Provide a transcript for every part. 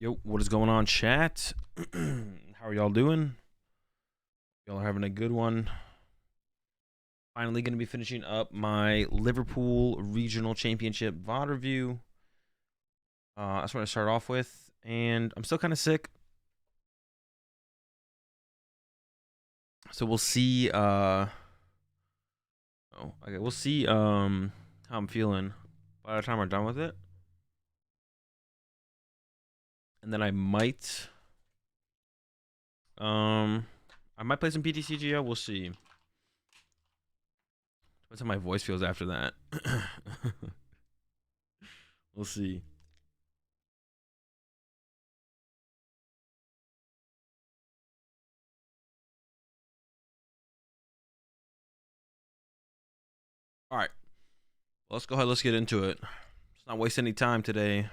Yo, what is going on, chat? How are y'all doing? Y'all are having a good one. Finally going to be finishing up my Liverpool Regional Championship VOD review. That's what I start off with, and I'm still kind of sick. So we'll see, we'll see, how I'm feeling by the time we're done with it. And then I might play some PTCG. We'll see. Depends how my voice feels after that. We'll see. All right. Well, let's go ahead. Let's get into it. Let's not waste any time today.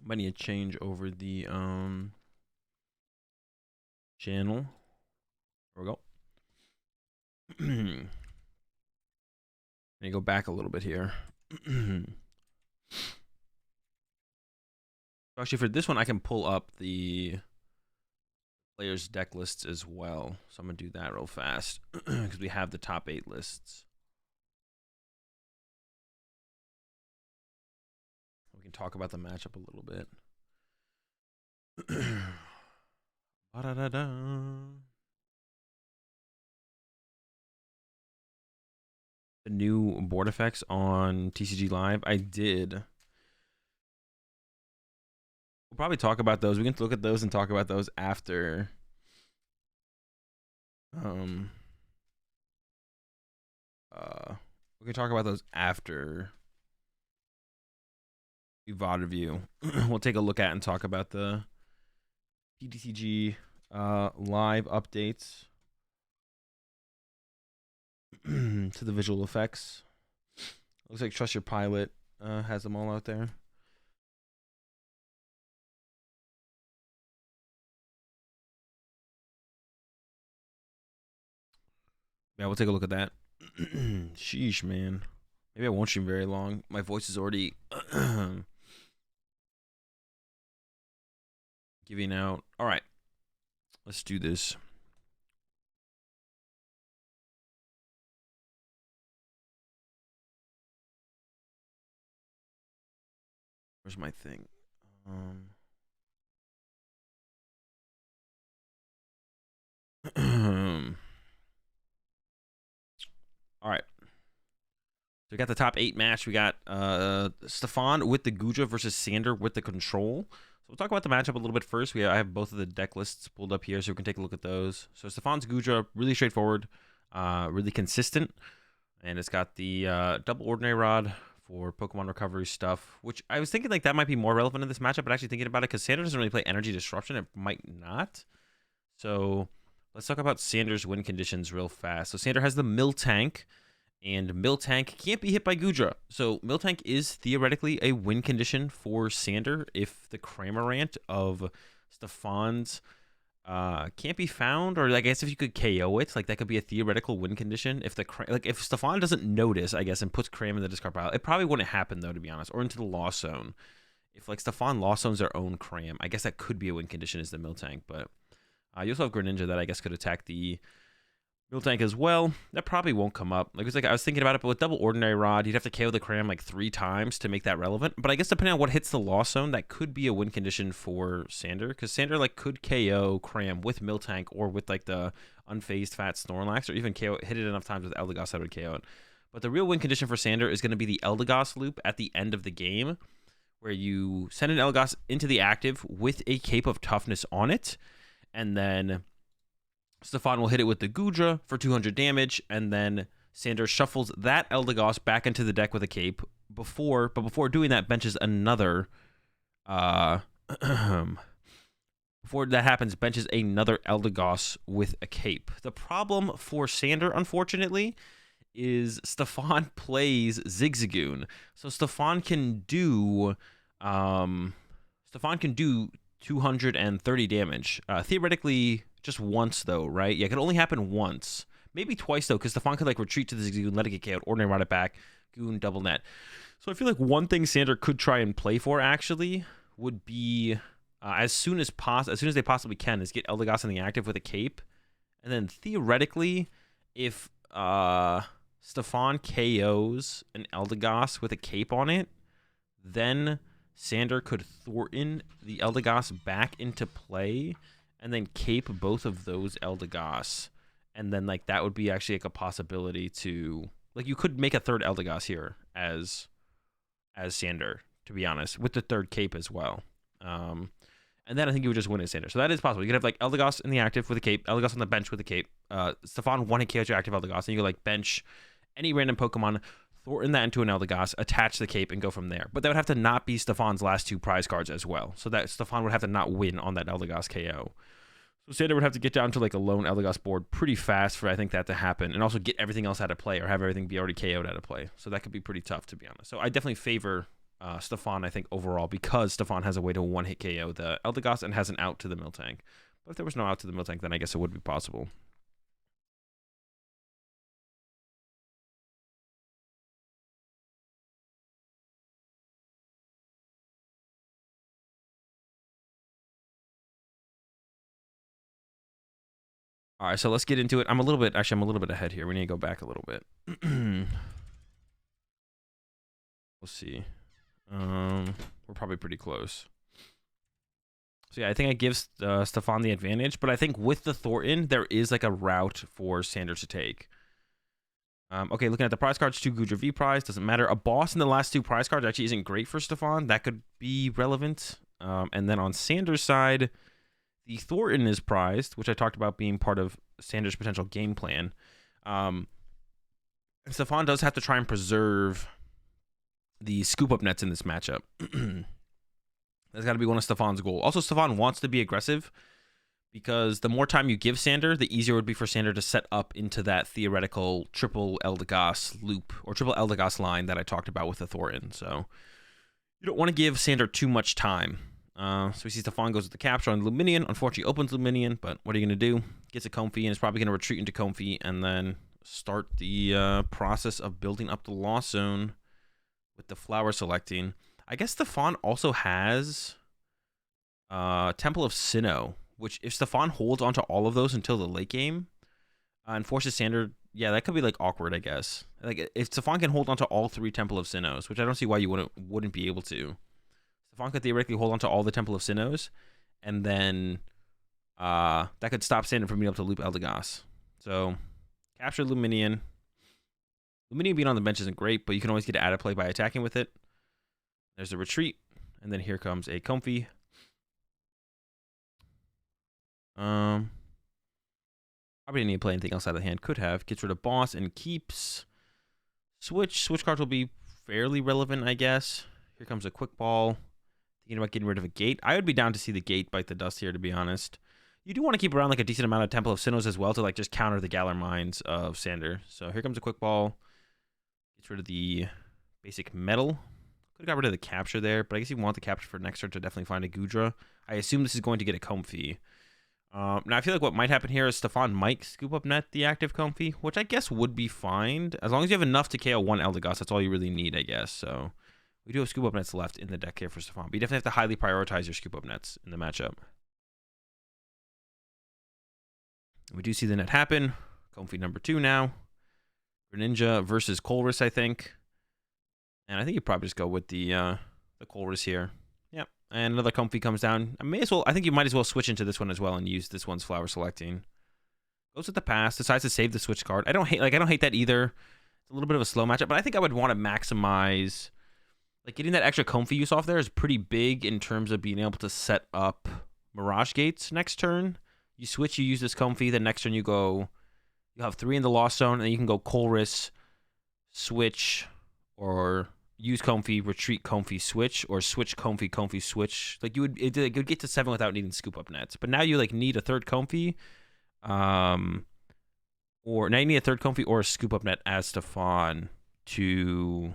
Might need to change over the channel. There we go. Let me go back a little bit here. Actually, for this one, I can pull up the players' deck lists as well. So I'm going to do that real fast because we have the top 8 lists. We can talk about the matchup a little bit. The new board effects on TCG Live, I did. We'll probably talk about those. We can look at those and talk about those after. We can talk about those after the VOD review. We'll take a look at and talk about the PTCG live updates to the visual effects. Looks like Trust Your Pilot has them all out there. Yeah, we'll take a look at that. Sheesh, man. Maybe I won't stream very long. My voice is already giving out. All right. Let's do this. Where's my thing? All right. So we got the top 8 match. We got Stefan with the Guja versus Sander with the Control. So we'll talk about the matchup a little bit first. I have both of the deck lists pulled up here so we can take a look at those. So Stefan's Guja, really straightforward, really consistent. And it's got the double Ordinary Rod for Pokemon recovery stuff, which I was thinking like that might be more relevant in this matchup, but actually thinking about it, because Sander doesn't really play Energy Disruption, it might not. So let's talk about Sander's win conditions real fast. So Sander has the Miltank, and Miltank can't be hit by Guja. So Miltank is theoretically a win condition for Sander if the Cramorant of Stefan's can't be found, or I guess if you could KO it, like that could be a theoretical win condition. If if Stefan doesn't notice, I guess, and puts Cram in the discard pile, it probably wouldn't happen though, to be honest, or into the Lost Zone. If like Stefan Lost Zones their own Cram, I guess that could be a win condition as the Miltank, but you also have Greninja that I guess could attack the Miltank as well. That probably won't come up. Like I was thinking about it, but with double Ordinary Rod, you'd have to KO the Cram like 3 times to make that relevant. But I guess depending on what hits the Lost Zone, that could be a win condition for Sander, because Sander like could KO Cram with Miltank or with like the unfazed Fat Snorlax, or even hit it enough times with Eldegoss that would KO it. But the real win condition for Sander is going to be the Eldegoss loop at the end of the game, where you send an Eldegoss into the active with a Cape of Toughness on it, and then Stefan will hit it with the Guja for 200 damage, and then Sander shuffles that Eldegoss back into the deck with a cape before doing that, benches another before that happens, benches another Eldegoss with a cape. The problem for Sander, unfortunately, is Stefan plays Zigzagoon. So Stefan can do 230 damage. Theoretically, just once though, right? Yeah, it can only happen once. Maybe twice, though, because Stefan could, like, retreat to the Zigzagoon, let it get KO'd, ordinary run it back, Goon, double net. So I feel like one thing Sander could try and play for, actually, would be, as soon as they possibly can, is get Eldegoss in the active with a cape. And then, theoretically, if Stefan KOs an Eldegoss with a cape on it, then Sander could Thornton the Eldegoss back into play and then cape both of those Eldegoss. And then, like, that would be actually, like, a possibility to... Like, you could make a third Eldegoss here as Sander, to be honest, with the third cape as well. And then I think you would just win as Sander. So that is possible. You could have, like, Eldegoss in the active with a cape, Eldegoss on the bench with a cape. Stefan one-hit KO your active Eldegoss, and you could, like, bench any random Pokemon, Thornton that into an Eldegoss, attach the cape, and go from there. But that would have to not be Stefan's last 2 prize cards as well. So that Stefan would have to not win on that Eldegoss KO. So Sander would have to get down to, like, a lone Eldegoss board pretty fast for, I think, that to happen. And also get everything else out of play or have everything be already KO'd out of play. So that could be pretty tough, to be honest. So I definitely favor Stefan, I think, overall, because Stefan has a way to one-hit KO the Eldegoss and has an out to the Miltank. But if there was no out to the Miltank, then I guess it would be possible. All right, so let's get into it. I'm a little bit ahead here. We need to go back a little bit. We'll see. We're probably pretty close. So yeah, I think I give Stefan the advantage, but I think with the Thornton, there is, like, a route for Sander to take. Okay, looking at the prize cards, 2 Goodra V prize, doesn't matter. A boss in the last 2 prize cards actually isn't great for Stefan. That could be relevant. And then on Sander's side, the Thornton is prized, which I talked about being part of Sander's potential game plan. And Stefan does have to try and preserve the scoop-up nets in this matchup. That's got to be one of Stefan's goals. Also, Stefan wants to be aggressive because the more time you give Sander, the easier it would be for Sander to set up into that theoretical triple Eldegoss loop or triple Eldegoss line that I talked about with the Thornton. So you don't want to give Sander too much time. So we see Stefan goes with the capture on Luminion. Unfortunately, opens Luminion, but what are you going to do? Gets a Comfy and is probably going to retreat into Comfy and then start the process of building up the Lost Zone with the flower selecting. I guess Stefan also has Temple of Sinnoh, which if Stefan holds onto all of those until the late game and forces Sander, yeah, that could be, like, awkward, I guess. Like, if Stefan can hold onto all 3 Temple of Sinnohs, which I don't see why you wouldn't be able to. Stefan could theoretically hold onto all the Temple of Sinnohs, and then that could stop Sander from being able to loop Eldegoss. So, capture Luminion. Luminion being on the bench isn't great, but you can always get out of play by attacking with it. There's a retreat, and then here comes a Comfy. Probably didn't need to play anything else out of the hand. Could have. Gets rid of Boss and keeps. Switch cards will be fairly relevant, I guess. Here comes a Quick Ball. Thinking about getting rid of a Gate. I would be down to see the Gate bite the dust here, to be honest. You do want to keep around, like, a decent amount of Temple of Sinnohs as well to, like, just counter the Galar Mines of Sander. So here comes a Quick Ball. Gets rid of the basic Metal. Could have got rid of the capture there, but I guess you want the capture for next turn to definitely find a Goodra. I assume this is going to get a Comfy. Now, I feel like what might happen here is Stefan might scoop up net the active Comfy, which I guess would be fine. As long as you have enough to KO 1 Eldegoss, that's all you really need, I guess. So we do have scoop up nets left in the deck here for Stefan, but you definitely have to highly prioritize your scoop up nets in the matchup. We do see the net happen. Comfy number 2 now. Greninja versus Colress, I think. And I think you probably just go with the Colress here. Yep. And another Comfy comes down. I think you might as well switch into this one as well and use this one's flower selecting. Goes with the pass, decides to save the switch card. I don't hate that either. It's a little bit of a slow matchup, but I think I would want to maximize, like, getting that extra Comfy use off there is pretty big in terms of being able to set up Mirage Gates next turn. You switch, you use this Comfy, then next turn you'll have 3 in the Lost Zone, and then you can go Colress, switch, or use Comfy, retreat Comfy, switch, or switch Comfy, Comfy, switch. Like, it would get to 7 without needing scoop up nets. But now you, like, need a third Comfy, or now you need a third Comfy or a scoop up net as Stefan to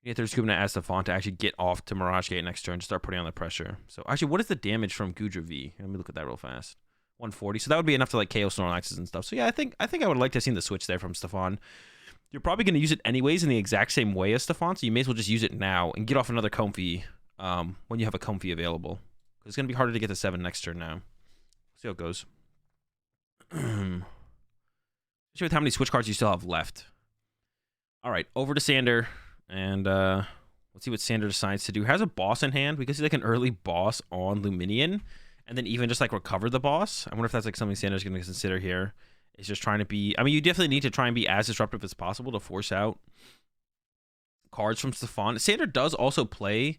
actually get off to Mirage Gate next turn to start putting on the pressure. So actually, what is the damage from Goodra V? Let me look at that real fast. 140. So that would be enough to like KO Snorlaxes and stuff. So yeah, I think I would like to have seen the switch there from Stefan. You're probably going to use it anyways in the exact same way as Stefan, so you may as well just use it now and get off another Comfey when you have a Comfey available. It's going to be harder to get to 7 next turn now. See how it goes. Especially with how many switch cards you still have left. All right, over to Sander, and let's see what Sander decides to do. Has a boss in hand. We could see like an early boss on Luminion, and then even just like recover the boss. I wonder if that's like something Sander's going to consider here. Is just trying to be... I mean, you definitely need to try and be as disruptive as possible to force out cards from Stefan. Sander does also play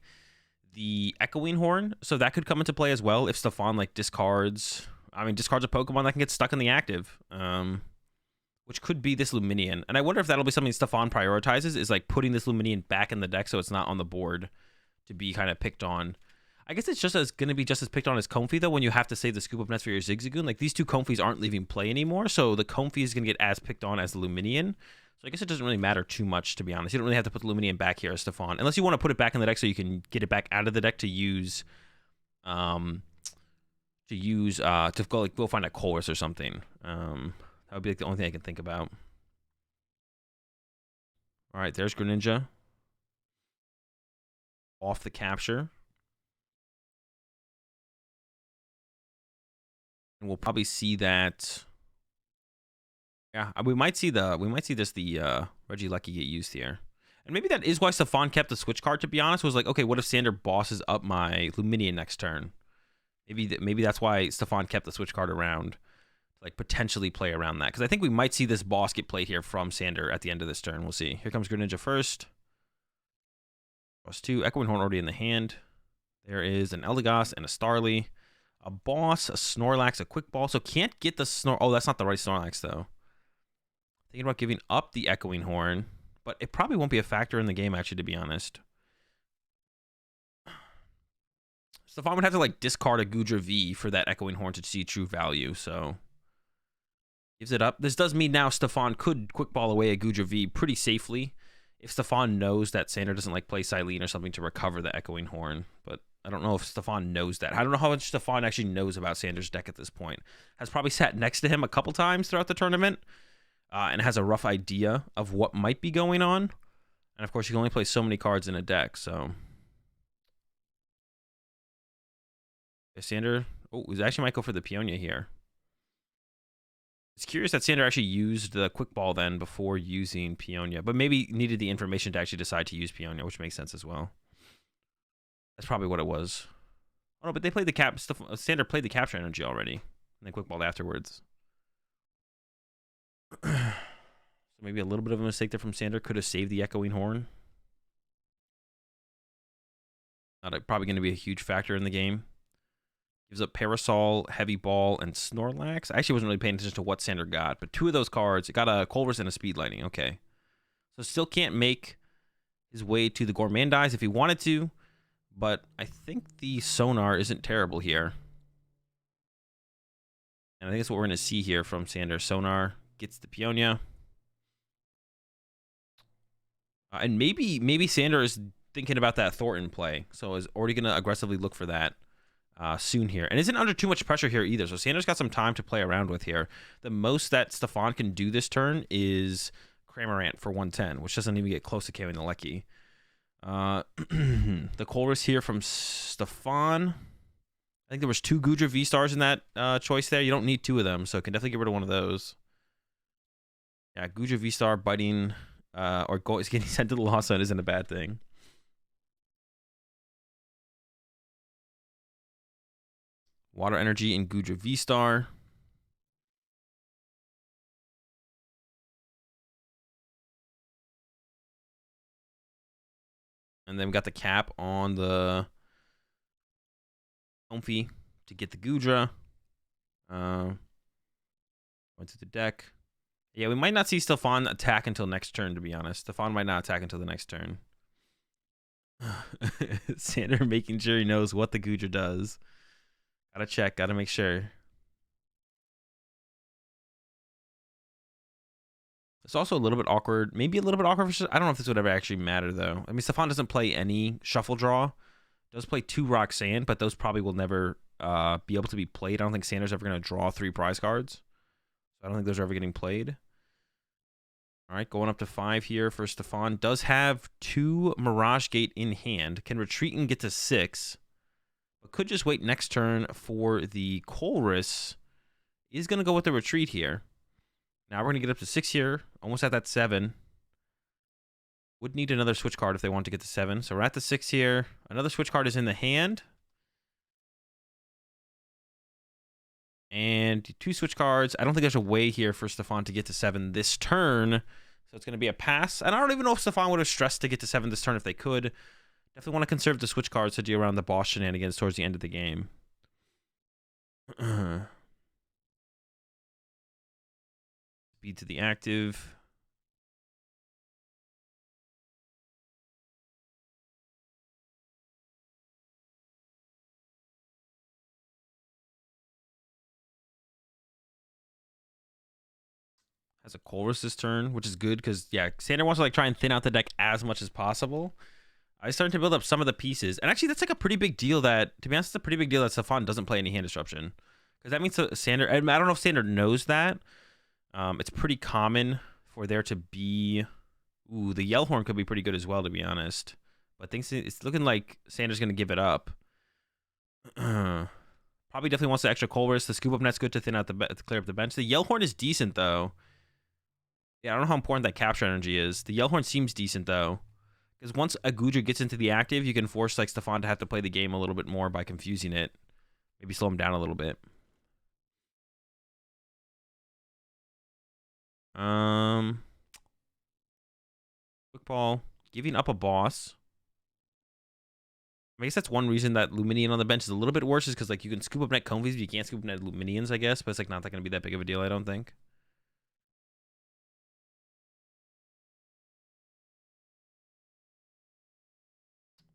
the Echoing Horn, so that could come into play as well if Stefan like discards a Pokemon that can get stuck in the active, which could be this Luminion. And I wonder if that'll be something Stefan prioritizes, is like putting this Luminion back in the deck so it's not on the board to be kind of picked on. I guess it's going to be just as picked on as Comfey, though, when you have to save the Scoop Up Nest for your Zigzagoon. Like, these two Comfeys aren't leaving play anymore, so the Comfey is going to get as picked on as the Luminion. So I guess it doesn't really matter too much, to be honest. You don't really have to put the Luminion back here as Stefan, unless you want to put it back in the deck so you can get it back out of the deck to use, to go find a Colress or something. That would be like the only thing I can think about. All right, there's Greninja. Off the capture. And we'll probably see that. Yeah, we might see the Regieleki get used here. And maybe that is why Stefan kept the switch card, to be honest. Was like, okay, what if Sander bosses up my Luminion next turn? Maybe that's why Stefan kept the switch card around, to like potentially play around that. Because I think we might see this boss get played here from Sander at the end of this turn. We'll see. Here comes Greninja first. Plus 2. Echoing Horn already in the hand. There is an Eldegoss and a Starly. A boss, a Snorlax, a Quick Ball. So can't get the Oh, that's not the right Snorlax, though. Thinking about giving up the Echoing Horn. But it probably won't be a factor in the game, actually, to be honest. Stefan would have to, like, discard a Goodra V for that Echoing Horn to see true value, so... Gives it up. This does mean now Stefan could Quick Ball away a Goodra V pretty safely if Stefan knows that Sander doesn't, like, play Silene or something to recover the Echoing Horn, but... I don't know if Stefan knows that. I don't know how much Stefan actually knows about Sander's deck at this point. Has probably sat next to him a couple times throughout the tournament and has a rough idea of what might be going on. And, of course, you can only play so many cards in a deck, so... Sander... Oh, he actually might go for the Peonia here. It's curious that Sander actually used the Quick Ball then before using Peonia, but maybe needed the information to actually decide to use Peonia, which makes sense as well. That's probably what it was. Oh, no, but they played the Sander played the capture energy already. And then Quick Balled afterwards. So maybe a little bit of a mistake there from Sander. Could have saved the Echoing Horn. Not probably going to be a huge factor in the game. Gives up Parasol, Heavy Ball, and Snorlax. I actually wasn't really paying attention to what Sander got, but 2 of those cards, it got a Colress and a Speed Lightning. Okay. So still can't make his way to the Gourmandize if he wanted to. But I think the Sonar isn't terrible here. And I think that's what we're going to see here from Sander. Sonar gets the Peonia. And maybe Sander is thinking about that Thornton play. So is already going to aggressively look for that soon here. And isn't under too much pressure here either. So Sander's got some time to play around with here. The most that Stefan can do this turn is Cramorant for 110, which doesn't even get close to KOing the Lecky. The Colress here from Stefan. I think there was 2 Goodra V-Stars in that choice there. You don't need 2 of them, so can definitely get rid of one of those. Yeah, Goodra V-Star biting or getting sent to the Lost Zone isn't a bad thing. Water Energy and Goodra V-Star. And then we got the cap on the Comfey to get the Goodra. Going to the deck. Yeah, we might not see Stefan attack until next turn, to be honest. Stefan might not attack until the next turn. Sander making sure he knows what the Goodra does. Gotta check, gotta make sure. It's also a little bit awkward. Maybe a little bit awkward. I don't know if this would ever actually matter, though. I mean, Stefan doesn't play any Shuffle Draw. Does play 2 Roxanne, but those probably will never be able to be played. I don't think Sander's ever going to draw 3 prize cards. I don't think those are ever getting played. All right, going up to 5 here for Stefan. Does have 2 Mirage Gate in hand. Can retreat and get to 6. But could just wait next turn for the Colress. Is going to go with the retreat here. Now we're going to get up to 6 here. Almost at that 7. Would need another switch card if they want to get to 7. So we're at the 6 here. Another switch card is in the hand. And 2 switch cards. I don't think there's a way here for Stefan to get to 7 this turn. So it's going to be a pass. And I don't even know if Stefan would have stressed to get to 7 this turn if they could. Definitely want to conserve the switch cards to do around the boss shenanigans towards the end of the game. Speed to the active. Has a Colress this turn, which is good because, yeah, Sander wants to like try and thin out the deck as much as possible. I started to build up some of the pieces. And actually, that's like a pretty big deal that, to be honest, it's a pretty big deal that Stefan doesn't play any hand disruption. Because that means Sander, I don't know if Sander knows that. It's pretty common for there to be, ooh, the Yellhorn could be pretty good as well, to be honest. But things, it's looking like Sander's going to give it up. Probably definitely wants the extra Colress. The scoop up net's good to thin out to clear up the bench. The Yellhorn is decent, though. Yeah, I don't know how important that capture energy is. The Yellhorn seems decent, though. Because once a Guja gets into the active, you can force like Stefan to have to play the game a little bit more by confusing it. Maybe slow him down a little bit. Quick ball. Giving up a boss. I guess that's one reason that Luminion on the bench is a little bit worse, is because like you can scoop up net Convies, but you can't scoop up net Luminions, I guess. But it's like not that going to be that big of a deal, I don't think.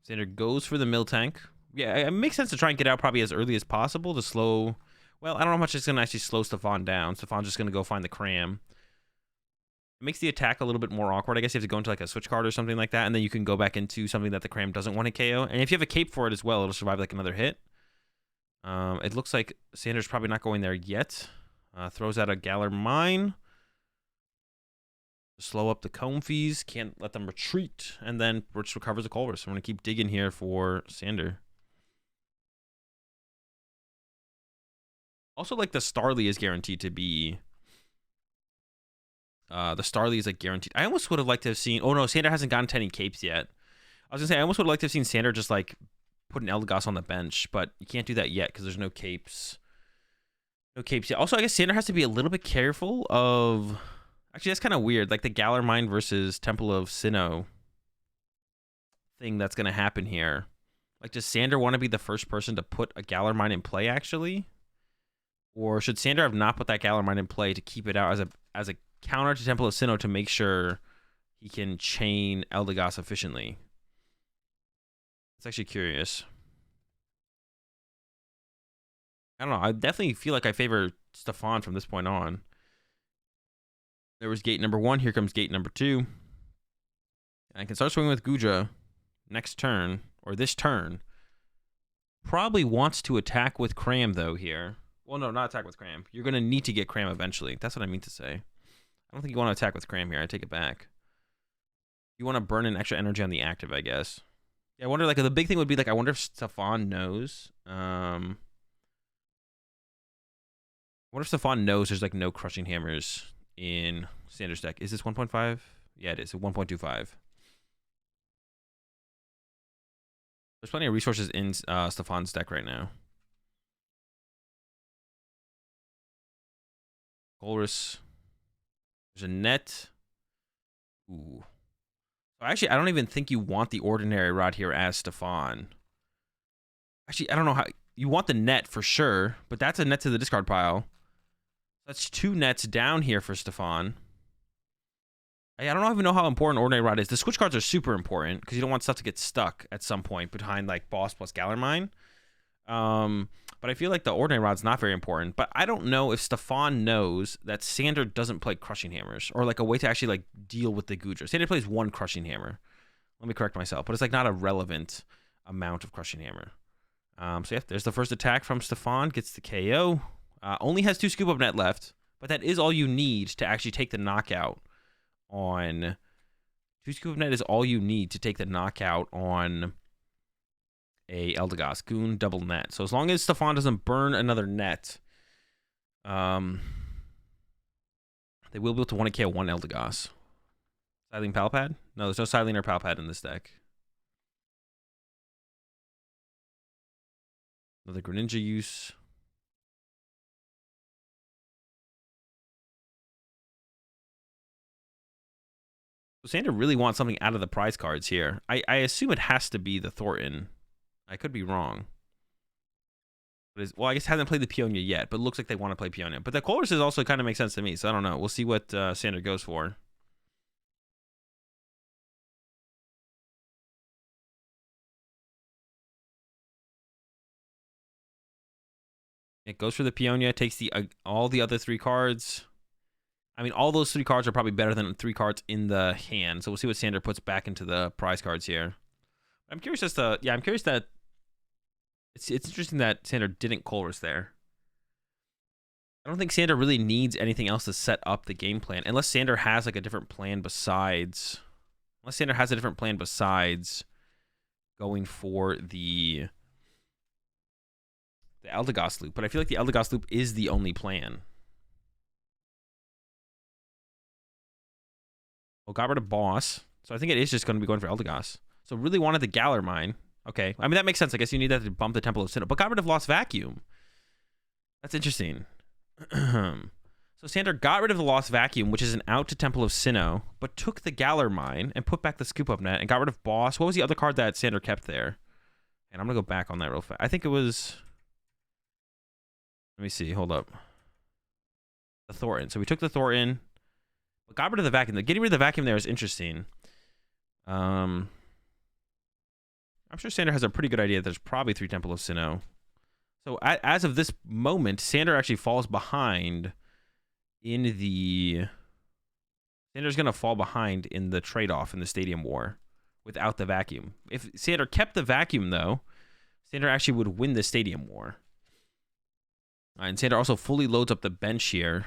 Sander goes for the mill tank. Yeah, it makes sense to try and get out probably as early as possible to slow... Well, I don't know how much it's going to actually slow Stefan down. Stefan's just going to go find the cram. It makes the attack a little bit more awkward. I guess you have to go into like a switch card or something like that, and then you can go back into something that the cram doesn't want to KO. And if you have a cape for it as well, it'll survive like another hit. It looks like Sander's probably not going there yet. Throws out a Galar Mine. Slow up the Comfies, can't let them retreat, and then just recovers the Colress. So I'm going to keep digging here for Sander. Also, like, the Starly is guaranteed to be... the Starly is, like, guaranteed. I almost would have liked to have seen... Oh, no, Sander hasn't gotten to any capes yet. I was going to say, I almost would have liked to have seen Sander just, like, put an Eldegoss on the bench, but you can't do that yet because there's no capes. No capes yet. Also, I guess Sander has to be a little bit careful of... Actually, that's kind of weird. Like the Galar Mine versus Temple of Sinnoh thing that's going to happen here. Like, does Sander want to be the first person to put a Galar Mine in play, actually? Or should Sander have not put that Galar Mine in play to keep it out as a counter to Temple of Sinnoh to make sure he can chain Eldegoss efficiently? It's actually curious. I don't know. I definitely feel like I favor Stefan from this point on. There was gate number 1. Here comes gate number 2. And I can start swinging with Guja next turn, or this turn. Probably wants to attack with Cram, though, here. Well, no, not attack with Cram. You're going to need to get Cram eventually. That's what I mean to say. I don't think you want to attack with Cram here. I take it back. You want to burn an extra energy on the active, I guess. Yeah, I wonder, like, the big thing would be, like, I wonder if Stefan knows. I wonder if Stefan knows there's, like, no Crushing Hammers in Sander's deck. Is this 1.5? Yeah, it is. 1.25. There's plenty of resources in Stefan's deck right now. Colress. There's a net. Ooh. Actually, I don't even think you want the Ordinary Rod here as Stefan. Actually, I don't know how... You want the net for sure, but that's a net to the discard pile. That's 2 nets down here for Stefan. I don't even know how important Ordinary Rod is. The switch cards are super important because you don't want stuff to get stuck at some point behind like Boss plus Galar Mine. But I feel like the Ordinary Rod's not very important. But I don't know if Stefan knows that Sander doesn't play Crushing Hammers or like a way to actually like deal with the Guja. Sander plays 1 Crushing Hammer. Let me correct myself, but it's like not a relevant amount of Crushing Hammer. So yeah, there's the first attack from Stefan. Gets the KO. Only has 2 scoop up net left, but that is all you need to actually take the knockout on. 2 scoop up net is all you need to take the knockout on a Eldegoss. Goon double net. So as long as Stefan doesn't burn another net, they will be able to 1 KO 1 Eldegoss. Silene Palpad? No, there's no Silene or Palpad in this deck. Another Greninja use. So Sander really wants something out of the prize cards here. I assume it has to be the Thornton. I could be wrong. Well, I guess hasn't played the Peonia yet, but it looks like they want to play Peonia. But the Colress also kind of makes sense to me, so I don't know. We'll see what Sander goes for. It goes for the Peonia, takes the all the other 3 cards. I mean, all those 3 cards are probably better than 3 cards in the hand. So we'll see what Sander puts back into the prize cards here. I'm curious as to, I'm curious that it's interesting that Sander didn't Colress there. I don't think Sander really needs anything else to set up the game plan, unless Sander has like a different plan besides. Unless Sander has a different plan besides going for the Eldegoss loop. But I feel like the Eldegoss loop is the only plan. Well, got rid of Boss. So I think it is just going to be going for Eldegoss. So really wanted the Galar Mine. Okay. I mean, that makes sense. I guess you need that to bump the Temple of Sinnoh. But got rid of Lost Vacuum. That's interesting. So Sander got rid of the Lost Vacuum, which is an out to Temple of Sinnoh, but took the Galar Mine and put back the Scoop Up Net and got rid of Boss. What was the other card that Sander kept there? And I'm going to go back on that real fast. I think it was... Let me see. Hold up. The Thornton. So we took the Thornton, but got rid of the Vacuum. Getting rid of the Vacuum there is interesting. I'm sure Sander has a pretty good idea that there's probably 3 Temple of Sinnoh. So as of this moment, Sander actually falls behind in the... Sander's going to fall behind in the trade-off in the Stadium War without the Vacuum. If Sander kept the Vacuum, though, Sander actually would win the Stadium War. And Sander also fully loads up the bench here.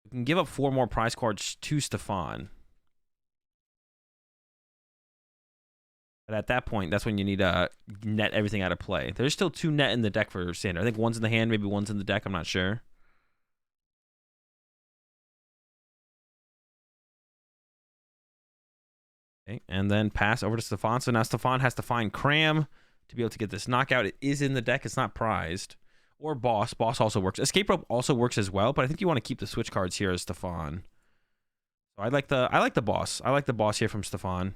We can give up 4 more prize cards to Stefan. But at that point, that's when you need to net everything out of play. There's still 2 net in the deck for Sander. I think one's in the hand, maybe one's in the deck. I'm not sure. Okay, and then pass over to Stefan. So now Stefan has to find Cram to be able to get this knockout. It is in the deck. It's not prized. Or Boss. Boss also works. Escape Rope also works as well, but I think you want to keep the switch cards here as Stefan. So I like the Boss. I like the Boss here from Stefan.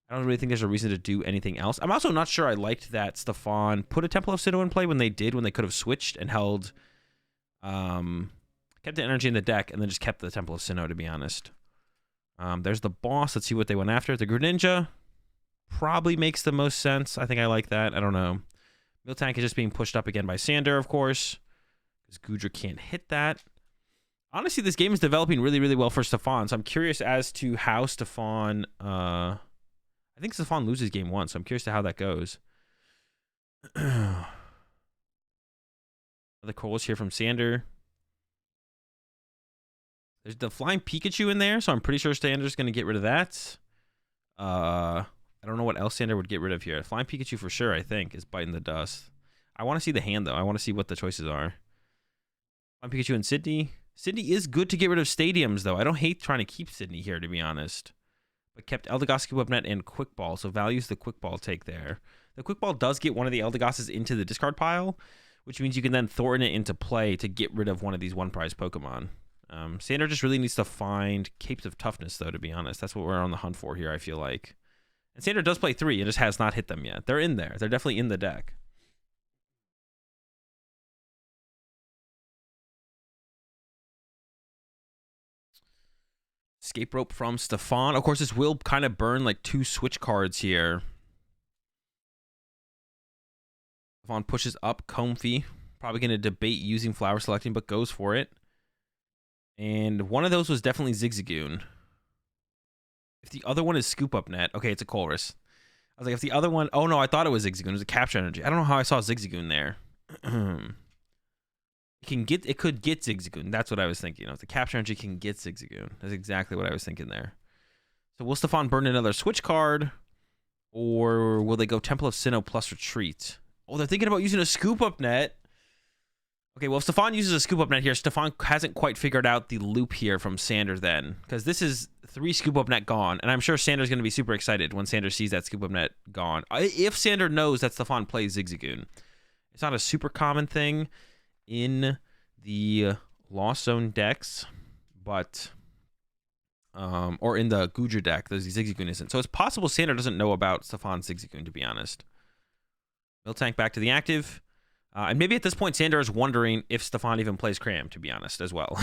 I don't really think there's a reason to do anything else. I'm also not sure I liked that Stefan put a Temple of Sinnoh in play when they could have switched and held, kept the energy in the deck and then just kept the Temple of Sinnoh, to be honest. There's the Boss. Let's see what they went after. The Greninja probably makes the most sense. I think I like that. I don't know. Miltank is just being pushed up again by Sander, of course, because Goodra can't hit that. Honestly, this game is developing really, really well for Stefan, so I'm curious as to how Stefan... I think Stefan loses game 1, so I'm curious to how that goes. The calls here from Sander. There's the Flying Pikachu in there, so I'm pretty sure Sander's going to get rid of that. I don't know what else Sander would get rid of here. Flying Pikachu for sure, I think, is biting the dust. I want to see the hand, though. I want to see what the choices are. Flying Pikachu and Sydney. Sydney is good to get rid of stadiums, though. I don't hate trying to keep Sydney here, to be honest. But kept Eldegoss, Scoop Up Net, and Quick Ball, so values the Quick Ball take there. The Quick Ball does get one of the Eldegosses into the discard pile, which means you can then Thornton it into play to get rid of one of these one-prize Pokemon. Sander just really needs to find Capes of Toughness, though, to be honest. That's what we're on the hunt for here, I feel like. And Sander does play 3, and just has not hit them yet. They're in there. They're definitely in the deck. Escape Rope from Stefan. Of course, this will kind of burn like 2 switch cards here. Stefan pushes up Comfy. Probably going to debate using Flower Selecting, but goes for it. And one of those was definitely Zigzagoon. If the other one is Scoop Up Net. Okay, it's a Colress. I was like, if the other one, oh no, I thought it was Zigzagoon. It was a capture energy. I don't know how I saw Zigzagoon there. It could get Zigzagoon. That's what I was thinking. The capture energy can get Zigzagoon. That's exactly what I was thinking there. So will Stefan burn another switch card, or will they go Temple of Sinnoh plus retreat? Oh, they're thinking about using a scoop up net. Okay, well, if Stefan uses a scoop up net here, Stefan hasn't quite figured out the loop here from Sander then, because this is 3 scoop up net gone, and I'm sure Sander's going to be super excited when Sander sees that scoop up net gone. If Sander knows that Stefan plays Zigzagoon. It's not a super common thing in the Lost Zone decks, but or in the Guja deck, the Zigzagoon isn't. So it's possible Sander doesn't know about Stefan's Zigzagoon, to be honest. Miltank back to the active. And maybe at this point, Sander is wondering if Stefan even plays Cram, to be honest, as well.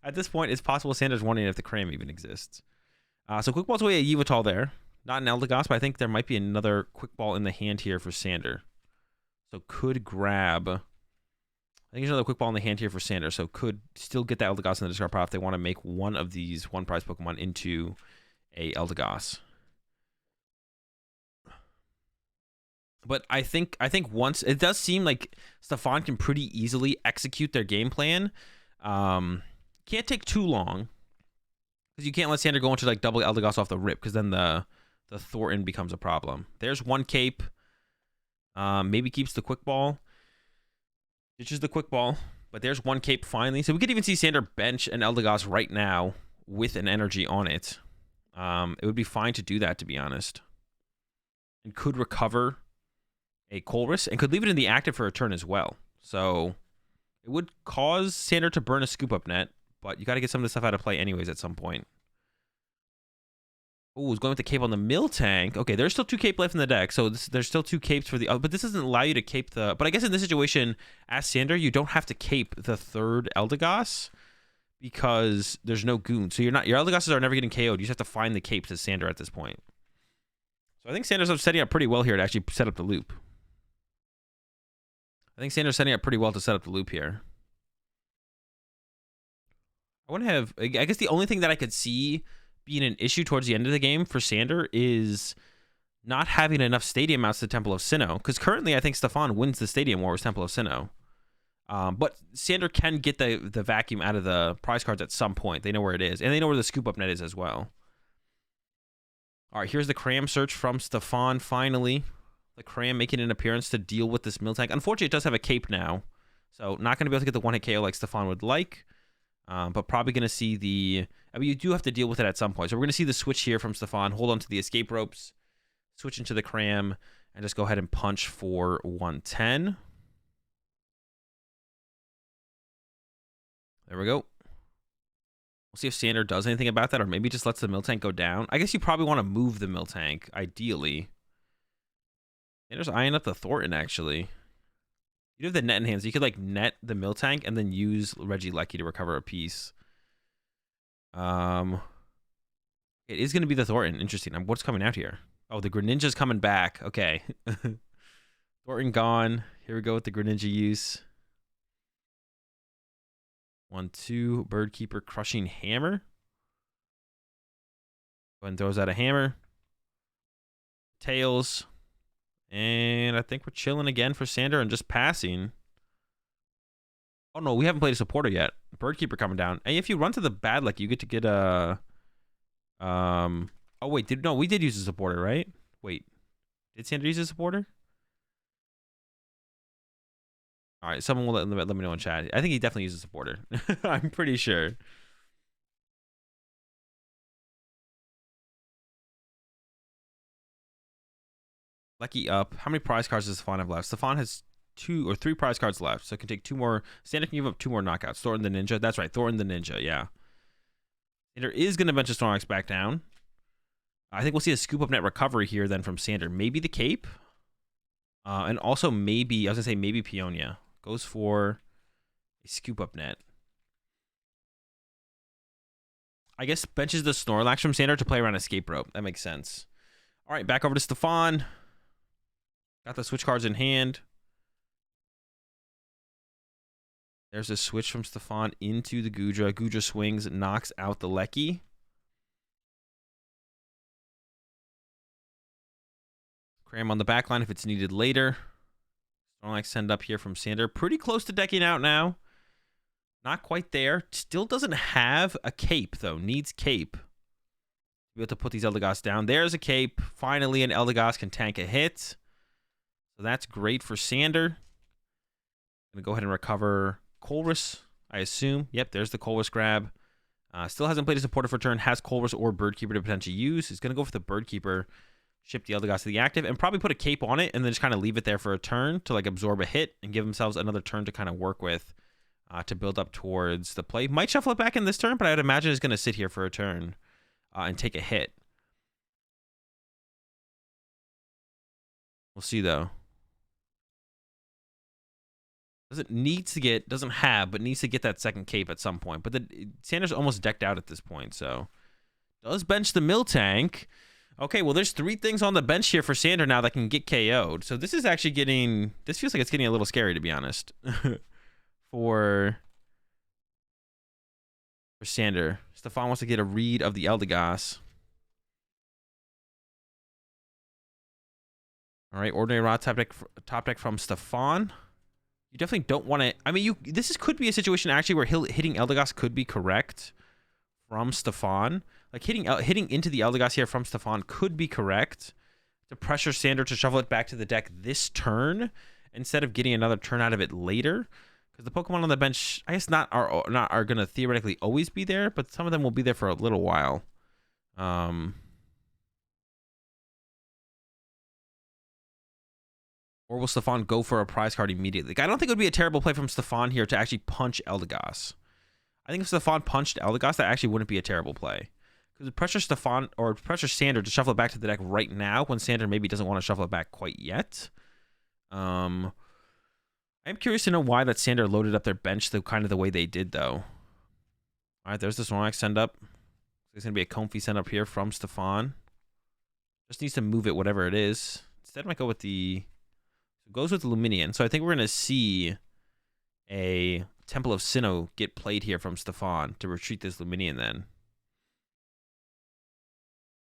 At this point, it's possible Sander's wondering if the Cram even exists. So Quick Ball's away a Yveltal there. Not an Eldegoss, but I think there might be another Quick Ball in the hand here for Sander. So could grab... I think there's another Quick Ball in the hand here for Sander, so could still get that Eldegoss in the discard pile if they want to make one of these one-prize Pokemon into a Eldegoss. But I think once it does seem like Stefan can pretty easily execute their game plan. Can't take too long because you can't let Sander go into like double Eldegoss off the rip, because then the Thornton becomes a problem. There's one cape. Maybe keeps the Quick Ball. Ditches the Quick Ball, but there's one cape finally. So we could even see Sander bench an Eldegoss right now with an energy on it. It would be fine to do that, to be honest. And could recover a Colress, and could leave it in the active for a turn as well. So it would cause Sander to burn a scoop up net, but you got to get some of this stuff out of play anyways at some point. Oh, he's going with the cape on the Miltank. Okay, there's still 2 cape left in the deck, so there's still 2 capes for the... but this doesn't allow you to cape the... But I guess in this situation, as Sander, you don't have to cape the 3rd Eldegoss because there's no goon. So your Eldegosses are never getting KO'd. You just have to find the capes as Sander at this point. So I think Sander's setting up pretty well here to actually set up the loop. I think Sander's setting up pretty well to set up the loop here. I want to have... I guess the only thing that I could see being an issue towards the end of the game for Sander is not having enough stadium mounts to Temple of Sinnoh. Because currently I think Stefan wins the stadium war with Temple of Sinnoh. But Sander can get the vacuum out of the prize cards at some point. They know where it is. And they know where the scoop up net is as well. All right, here's the Cram search from Stefan finally. The Cram making an appearance to deal with this Miltank. Unfortunately, it does have a cape now. So not going to be able to get the one-hit KO like Stefan would like. But probably going to see the... I mean, you do have to deal with it at some point. So we're going to see the switch here from Stefan. Hold on to the escape ropes. Switch into the Cram. And just go ahead and punch for 110. There we go. We'll see if Sander does anything about that. Or maybe just lets the Miltank go down. I guess you probably want to move the Miltank, ideally. Sander's eyeing up the Thornton, actually. You have the net in hand, so you could like net the Miltank and then use Regieleki to recover a piece. It is going to be the Thornton. Interesting. What's coming out here? Oh, the Greninja's coming back. Okay. Thornton gone. Here we go with the Greninja use. 1-2. Birdkeeper crushing hammer. Go ahead and throws out a hammer. Tails. And I think we're chilling again for Sander and just passing. Oh, no, we haven't played a supporter yet. Birdkeeper coming down. And if you run to the bad luck, you get to get a... Oh, wait. No, we did use a supporter, right? Wait. Did Sander use a supporter? All right, someone will let me know in chat. I think he definitely used a supporter. I'm pretty sure. Lucky up. How many prize cards does Stefan have left? Stefan has 2 or 3 prize cards left, so it can take 2 more. Sander can give up 2 more knockouts. Thornton the Ninja. That's right, Thornton the Ninja, yeah. Sander is going to bench a Snorlax back down. I think we'll see a scoop up net recovery here then from Sander. Maybe the cape. And also maybe, I was going to say maybe Peonia. Goes for a scoop up net. I guess benches the Snorlax from Sander to play around escape rope. That makes sense. All right, back over to Stefan. Got the switch cards in hand. There's a switch from Stefan into the Guja. Guja swings, knocks out the Lecky. Cram on the back line if it's needed later. Snorlax send up here from Sander. Pretty close to decking out now. Not quite there. Still doesn't have a cape, though. Needs cape. Be able to put these Eldegoss down. There's a cape. Finally, an Eldegoss can tank a hit. So that's great for Sander. Gonna go ahead and recover Colress, I assume. Yep, there's the Colress grab. Still hasn't played a supporter for turn. Has Colress or Birdkeeper to potentially use. He's gonna go for the Birdkeeper. Ship the Eldegoss to the active and probably put a cape on it and then just kind of leave it there for a turn to like absorb a hit and give themselves another turn to kind of work with to build up towards the play. Might shuffle it back in this turn, but I would imagine it's going to sit here for a turn and take a hit. We'll see though. Doesn't have, but needs to get that second cape at some point. But Sander's almost decked out at this point, so does bench the Miltank. Okay, well, there's 3 things on the bench here for Sander now that can get KO'd. So this is actually getting... This feels like it's getting a little scary, to be honest. for Sander. Stefan wants to get a read of the Eldegoss. All right, Ordinary Rod top deck from Stefan. You definitely don't want to... I mean, could be a situation, actually, where hitting Eldegoss could be correct from Stefan. Like, hitting into the Eldegoss here from Stefan could be correct to pressure Sander to shuffle it back to the deck this turn instead of getting another turn out of it later. Because the Pokemon on the bench, I guess, are going to theoretically always be there, but some of them will be there for a little while. Or will Stefan go for a prize card immediately? Like, I don't think it would be a terrible play from Stefan here to actually punch Eldegoss. I think if Stefan punched Eldegoss, that actually wouldn't be a terrible play. Because pressure Stefan or pressure Sander to shuffle it back to the deck right now when Sander maybe doesn't want to shuffle it back quite yet. I'm curious to know why that Sander loaded up their bench kind of the way they did, though. All right, there's the Snorlax send up. There's going to be a Comfey send up here from Stefan. Just needs to move it, whatever it is. Instead, I might go with the... It goes with the Luminion. So I think we're going to see a Temple of Sinnoh get played here from Stefan to retreat this Luminion then.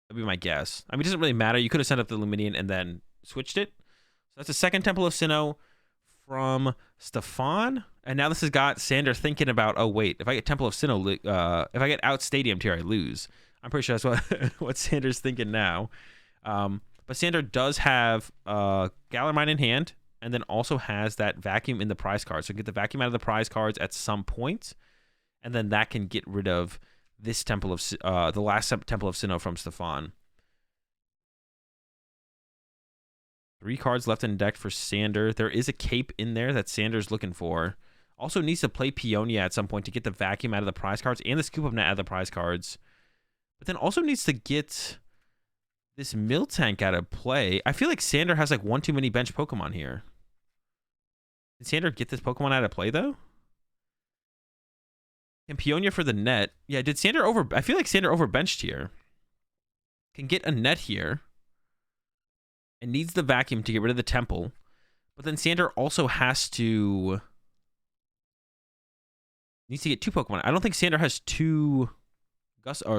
That'd be my guess. I mean, it doesn't really matter. You could have sent up the Luminion and then switched it. So that's a second Temple of Sinnoh from Stefan. And now this has got Sander thinking about, oh, wait, if I get Temple of Sinnoh, if I get out stadiumed here, I lose. I'm pretty sure that's what Sander's thinking now. But Sander does have Galarmine in hand, and then also has that vacuum in the prize card. So get the vacuum out of the prize cards at some point, and then that can get rid of this Temple of the last Temple of Sinnoh from Stefan. 3 cards left in deck for Sander. There is a cape in there that Sander's looking for. Also needs to play Peonia at some point to get the vacuum out of the prize cards and the Scoop Up Net out of the prize cards. But then also needs to get this Miltank out of play. I feel like Sander has like one too many bench Pokemon here. Did Sander get this Pokemon out of play, though? And Peonia for the net. Yeah, did Sander over... I feel like Sander overbenched here. Can get a net here. And needs the vacuum to get rid of the Temple. But then Sander also has to... Needs to get 2 Pokemon. I don't think Sander has 2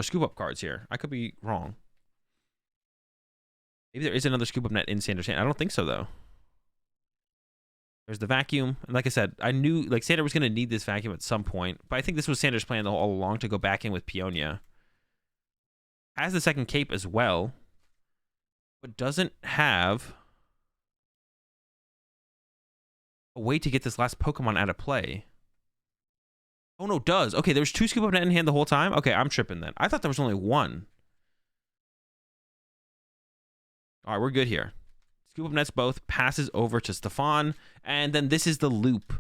Scoop Up cards here. I could be wrong. Maybe there is another Scoop Up Net in Sander's hand. I don't think so, though. There's the vacuum. And like I said, I knew like Sander was going to need this vacuum at some point. But I think this was Sander's plan all along to go back in with Peonia. Has the second cape as well. But doesn't have a way to get this last Pokemon out of play. Oh, no, does. Okay, there's 2 Scoop Up Net in hand the whole time? Okay, I'm tripping then. I thought there was only 1. All right, we're good here. Scoop Up Nets both, passes over to Stefan, and then this is the loop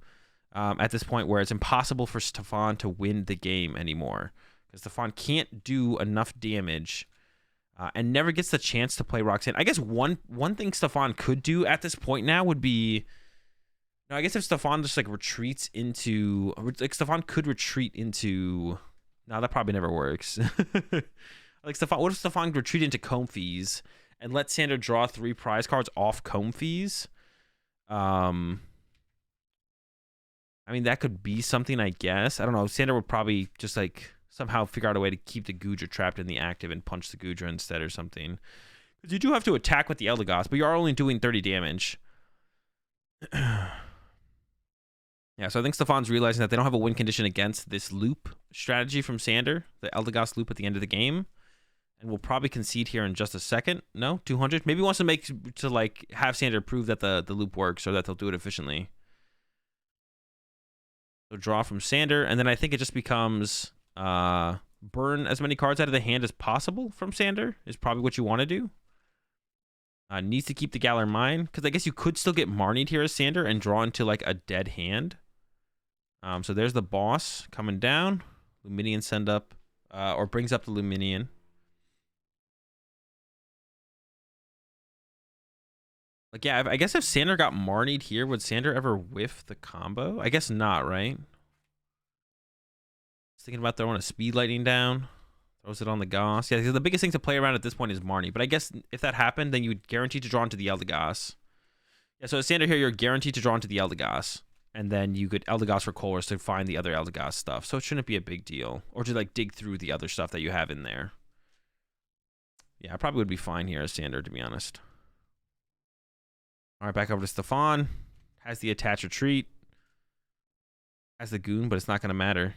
at this point where it's impossible for Stefan to win the game anymore because Stefan can't do enough damage and never gets the chance to play Roxanne. I guess one thing Stefan could do at this point now would be... No, I guess if Stefan just like retreats into... Like Stefan could retreat into... No, that probably never works. Like Stefan, what if Stefan retreat into Comfey's and let Sander draw 3 prize cards off Comfey's? I mean, that could be something, I guess. I don't know. Sander would probably just like somehow figure out a way to keep the Goodra trapped in the active and punch the Goodra instead or something. Because you do have to attack with the Eldegoss, but you are only doing 30 damage. Yeah, so I think Stefan's realizing that they don't have a win condition against this loop strategy from Sander, the Eldegoss loop at the end of the game. And we'll probably concede here in just a second. No, 200. Maybe he wants to like have Sander prove that the loop works or that they'll do it efficiently. So draw from Sander, and then I think it just becomes burn as many cards out of the hand as possible from Sander is probably what you want to do. Needs to keep the Galar Mine, because I guess you could still get Marnied here as Sander and draw into like a dead hand. So there's the boss coming down. Luminion send up, or brings up the Luminion. Like, yeah, I guess if Sander got Marnied here, would Sander ever whiff the combo? I guess not, right? Thinking about throwing a Speed Lightning down. Throws it on the Goss. Yeah, the biggest thing to play around at this point is Marnie. But I guess if that happened, then you would guarantee to draw into the Eldegoss. Yeah, so as Sander here, you're guaranteed to draw into the Eldegoss. And then you could Eldegoss for Colress to find the other Eldegoss stuff. So it shouldn't be a big deal. Or to like dig through the other stuff that you have in there. Yeah, I probably would be fine here as Sander, to be honest. All right, back over to Stefan. Has the attach retreat. Has the goon, but it's not going to matter.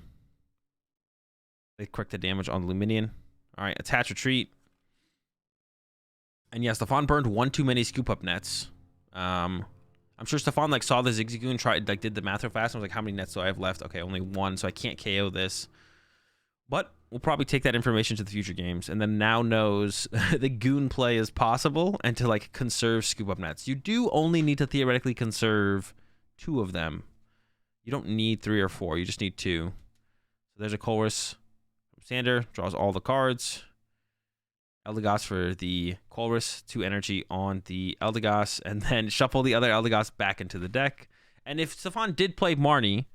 They correct the damage on the Luminion. All right, attach retreat. And yeah, Stefan burned one too many scoop up nets. I'm sure Stefan like saw the Zigzagoon, tried like did the math real fast. I was like, how many nets do I have left? Okay, only one, so I can't KO this. But we'll probably take that information to the future games, and then now knows the goon play is possible and to like conserve scoop up nets. You do only need to theoretically conserve 2 of them. You don't need 3 or 4. You just need 2. So there's a Colress. Sander draws all the cards. Eldegoss for the Colress, 2 energy on the Eldegoss, and then shuffle the other Eldegoss back into the deck. And if Stefan did play Marnie,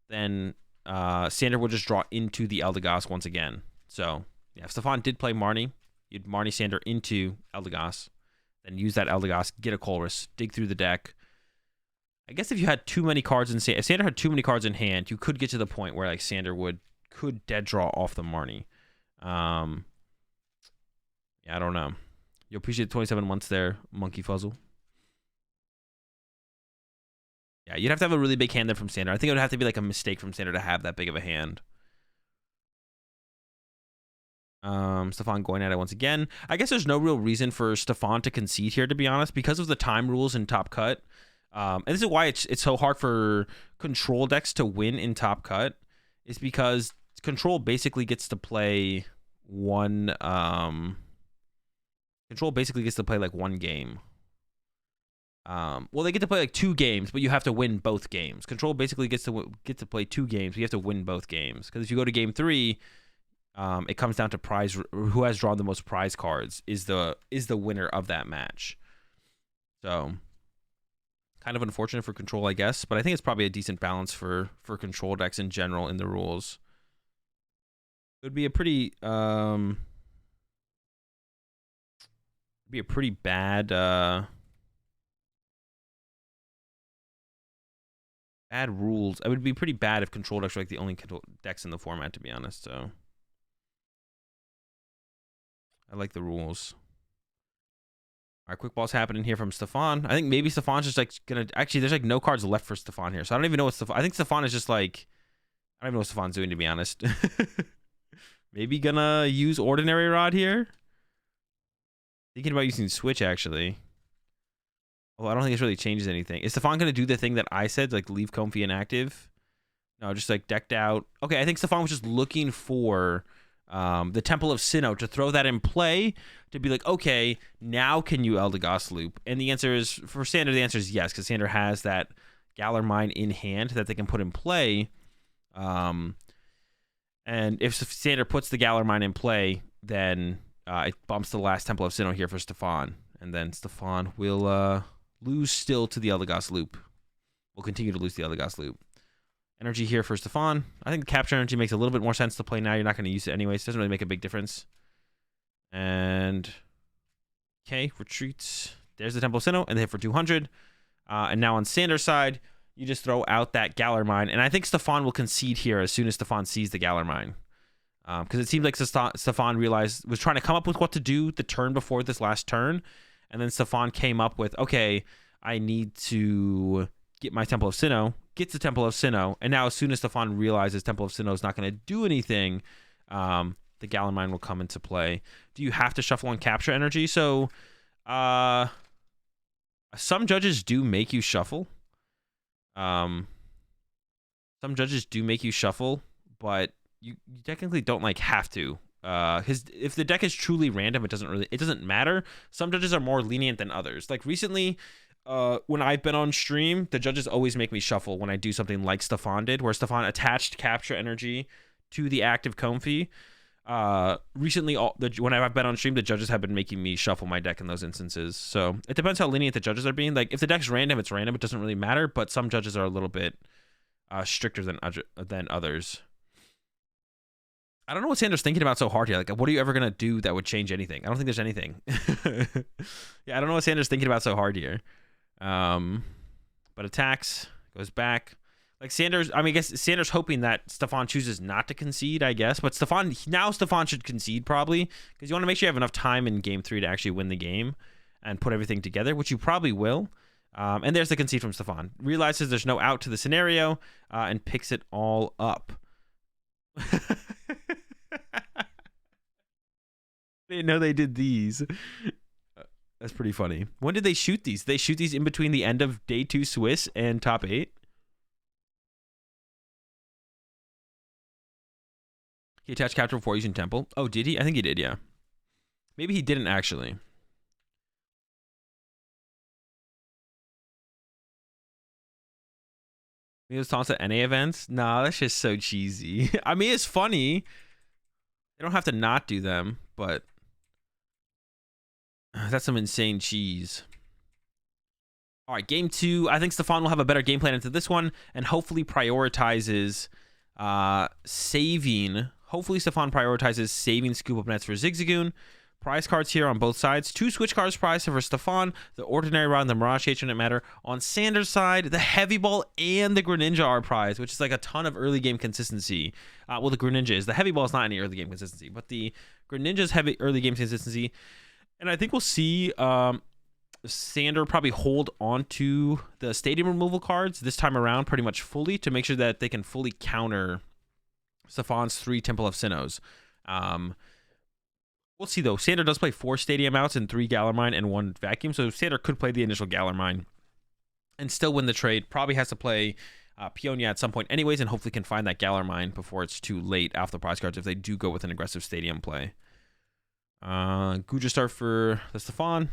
then Sander will just draw into the Eldegoss once again. So yeah, if Stefan did play Marnie, you'd Marnie Sander into Eldegoss, then use that Eldegoss, get a Colress, dig through the deck. I guess if you had too many cards in if Sander had too many cards in hand, you could get to the point where like Sander could dead draw off the Marnie. Yeah, I don't know. You appreciate the 27 months there, Monkey Fuzzle. Yeah, you'd have to have a really big hand there from Sander. I think it would have to be like a mistake from Sander to have that big of a hand. Stefan going at it once again. I guess there's no real reason for Stefan to concede here, to be honest, because of the time rules in Top Cut. And this is why it's so hard for control decks to win in Top Cut, is because control basically gets to play one like one game. Well, they get to play like 2 games, but you have to win both games. Control basically gets to play 2 games, but you have to win both games. Because if you go to game 3, it comes down to prize. Who has drawn the most prize cards is the winner of that match. So kind of unfortunate for control, I guess, but I think it's probably a decent balance for control decks in general in the rules. It would be a pretty bad bad rules. It would be pretty bad if control decks were like the only decks in the format, to be honest. So I like the rules. All right, quick ball's happening here from Stefan. I think maybe Stefan's just like gonna actually. There's like no cards left for Stefan here, so I don't even know what Stefan. I think Stefan is just like, I don't even know what Stefan's doing, to be honest. Maybe gonna use Ordinary Rod here. Thinking about using Switch actually. Oh, I don't think this really changes anything. Is Stefan gonna do the thing that I said, like leave Comfy inactive? No, just like decked out. Okay, I think Stefan was just looking for the Temple of Sinnoh to throw that in play, to be like, okay, now can you Eldegoss loop? And the answer is, for Sander, the answer is yes, because Sander has that Galar Mine in hand that they can put in play. And if Sander puts the Galar Mine in play, then it bumps the last Temple of Sinnoh here for Stefan. And then Stefan will lose still to the Eldegoss loop. We'll continue to lose the Eldegoss loop. Energy here for Stefan. I think the capture energy makes a little bit more sense to play now. You're not going to use it anyways. It doesn't really make a big difference. And okay, retreats. There's the Temple of Sinnoh, and they hit for 200. And now on Sander's side, you just throw out that Galar Mine. And I think Stefan will concede here as soon as Stefan sees the Galar Mine. Because it seemed like Stefan was trying to come up with what to do the turn before this last turn. And then Stefan came up with, okay, I need to get my Temple of Sinnoh, gets the Temple of Sinnoh. And now as soon as Stefan realizes Temple of Sinnoh is not going to do anything, the Galar Mine will come into play. Do you have to shuffle and capture energy? So some judges do make you shuffle. Some judges do make you shuffle, but you technically don't like have to. If the deck is truly random, it doesn't matter. Some judges are more lenient than others. Like recently, when I've been on stream, the judges always make me shuffle when I do something like Stefan did, where Stefan attached capture energy to the active Comfy. Recently, when I've been on stream, the judges have been making me shuffle my deck in those instances. So it depends how lenient the judges are being. Like if the deck's random, it's random. It doesn't really matter. But some judges are a little bit stricter than others. I don't know what Sander's thinking about so hard here. Like, what are you ever gonna do that would change anything? I don't think there's anything. Yeah, I don't know what Sander's thinking about so hard here. But attacks, goes back. Like I guess Sander's hoping that Stefan chooses not to concede, I guess. But Stefan should concede probably, because you want to make sure you have enough time in game 3 to actually win the game and put everything together, which you probably will. And there's the concede from Stefan. Realizes there's no out to the scenario and picks it all up. Didn't know they did these. That's pretty funny. When did they shoot these? Did they shoot these in between the end of day 2 Swiss and top 8? He attached capture before using Temple. Oh, did he? I think he did, yeah. Maybe he didn't actually. He was tossed at NA events? Nah, that's just so cheesy. I mean, it's funny. They don't have to not do them, but that's some insane cheese. All right, game 2. I think Stefan will have a better game plan into this one and hopefully prioritizes saving. Hopefully Stefan prioritizes saving Scoop Up Nets for Zigzagoon. Prize cards here on both sides. 2 switch cards prize for Stefan. The Ordinary Rod and the Mirage Cage didn't matter. On Sander's side, the Heavy Ball and the Greninja are prize, which is like a ton of early game consistency. Well, the Greninja is. The Heavy Ball is not any early game consistency, but the Greninja's heavy early game consistency. And I think we'll see Sander probably hold on to the stadium removal cards this time around pretty much fully to make sure that they can fully counter Stefan's 3 Temple of Sinnohs. We'll see, though. Sander does play 4 Stadium outs and 3 Galar Mine and 1 Vacuum, so Sander could play the initial Galar Mine and still win the trade. Probably has to play Peonia at some point anyways, and hopefully can find that Galar Mine before it's too late after the prize cards if they do go with an aggressive Stadium play. Guja start for Stefan,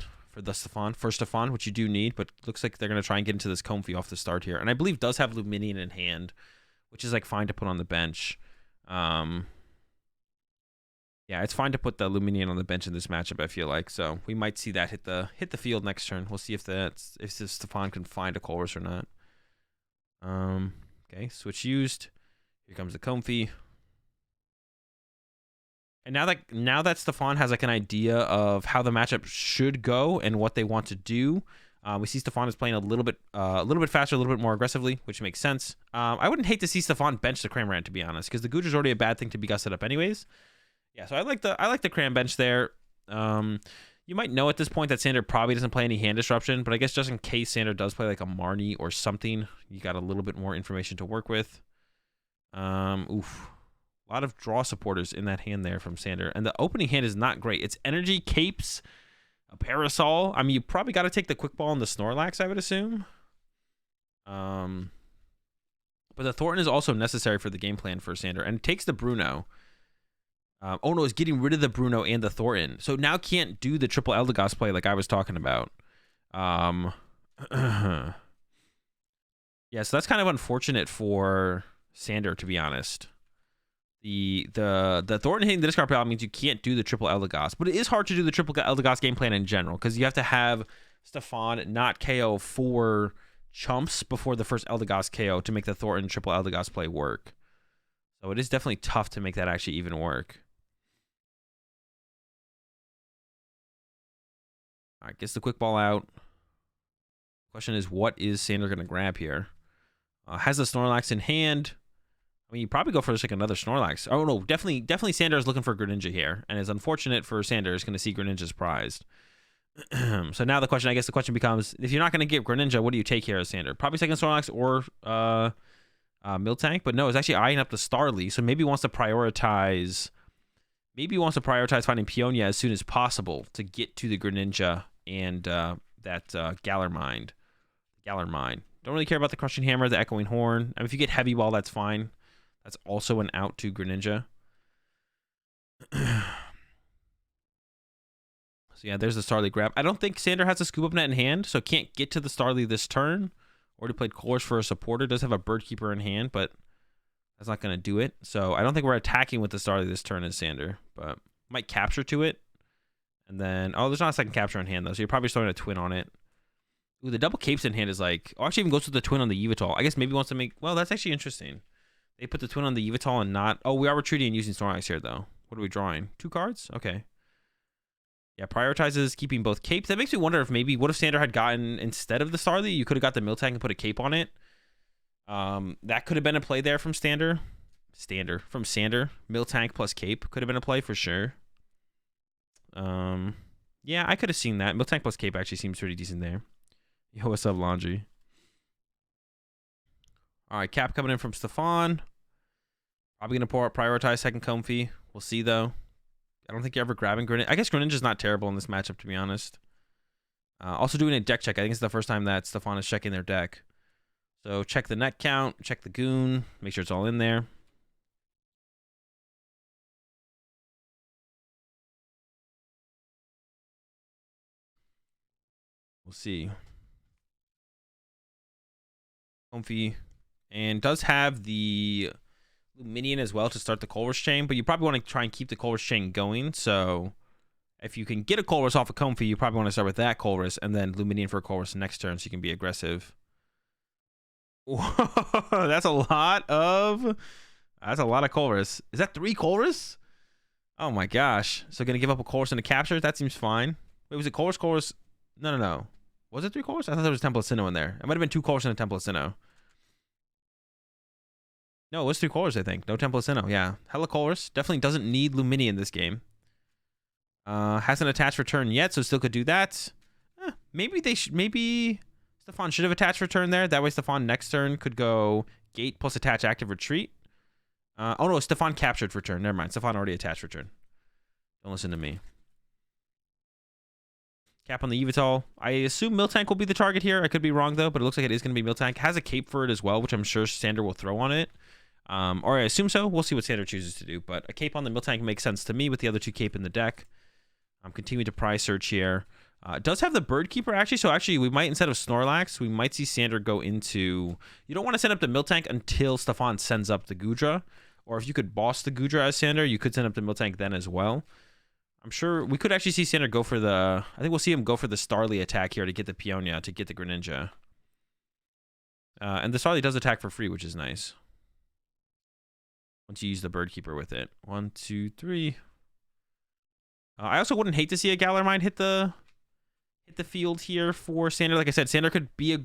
which you do need, but looks like they're going to try and get into this Comfy off the start here. And I believe does have Luminion in hand, which is like fine to put on the bench. Yeah, it's fine to put the Luminion on the bench in this matchup, I feel like. So we might see that hit the field next turn. We'll see if Stefan can find a Colress or not. Okay, switch used. Here comes the Comfy. And now that Stefan has like an idea of how the matchup should go and what they want to do, we see Stefan is playing a little bit faster, a little bit more aggressively, which makes sense. I wouldn't hate to see Stefan bench the Cramorant, to be honest, because the Guja's already a bad thing to be gusted up anyways. Yeah, so I like the Cram bench there. You might know at this point that Sander probably doesn't play any hand disruption, but I guess just in case Sander does play like a Marnie or something, you got a little bit more information to work with. Oof. A lot of draw supporters in that hand there from Sander. And the opening hand is not great. It's Energy, Capes, a Parasol. I mean, you probably got to take the Quick Ball and the Snorlax, I would assume. But the Thornton is also necessary for the game plan for Sander. And it takes the Bruno. Oh, no, it's getting rid of the Bruno and the Thornton. So now can't do the triple Eldegoss play like I was talking about. Yeah, so that's kind of unfortunate for Sander, to be honest. The Thornton hitting the discard pile means you can't do the triple Eldegoss, but it is hard to do the triple Eldegoss game plan in general because you have to have Stefan not KO 4 chumps before the first Eldegoss KO to make the Thornton triple Eldegoss play work. So it is definitely tough to make that actually even work. All right, gets the Quick Ball out. Question is, what is Sander going to grab here? Has the Snorlax in hand. I mean, you probably go for just like another Snorlax. Oh no, definitely Sander is looking for Greninja here, and it's unfortunate for Sander is going to see Greninja's prized. So now the question becomes, if you're not going to get Greninja, what do you take here as Sander? Probably second Snorlax or Miltank, but no, it's actually eyeing up the Starly, so maybe he wants to prioritize. Maybe he wants to prioritize finding Peonia as soon as possible to get to the Greninja and that Gallarmine. Gallarmine. Don't really care about the Crushing Hammer, the Echoing Horn. I mean, if you get Heavy Ball, that's fine. That's also an out to Greninja. So yeah, there's the Starly grab. I don't think Sander has a Scoop Up Net in hand, so can't get to the Starly this turn. Already played Colors for a supporter. Does have a Bird Keeper in hand, but that's not going to do it. So I don't think we're attacking with the Starly this turn as Sander, but might capture to it. And then, oh, there's not a second capture in hand, though, so you're probably throwing a Twin on it. Ooh, the double capes in hand is like, oh, actually even goes with the Twin on the Yveltal. I guess maybe wants to make, well, that's actually interesting. They put the Twin on the Yveltal and not, oh, we are retreating and using Snorlax here, though. What are we drawing? 2 cards? Okay. Yeah, prioritizes keeping both capes. That makes me wonder if maybe, what if Sander had gotten, instead of the Starly, you could have got the Miltank and put a cape on it. That could have been a play there from Sander. Miltank plus cape could have been a play for sure. Yeah, I could have seen that. Miltank plus cape actually seems pretty decent there. Yo, what's up, Laundry? All right, cap coming in from Stefan. Probably going to prioritize second Comfy. We'll see, though. I don't think you're ever grabbing Greninja. I guess Greninja's not terrible in this matchup, to be honest. Also doing a deck check. I think it's the first time that Stefan is checking their deck. So check the net count, check the goon, make sure it's all in there. We'll see. Comfy. And does have the Luminion as well to start the Colress chain, but you probably want to try and keep the Colress chain going. So if you can get a Colress off of Comfy, you probably want to start with that Colress and then Luminion for a Colress next turn so you can be aggressive. Whoa, that's a lot of Colress. Is that 3 Colress? Oh my gosh. So gonna give up a Colress and a capture? That seems fine. Wait, was it Colress? No. Was it 3 Colress? I thought there was a Temple of Sinnoh in there. It might have been 2 Colress and a Temple of Sinnoh. No, it was 3 Colress, I think. No Temple of Sinnoh. Yeah. Hella Colress. Definitely doesn't need Lumini in this game. Hasn't attached return yet, so still could do that. Maybe Stefan should have attached return there. That way Stefan next turn could go gate plus attach active retreat. Oh no, Stefan captured return. Never mind. Stefan already attached return. Don't listen to me. Cap on the Yveltal. I assume Miltank will be the target here. I could be wrong, though, but it looks like it is going to be Miltank. Has a cape for it as well, which I'm sure Sander will throw on it. Or I assume so. We'll see what Sander chooses to do. But a cape on the Miltank makes sense to me with the other 2 cape in the deck. I'm continuing to prize search here. It does have the Bird Keeper, actually. So, actually, we might, instead of Snorlax, we might see Sander go into... You don't want to send up the Miltank until Stefan sends up the Goodra. Or if you could boss the Goodra as Sander, you could send up the Miltank then as well. I'm sure we could actually see Sander go for the... I think we'll see him go for the Starly attack here to get the Peonia, to get the Greninja. And the Starly does attack for free, which is nice. Once you use the Bird Keeper with it. 1, 2, 3. I also wouldn't hate to see a Gallarmine hit the field here for Sander. Like I said, Sander could be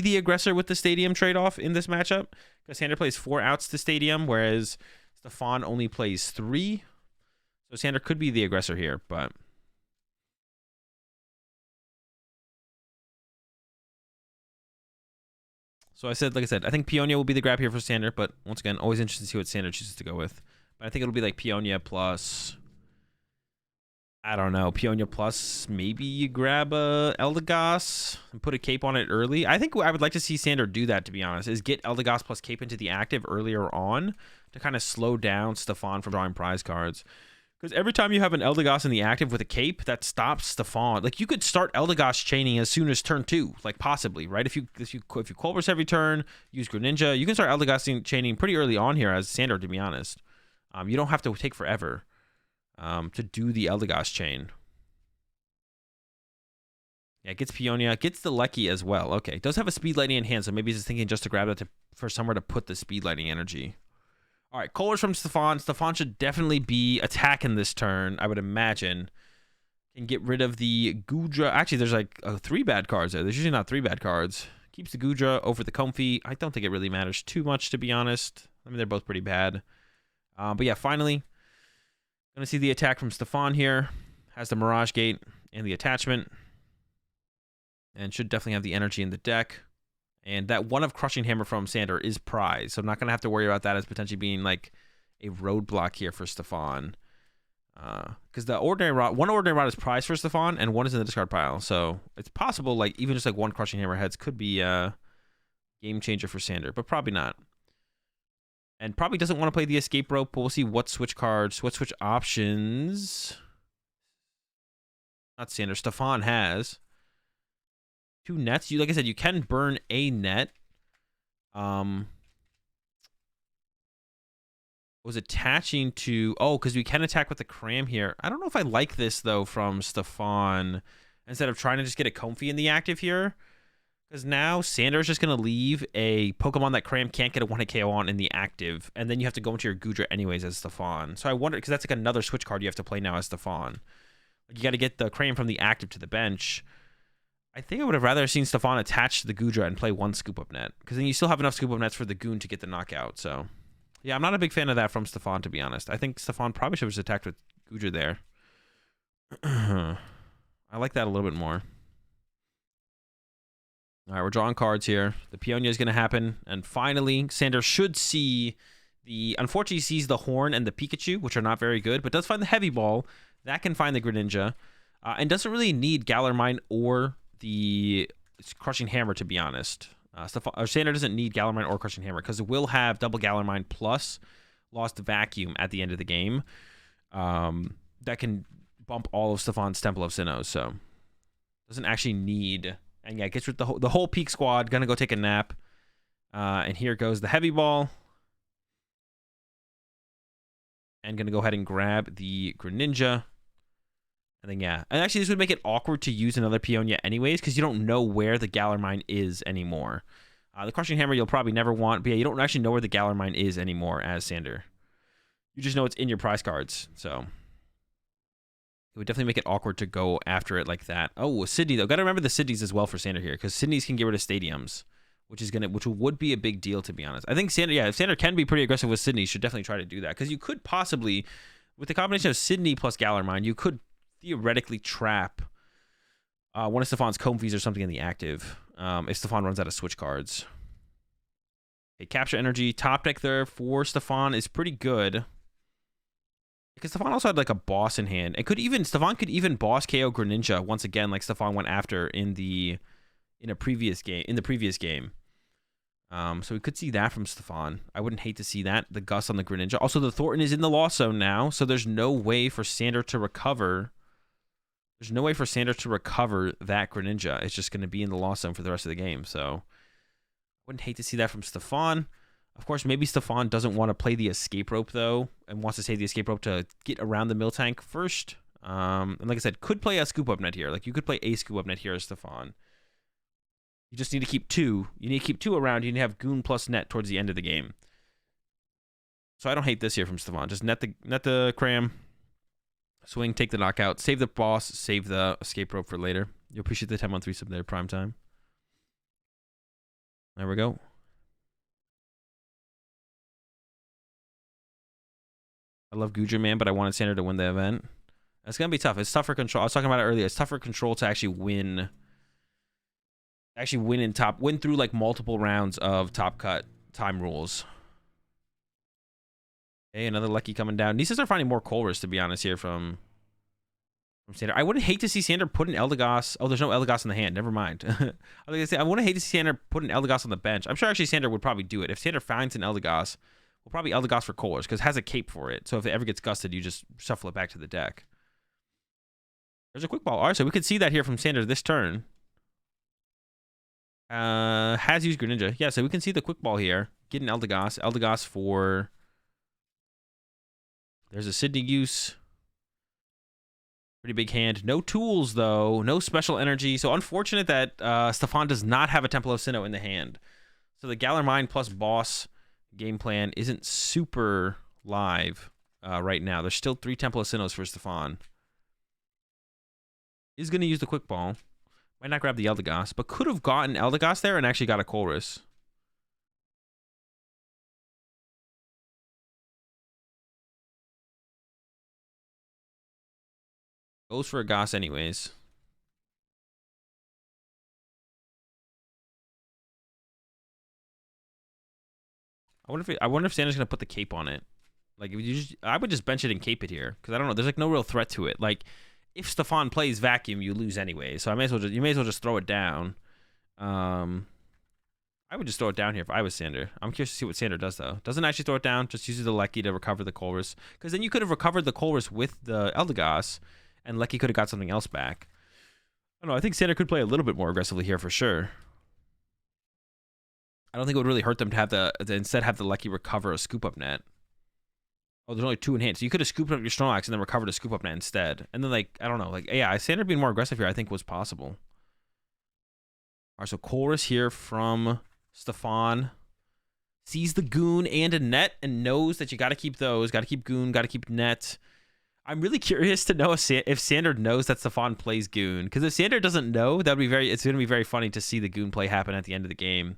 the aggressor with the Stadium trade-off in this matchup. Because Sander plays 4 outs to Stadium, whereas Stefan only plays 3. So Sander could be the aggressor here, but... So like I said, I think Peonia will be the grab here for Sander, but once again, always interested to see what Sander chooses to go with. But I think it'll be like Peonia plus... I don't know, Peonia plus maybe you grab a Eldegoss and put a cape on it early. I think I would like to see Sander do that, to be honest, is get Eldegoss plus cape into the active earlier on to kind of slow down Stefan from drawing prize cards. Because every time you have an Eldegoss in the active with a cape, that stops Stefan. Like, you could start Eldegoss chaining as soon as turn 2, like, possibly, right? If you Colress every turn, use Greninja, you can start Eldegoss chaining pretty early on here as Sander, to be honest. You don't have to take forever to do the Eldegoss chain. Yeah, gets Peonia, gets the Lecky as well. Okay, does have a Speed Lightning in hand, so maybe he's just thinking just to grab that for somewhere to put the Speed Lightning energy. All right, Colress from Stefan. Stefan should definitely be attacking this turn, I would imagine. Can get rid of the Goodra. Actually, there's like 3 bad cards there. There's usually not 3 bad cards. Keeps the Goodra over the Comfy. I don't think it really matters too much, to be honest. I mean, they're both pretty bad. But yeah, finally, gonna see the attack from Stefan here. Has the Mirage Gate and the attachment. And should definitely have the energy in the deck. And that one of Crushing Hammer from Sander is prize. So I'm not going to have to worry about that as potentially being like a roadblock here for Stefan. Because the ordinary rod, one ordinary rod is prize for Stefan, and one is in the discard pile. So it's possible, like, even just like one Crushing Hammer heads could be a game changer for Sander, but probably not. And probably doesn't want to play the escape rope, but we'll see what switch cards, what switch options. Not Sander, Stefan has 2 nets. You, like I said, you can burn a net. Was attaching to, because we can attack with the cram here. I don't know if I like this though from Stefan, instead of trying to just get a Comfy in the active here, because now Sander's just gonna leave a Pokemon that cram can't get a 1-hit KO on in the active, and then you have to go into your Goodra anyways as Stefan. So I wonder, because that's like another switch card you have to play now as Stefan. Like, you got to get the cram from the active to the bench. I think I would have rather seen Stefan attach to the Goodra and play 1 scoop up net, because then you still have enough scoop up nets for the Goon to get the knockout. So yeah, I'm not a big fan of that from Stefan, to be honest. I think Stefan probably should have just attacked with Goodra there. I like that a little bit more. All right, we're drawing cards here. The Peonia is going to happen, and finally, Sander should see the... Unfortunately, he sees the Horn and the Pikachu, which are not very good, but does find the Heavy Ball. That can find the Greninja, and doesn't really need Galar Mine or the Crushing Hammer, to be honest. Sander doesn't need Galar Mine or Crushing Hammer, because it will have double Galar Mine plus Lost Vacuum at the end of the game. That can bump all of Stefan's Temple of Sinnoh, so doesn't actually need... And yeah, gets with the whole Peak squad. Gonna go take a nap. And here goes the Heavy Ball. And gonna go ahead and grab the Greninja. And then yeah. And actually this would make it awkward to use another Peonia anyways, because you don't know where the Galar Mine is anymore. The Crushing Hammer you'll probably never want. But yeah, you don't actually know where the Galar Mine is anymore as Sander. You just know it's in your prize cards. So it would definitely make it awkward to go after it like that. Oh, Sydney though. Gotta remember the Sydneys as well for Sander here, because Sydneys can get rid of stadiums, which would be a big deal, to be honest. I think Sander, yeah, if Sander can be pretty aggressive with Sydney, should definitely try to do that, because you could possibly, with the combination of Sydney plus Galar Mine, you could theoretically trap one of Stefan's Comfies or something in the active if Stefan runs out of switch cards. Okay, Capture Energy, top deck there for Stefan is pretty good. Because Stefan also had like a boss in hand. Stefan could even boss KO Greninja once again, like Stefan went after in the previous game. So we could see that from Stefan. I wouldn't hate to see that. The Gus on the Greninja. Also, the Thornton is in the Lost Zone now, so there's no way for Sander to recover. There's no way for Sander to recover that Greninja. It's just going to be in the Lost Zone for the rest of the game. So I wouldn't hate to see that from Stefan. Of course, maybe Stefan doesn't want to play the escape rope, though, and wants to save the escape rope to get around the Miltank first. And like I said, could play a scoop up net here. Like, you could play a scoop up net here as Stefan. You just need to keep 2. You need to keep 2 around. You need to have Goon plus net towards the end of the game. So I don't hate this here from Stefan. Just net the cram, swing, take the knockout, save the boss, save the escape rope for later. You'll appreciate the 10-month resub there, prime time. There we go. I love Goodra, man, but I wanted Sander to win the event. It's going to be tough. It's tough for Control. I was talking about it earlier. It's tough for Control to actually win. Win through like multiple rounds of top cut time rules. Okay, another Lucky coming down. Nisas are finding more Colress, to be honest, here from Sander. I wouldn't hate to see Sander put an Eldegoss. Oh, there's no Eldegoss in the hand. Never mind. I wouldn't hate to see Sander put an Eldegoss on the bench. I'm sure actually Sander would probably do it. If Sander finds an Eldegoss, we'll probably Eldegoss for Colress, because it has a cape for it. So if it ever gets gusted, you just shuffle it back to the deck. There's a quick ball. All right, so we could see that here from Sander this turn. Has used Greninja. Yeah, so we can see the quick ball here. Get an Eldegoss. Eldegoss for... There's a Sydney use. Pretty big hand. No tools, though. No special energy. So unfortunate that Stefan does not have a Temple of Sinnoh in the hand. So the Galar Mine plus boss game plan isn't super live right now. There's still 3 Temple of Sinnohs for Stefan. He's going to use the quick ball. Might not grab the Eldegoss, but could have gotten Eldegoss there and actually got a Colress. Goes for a Goss anyways. I wonder if Sander's gonna put the cape on it. Like, I would just bench it and cape it here because I don't know. There's like no real threat to it. Like, if Stefan plays vacuum, you lose anyway. So you may as well just throw it down. I would just throw it down here if I was Sander. I'm curious to see what Sander does though. Doesn't actually throw it down. Just uses the Lecky to recover the Colress. Because then you could have recovered the Colress with the Eldegoss, and Lecky could have got something else back. I don't know. I think Sander could play a little bit more aggressively here for sure. I don't think it would really hurt them to have to instead have the Lecky recover a scoop up net. Oh, there's only 2 in hand. So you could have scooped up your Snorlax and then recovered a scoop up net instead. And then, like, I don't know. Like, yeah, Sander being more aggressive here, I think, was possible. All right, so Colress here from Stefan. Sees the Goon and a net and knows that you got to keep those. Got to keep Goon, got to keep net. I'm really curious to know if Sander knows that Stefan plays Goon. Because if Sander doesn't know, it's going to be very funny to see the Goon play happen at the end of the game.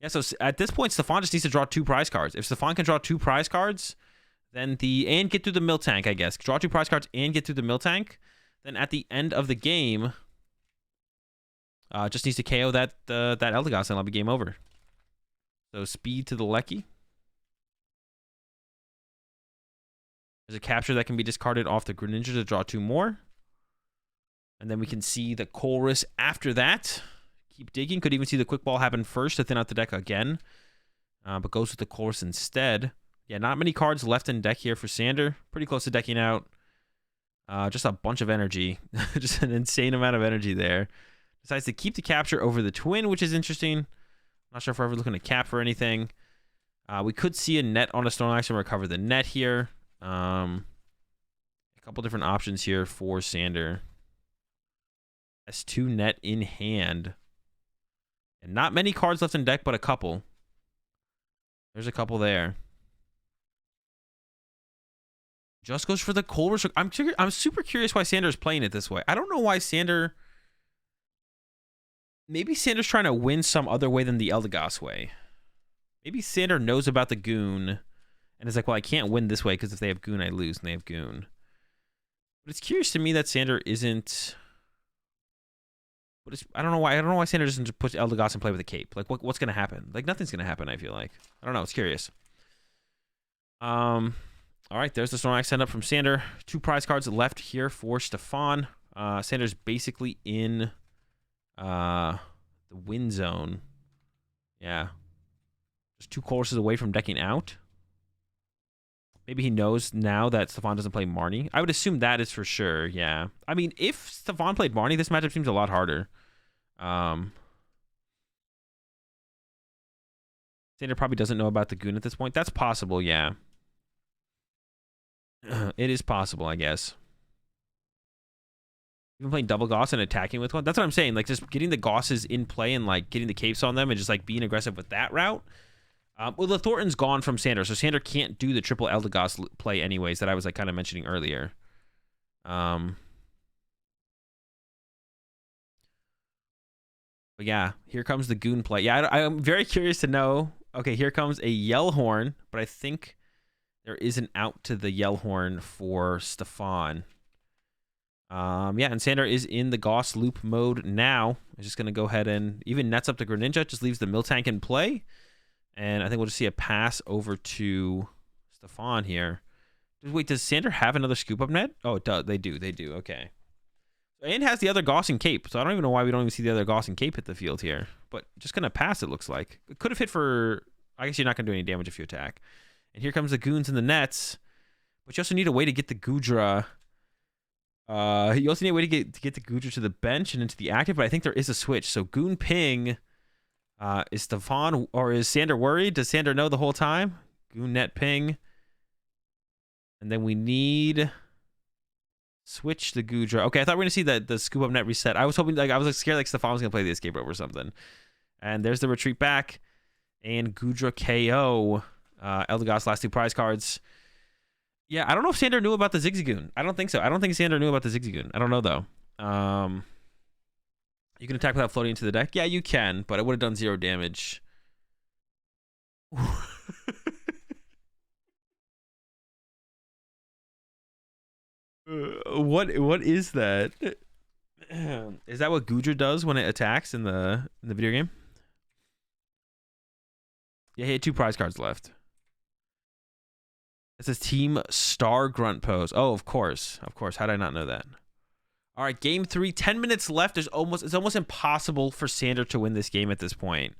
Yeah, so at this point, Stefan just needs to draw 2 prize cards. If Stefan can draw 2 prize cards, then and get through the mill tank, I guess. Draw 2 prize cards and get through the mill tank. Then at the end of the game, just needs to KO that Eldegoss and I'll be game over. So speed to the Lecky. There's a capture that can be discarded off the Greninja to draw 2 more. And then we can see the Colress after that. Keep digging. Could even see the quick ball happen first to thin out the deck again. But goes with the Colress instead. Yeah, not many cards left in deck here for Sander. Pretty close to decking out. Just a bunch of energy. Just an insane amount of energy there. Decides to keep the capture over the Twin, which is interesting. Not sure if we're ever looking to cap for anything. We could see a net on a Snorlax and recover the net here. A couple different options here for Sander. S2 net in hand. And not many cards left in deck, but a couple. There's a couple there. Just goes for the Colress. I'm super curious why Sander is playing it this way. I don't know why Sander... Maybe Sander's trying to win some other way than the Eldegoss way. Maybe Sander knows about the Goon and is like, well, I can't win this way because if they have Goon, I lose, and they have Goon. But it's curious to me that Sander isn't... But I don't know why Sander doesn't just put Eldegoss and play with a cape. Like, what's going to happen? Like, nothing's going to happen, I feel like. I don't know. It's curious. All right, there's the Snorlax send up from Sander. 2 prize cards left here for Stefan. Sander's basically in the win zone. Yeah. Just 2 courses away from decking out. Maybe he knows now that Stefan doesn't play Marnie. I would assume that is for sure, yeah. I mean, if Stefan played Marnie, this matchup seems a lot harder. Sander probably doesn't know about the Goon at this point. That's possible, yeah. It is possible, I guess. Even playing double Goss and attacking with one. That's what I'm saying. Like, just getting the Gosses in play and, like, getting the capes on them and just, like, being aggressive with that route. Well, the Thornton's gone from Sander, so Sander can't do the triple Eldegoss play anyways that I was, like, kind of mentioning earlier. But yeah, here comes the Goon play. Yeah, I'm very curious to know. Okay, here comes a Yellhorn, but I think there is an out to the Yellhorn for Stefan. Yeah, and Sander is in the Goss loop mode now. I'm just going to go ahead and even nets up the Greninja, just leaves the Miltank in play. And I think we'll just see a pass over to Stefan here. Wait, does Sander have another scoop up net? Oh, it does. They do. Okay. And has the other Goss and Cape, so I don't even know why we don't even see the other Goss and Cape hit the field here. But just going to pass, it looks like. It could have hit for... I guess you're not going to do any damage if you attack. And here comes the Goons and the nets. But you also need a way to get the Goodra... you also need a way to get the Goodra to the bench and into the active, but I think there is a switch. So Goon ping... is Stefan or is Sander worried? Does Sander know the whole time? Goon net ping. And then we need... Switch the Goodra. Okay, I thought we were going to see the scoop up net reset. I was hoping, like, I was like scared like Stefan was going to play the escape rope or something. And there's the retreat back. And Goodra KO. Eldegoss last 2 prize cards. Yeah, I don't know if Sander knew about the Zigzagoon. I don't think so. I don't think Sander knew about the Zigzagoon. I don't know, though. You can attack without floating into the deck? Yeah, you can, but it would have done 0 damage. All What is that? Is that what Gudra does when it attacks in the video game? Yeah, he had 2 prize cards left. It says Team Star Grunt Pose. Oh, of course. Of course. How did I not know that? All right, game 3. 10 minutes left. It's almost impossible for Sander to win this game at this point.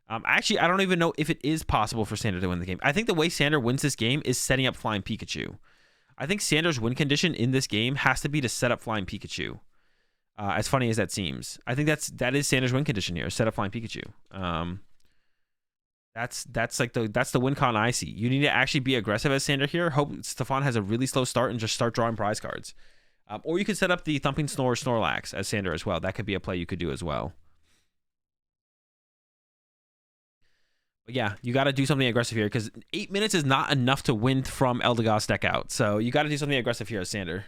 Actually, I don't even know if it is possible for Sander to win the game. I think the way Sander wins this game is setting up Flying Pikachu. I think Sander's win condition in this game has to be to set up Flying Pikachu. As funny as that seems, I think that is Sander's win condition here. Set up Flying Pikachu. That's the win con I see. You need to actually be aggressive as Sander here. Hope Stefan has a really slow start and just start drawing prize cards. Or you could set up the Thumping Snore Snorlax as Sander as well. That could be a play you could do as well. But yeah, you got to do something aggressive here because 8 minutes is not enough to win from Eldegoss deck out. So you got to do something aggressive here as Sander.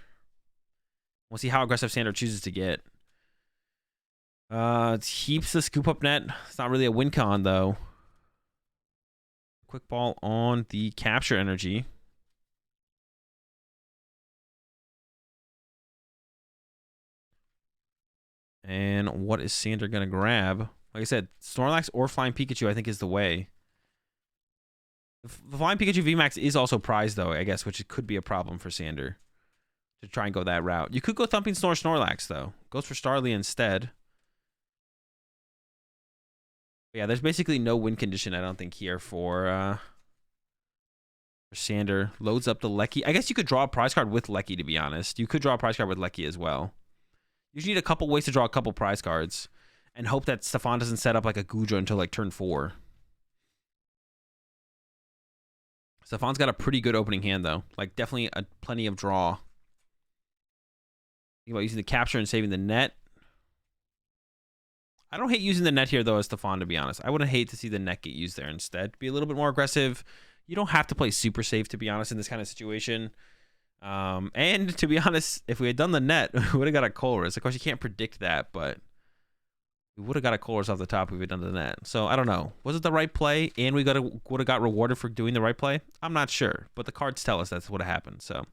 We'll see how aggressive Sander chooses to get. Heaps the scoop up net. It's not really a win con though. Quick ball on the capture energy. And what is Sander going to grab? Like I said, Snorlax or Flying Pikachu, I think, is the way. The Flying Pikachu VMAX is also prized, though, I guess, which could be a problem for Sander to try and go that route. You could go Thumping Snore Snorlax, though. Goes for Starly instead. But yeah, there's basically no win condition, I don't think, here for Sander. Loads up the Lecky. I guess you could draw a prize card with Lecky, to be honest. You could draw a prize card with Lecky as well. You just need a couple ways to draw a couple prize cards and hope that Stefan doesn't set up like a Gudra until like turn 4. Stefan's got a pretty good opening hand though. Like definitely plenty of draw. Think about using the capture and saving the net. I don't hate using the net here though as Stefan, to be honest. I wouldn't hate to see the net get used there instead. Be a little bit more aggressive. You don't have to play super safe, to be honest, in this kind of situation. And to be honest, if we had done the net, we would have got a Colress. Of course, you can't predict that, but we would have got a Colress off the top if we had done the net. So I don't know. Was it the right play? And we would have got rewarded for doing the right play? I'm not sure, but the cards tell us that's what happened. So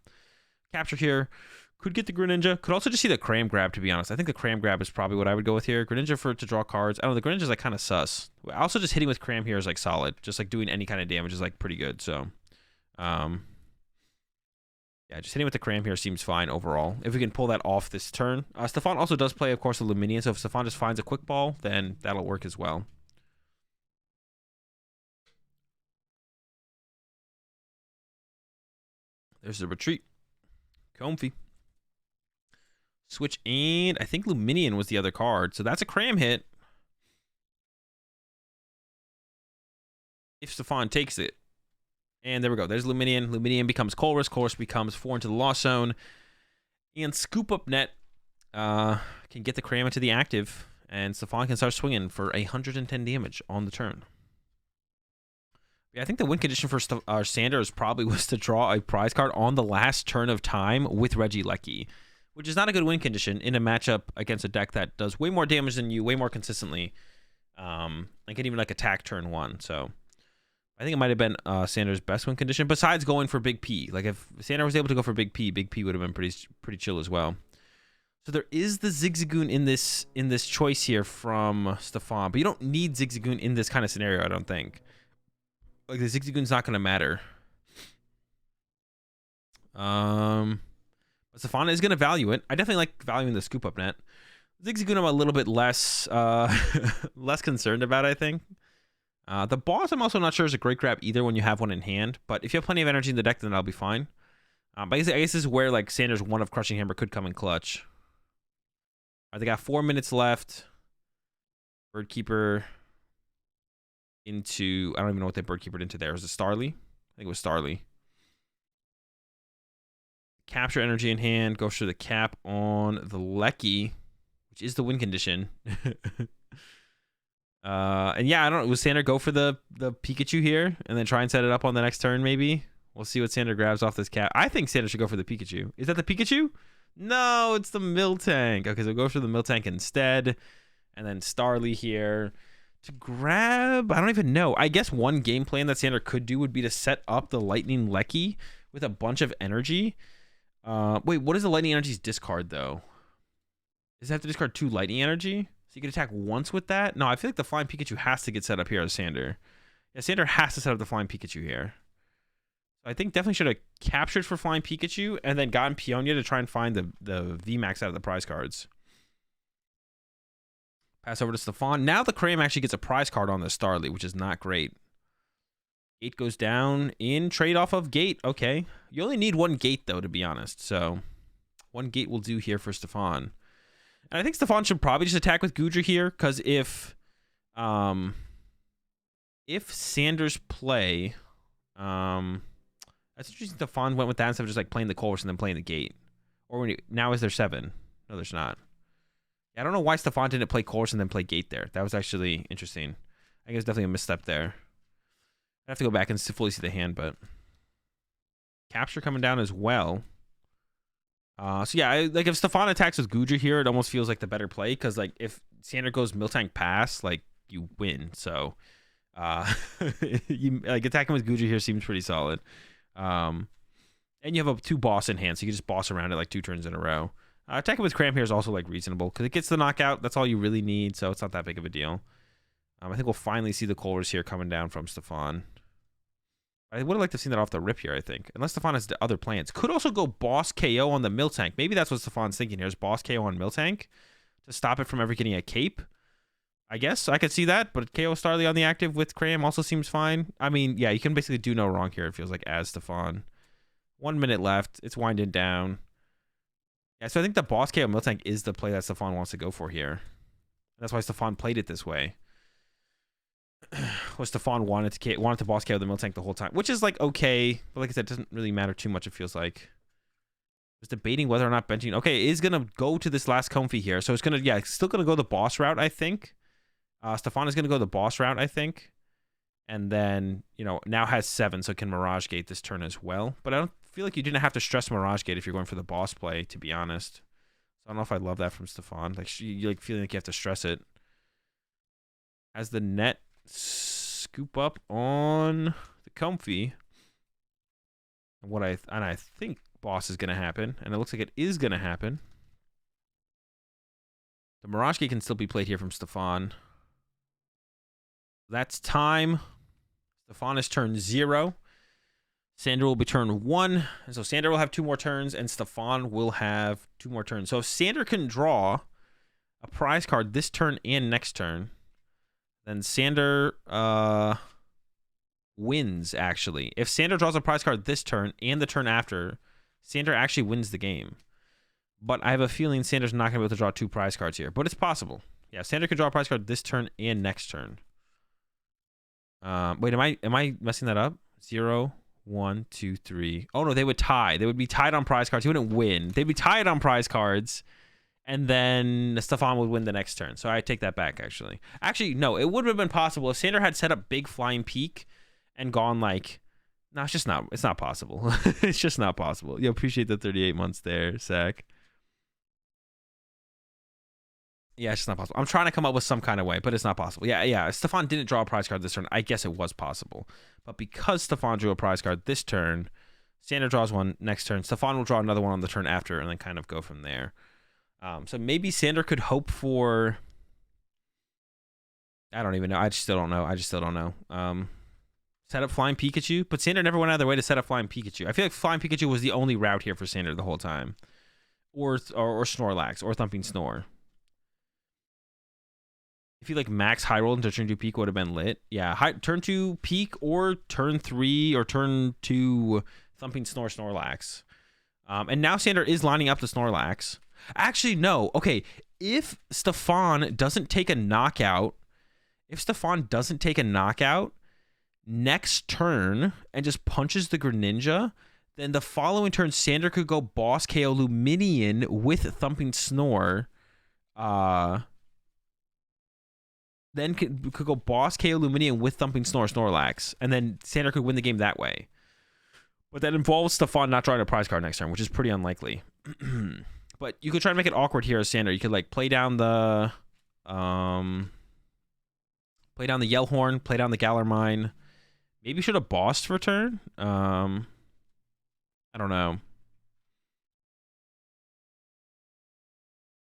capture here. Could get the Greninja. Could also just see the Cram Grab, to be honest. I think the Cram Grab is probably what I would go with here. Greninja to draw cards. I don't know. The Greninja's like kind of sus. Also, just hitting with Cram here is like solid. Just like doing any kind of damage is like pretty good. So, yeah, just hitting with the Cram here seems fine overall. If we can pull that off this turn. Stefan also does play, of course, the Luminion. So if Stefan just finds a quick ball, then that'll work as well. There's the retreat. Comfy. Switch, and I think Luminion was the other card. So that's a Cram hit. If Stefan takes it. And there we go. There's Luminion. Luminion becomes Colress. Colress becomes 4 into the Lost Zone. And Scoop Up Net can get the Cram into the active. And Stefan can start swinging for 110 damage on the turn. Yeah, I think the win condition for Sander probably was to draw a prize card on the last turn of time with Regieleki, which is not a good win condition in a matchup against a deck that does way more damage than you, way more consistently, and can even like attack turn 1. So I think it might have been Sander's best win condition, besides going for Big P. Like if Sander was able to go for Big P would have been pretty chill as well. So there is the Zigzagoon in this choice here from Stefan, but you don't need Zigzagoon in this kind of scenario, I don't think. Like the Zigzagoon's not going to matter. But Stefan is going to value it. I definitely like valuing the Scoop Up Net. Zigzagoon I'm a little bit less less concerned about, I think. The boss I'm also not sure is a great grab either when you have one in hand. But if you have plenty of energy in the deck, then that'll be fine. But I guess this is where like Sander's one of Crushing Hammer could come in clutch. All right, they got 4 minutes left. Birdkeeper into... I don't even know what they Birdkeepered into there. Was it Starly? I think it was Starly. Capture energy in hand. Goes for the cap on the Lecky, which is the win condition. And yeah, I don't know. Will Sander go for the Pikachu here and then try and set it up on the next turn maybe? We'll see what Sander grabs off this cap. I think Sander should go for the Pikachu. Is that the Pikachu? No, it's the Miltank. Okay, so we'll go for the Miltank instead. And then Starly here to grab... I don't even know. I guess one game plan that Sander could do would be to set up the Lightning Lecky with a bunch of energy. Wait, what is the Lightning Energy's discard, though? Does it have to discard 2 Lightning Energy? So you can attack once with that? No, I feel like the Flying Pikachu has to get set up here as Sander. Yeah, Sander has to set up the Flying Pikachu here. So I think definitely should have captured for Flying Pikachu and then gotten Peonia to try and find the VMAX out of the prize cards. Pass over to Stefan. Now the Cram actually gets a prize card on the Starly, which is not great. Gate goes down in trade-off of Gate. Okay. You only need 1 Gate, though, to be honest. So 1 Gate will do here for Stefan. And I think Stefan should probably just attack with Goodra here, because if Sanders play, that's interesting. Stefan went with that instead of just like playing the Colress and then playing the Gate. Or when now is there 7? No, there's not. Yeah, I don't know why Stefan didn't play Colress and then play Gate there. That was actually interesting. I think it's definitely a misstep there. I have to go back and fully see the hand, but capture coming down as well. So yeah, like if Stefan attacks with Goodra here, it almost feels like the better play, because like if Sander goes Miltank pass, like you win. So you like attacking with Goodra here seems pretty solid. And you have a 2 boss in hand, so you can just boss around it like 2 turns in a row. Attacking with Cram here is also like reasonable because it gets the knockout. That's all you really need, so it's not that big of a deal. I think we'll finally see the Colress here coming down from Stefan. I would have liked to have seen that off the rip here, I think. Unless Stefan has the other plans. Could also go boss KO on the Miltank. Maybe that's what Stefan's thinking here, is boss KO on Miltank to stop it from ever getting a cape. I guess I could see that, but KO Starly on the active with Cram also seems fine. I mean, yeah, you can basically do no wrong here, it feels like, as Stefan. 1 minute left. It's winding down. Yeah, so I think the boss KO Miltank is the play that Stefan wants to go for here. That's why Stefan played it this way. Well, Stefan wanted to boss KO the Miltank the whole time, which is like okay, but like I said, it doesn't really matter too much. It feels like was debating whether or not benching. Okay, it is gonna go to this last Comfy here, so it's gonna it's still gonna go the boss route, I think. Stefan is gonna go the boss route, I think, and then now has 7, so can Mirage Gate this turn as well. But I don't feel like you didn't have to stress Mirage Gate if you're going for the boss play, to be honest. So I don't know if I love that from Stefan. Like you like feeling like you have to stress it. As the net scoop up on the Comfy, and I think boss is gonna happen, and it looks like it is gonna happen. The Mirage Gate can still be played here from Stefan. That's time. Stefan is turn 0. Sander will be turn 1, and so Sander will have 2 more turns, and Stefan will have 2 more turns. So if Sander can draw a prize card this turn and next turn, then Sander wins, actually. If Sander draws a prize card this turn and the turn after, Sander actually wins the game. But I have a feeling Sander's not going to be able to draw 2 prize cards here. But it's possible. Yeah, Sander could draw a prize card this turn and next turn. Wait, am I messing that up? 0, 1, 2, 3. Oh, no, they would tie. They would be tied on prize cards. He wouldn't win. They'd be tied on prize cards. And then Stefan would win the next turn. So I take that back, actually. Actually, no, it would have been possible if Sander had set up big Flying Peak and gone like, no, it's not possible. It's just not possible. You appreciate the 38 months there, Zach. Yeah, it's just not possible. I'm trying to come up with some kind of way, but it's not possible. Yeah. If Stefan didn't draw a prize card this turn, I guess it was possible. But because Stefan drew a prize card this turn, Sander draws one next turn. Stefan will draw another one on the turn after and then kind of go from there. So maybe Sander could hope for... I don't even know. I still don't know. Set up Flying Pikachu, but Sander never went out of their way to set up Flying Pikachu. I feel like Flying Pikachu was the only route here for Sander the whole time. Or Snorlax, or Thumping Snore. If you like max high roll into turn 2 peak would have been lit. Yeah, turn 2 peak or turn 3 or turn 2 Thumping Snore Snorlax. And now Sander is lining up the Snorlax. Actually, no. Okay, if Stefan doesn't take a knockout, next turn and just punches the Greninja, then the following turn Sander could go boss KO Luminion with Thumping Snore. Then could go boss KO Luminion with Thumping Snore Snorlax, and then Sander could win the game that way. But that involves Stefan not drawing a prize card next turn, which is pretty unlikely. But you could try to make it awkward here as Sander. You could like play down the Yellhorn, play down the Gallarmine. Maybe should have bossed for turn. I don't know.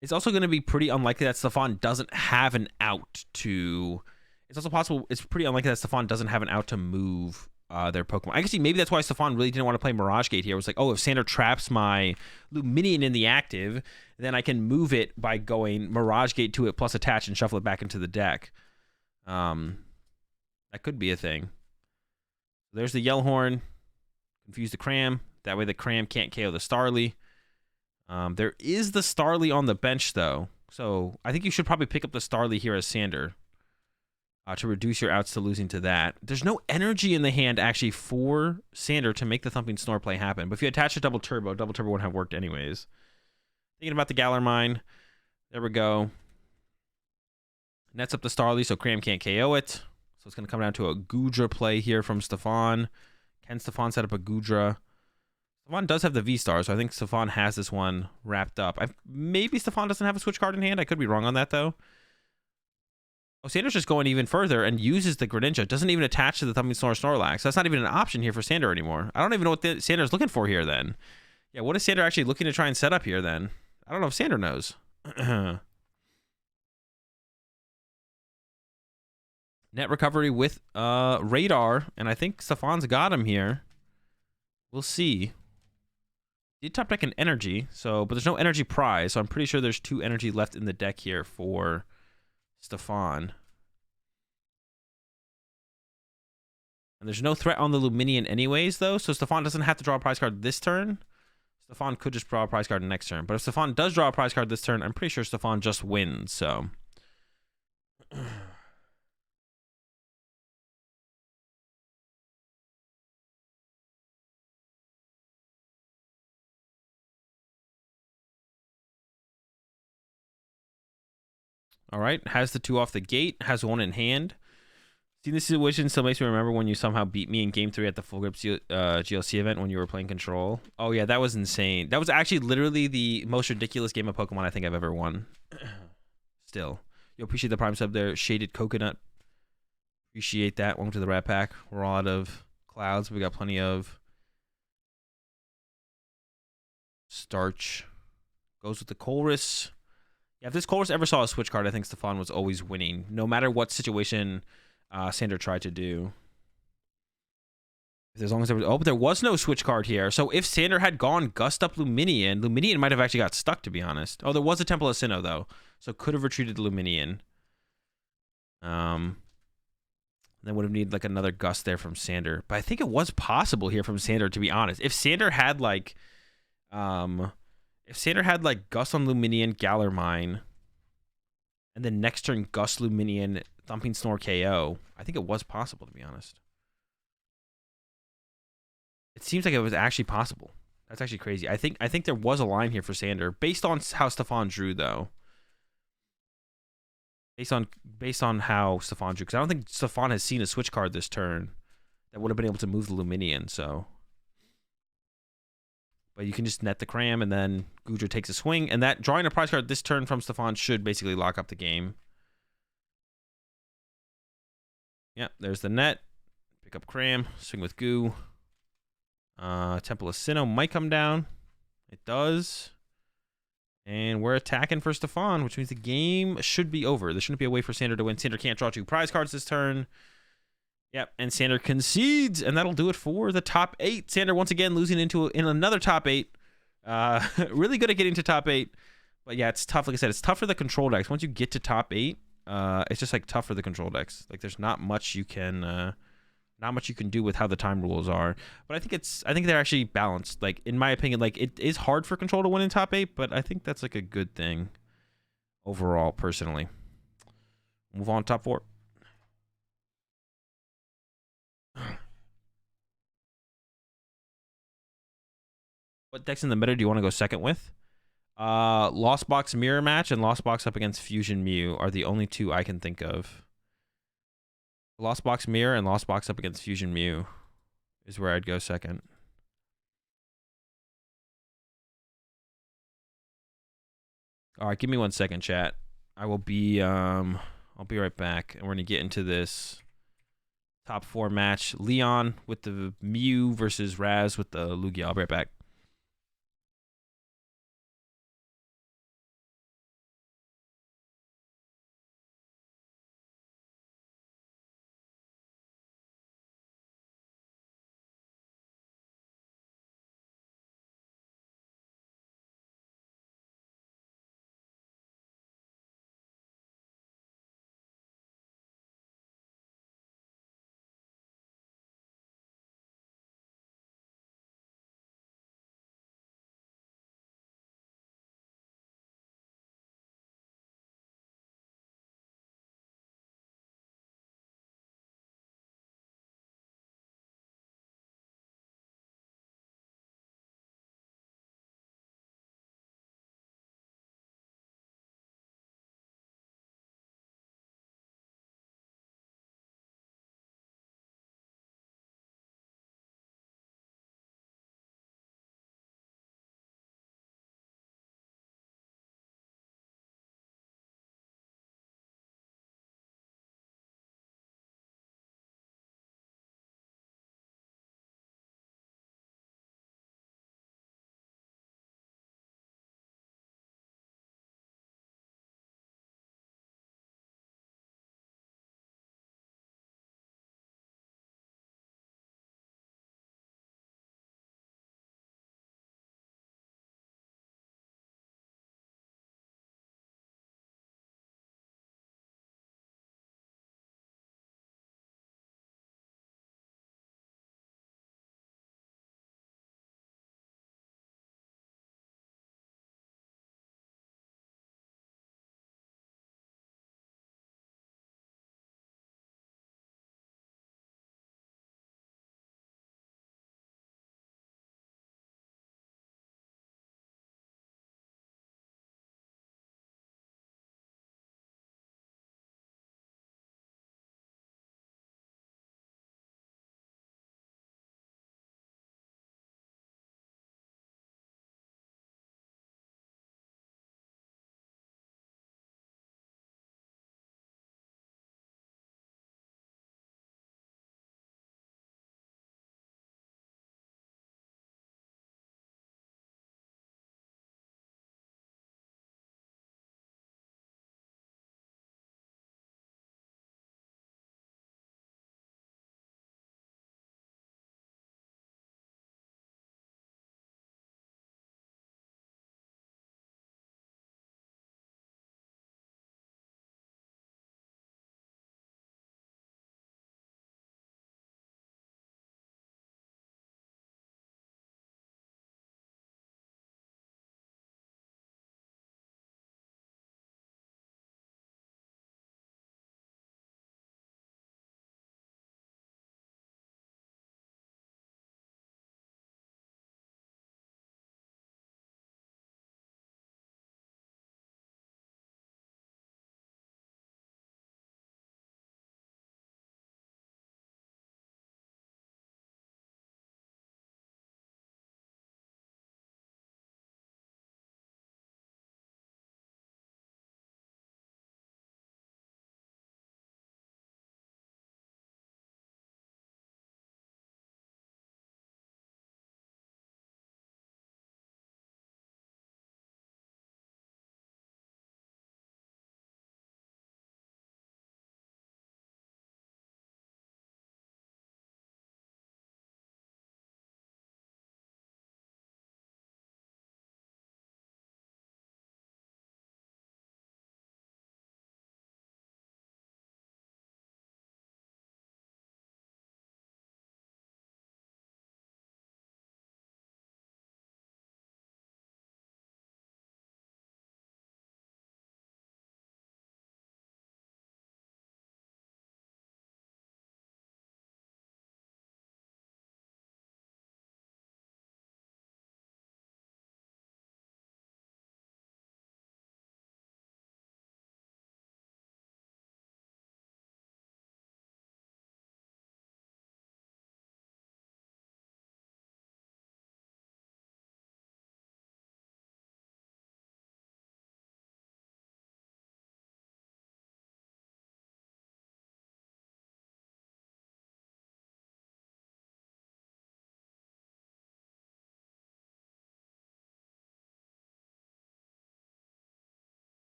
It's also going to be pretty unlikely that Stefan doesn't have an out to... It's also possible... It's pretty unlikely that Stefan doesn't have an out to move their Pokemon. I can see maybe that's why Stefan really didn't want to play Mirage Gate here. It was like, oh, if Sander traps my Luminion in the active, then I can move it by going Mirage Gate to it plus attach and shuffle it back into the deck. That could be a thing. There's the Yellhorn. Confuse the Cram. That way the Cram can't KO the Starly. There is the Starly on the bench, though. So I think you should probably pick up the Starly here as Sander to reduce your outs to losing to that. There's no energy in the hand, actually, for Sander to make the Thumping Snore play happen. But if you attach a Double Turbo wouldn't have worked anyways. Thinking about the Galar Mine. There we go. Nets up the Starly, so Cram can't KO it. So it's going to come down to a Goodra play here from Stefan. Can Stefan set up a Goodra? Stefan does have the V-Star, so I think Stefan has this one wrapped up. Maybe Stefan doesn't have a switch card in hand. I could be wrong on that, though. Oh, Sander's just going even further and uses the Greninja. Doesn't even attach to the Thumping Snore Snorlax. So that's not even an option here for Sander anymore. I don't even know what Sander's looking for here, then. Yeah, what is Sander actually looking to try and set up here, then? I don't know if Sander knows. Net recovery with Radar, and I think Stefan's got him here. We'll see. Did top deck an energy, but there's no energy prize, so I'm pretty sure there's 2 energy left in the deck here for Stefan. And there's no threat on the Luminion anyways, though, so Stefan doesn't have to draw a prize card this turn. Stefan could just draw a prize card next turn. But if Stefan does draw a prize card this turn, I'm pretty sure Stefan just wins, so... All right, has the 2 off the gate, has 1 in hand. See, this situation still makes me remember when you somehow beat me in Game 3 at the Full Grip GLC event when you were playing Control. Oh, yeah, that was insane. That was actually literally the most ridiculous game of Pokemon I think I've ever won. Still. You appreciate the Prime sub there. Shaded Coconut. Appreciate that. Welcome to the Rat Pack. We're all out of clouds. We got plenty of starch. Goes with the Colress. Yeah, if this Colress ever saw a switch card, I think Stefan was always winning, no matter what situation Sander tried to do. As long as there was... Oh, but there was no switch card here. So if Sander had gone Gust up Luminion, Luminion might have actually got stuck, to be honest. Oh, there was a Temple of Sinnoh, though. So could have retreated Luminion. Then would have needed, like, another Gust there from Sander. But I think it was possible here from Sander, to be honest. If Sander had, like... If Sander had, like, Gust on Luminion, Galar Mine, and then next turn Gust Luminion, Thumping Snore KO, I think it was possible, to be honest. It seems like it was actually possible. That's actually crazy. I think there was a line here for Sander, based on how Stefan drew, though. Based on how Stefan drew, because I don't think Stefan has seen a switch card this turn that would have been able to move the Luminion, so... But you can just net the Cram, and then Goodra takes a swing. And that drawing a prize card this turn from Stefan should basically lock up the game. Yeah, there's the net. Pick up Cram, swing with Goo. Temple of Sinnoh might come down. It does. And we're attacking for Stefan, which means the game should be over. There shouldn't be a way for Sander to win. Sander can't draw 2 prize cards this turn. Yep, and Sander concedes, and that'll do it for the top 8. Sander once again losing in another top 8. Really good at getting to top 8, but yeah, it's tough. Like I said, it's tough for the control decks. Once you get to top 8, it's just like tough for the control decks. Like there's not much you can do with how the time rules are. But I think they're actually balanced. Like in my opinion, like it is hard for control to win in top 8, but I think that's like a good thing overall, personally. Move on to top 4. What decks in the meta do you want to go second with? Lost Box Mirror Match and Lost Box up against Fusion Mew are the only 2 I can think of. Lost Box Mirror and Lost Box up against Fusion Mew is where I'd go second. All right, give me 1 second, chat. I'll be right back, and we're gonna get into this top 4 match. Leon with the Mew versus Raz with the Lugia. I'll be right back.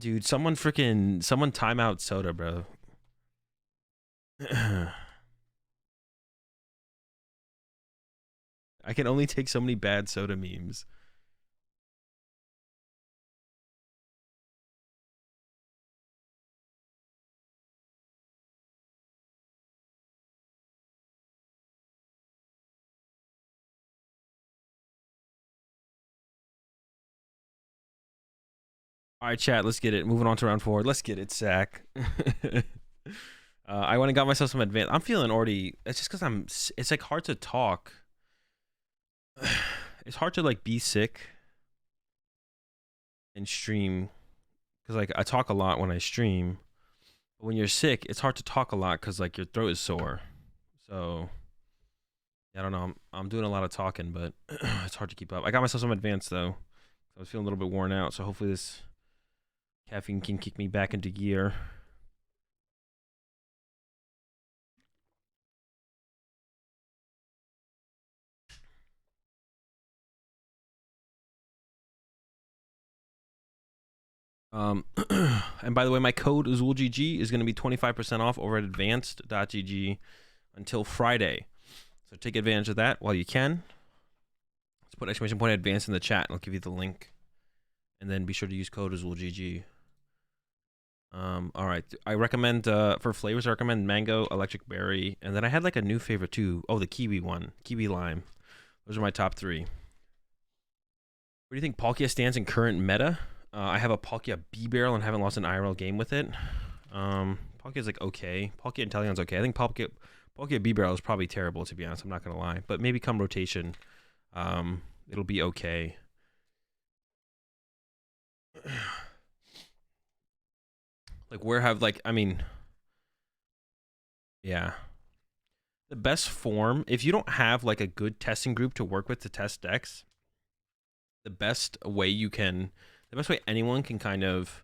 Dude, someone timeout soda, bro. I can only take so many bad soda memes. All right, chat, let's get it. Moving on to round 4. Let's get it, Sack. I went and got myself some advance. I'm feeling already. It's just because it's like hard to talk. It's hard to like be sick and stream because like I talk a lot when I stream. But when you're sick, it's hard to talk a lot because like your throat is sore. So I don't know. I'm doing a lot of talking, but it's hard to keep up. I got myself some advance though. I was feeling a little bit worn out, so hopefully this caffeine can kick me back into gear. And by the way, my code AzulGG is going to be 25% off over at advanced.gg until Friday. So take advantage of that while you can. Let's put exclamation point advanced in the chat and I'll give you the link. And then be sure to use code AzulGG. All right. I recommend, for flavors, I recommend mango, electric berry. And then I had like a new favorite too. Oh, the kiwi one. Kiwi lime. Those are my top 3. Where do you think Palkia stands in current meta? I have a Palkia B-Barrel and haven't lost an IRL game with it. Palkia's like okay. Palkia Inteleon's okay. I think Palkia B-Barrel is probably terrible, to be honest. I'm not going to lie. But maybe come rotation, it'll be okay. Like where have like, I mean, yeah. The best form, if you don't have like a good testing group to work with to test decks, the best way anyone can kind of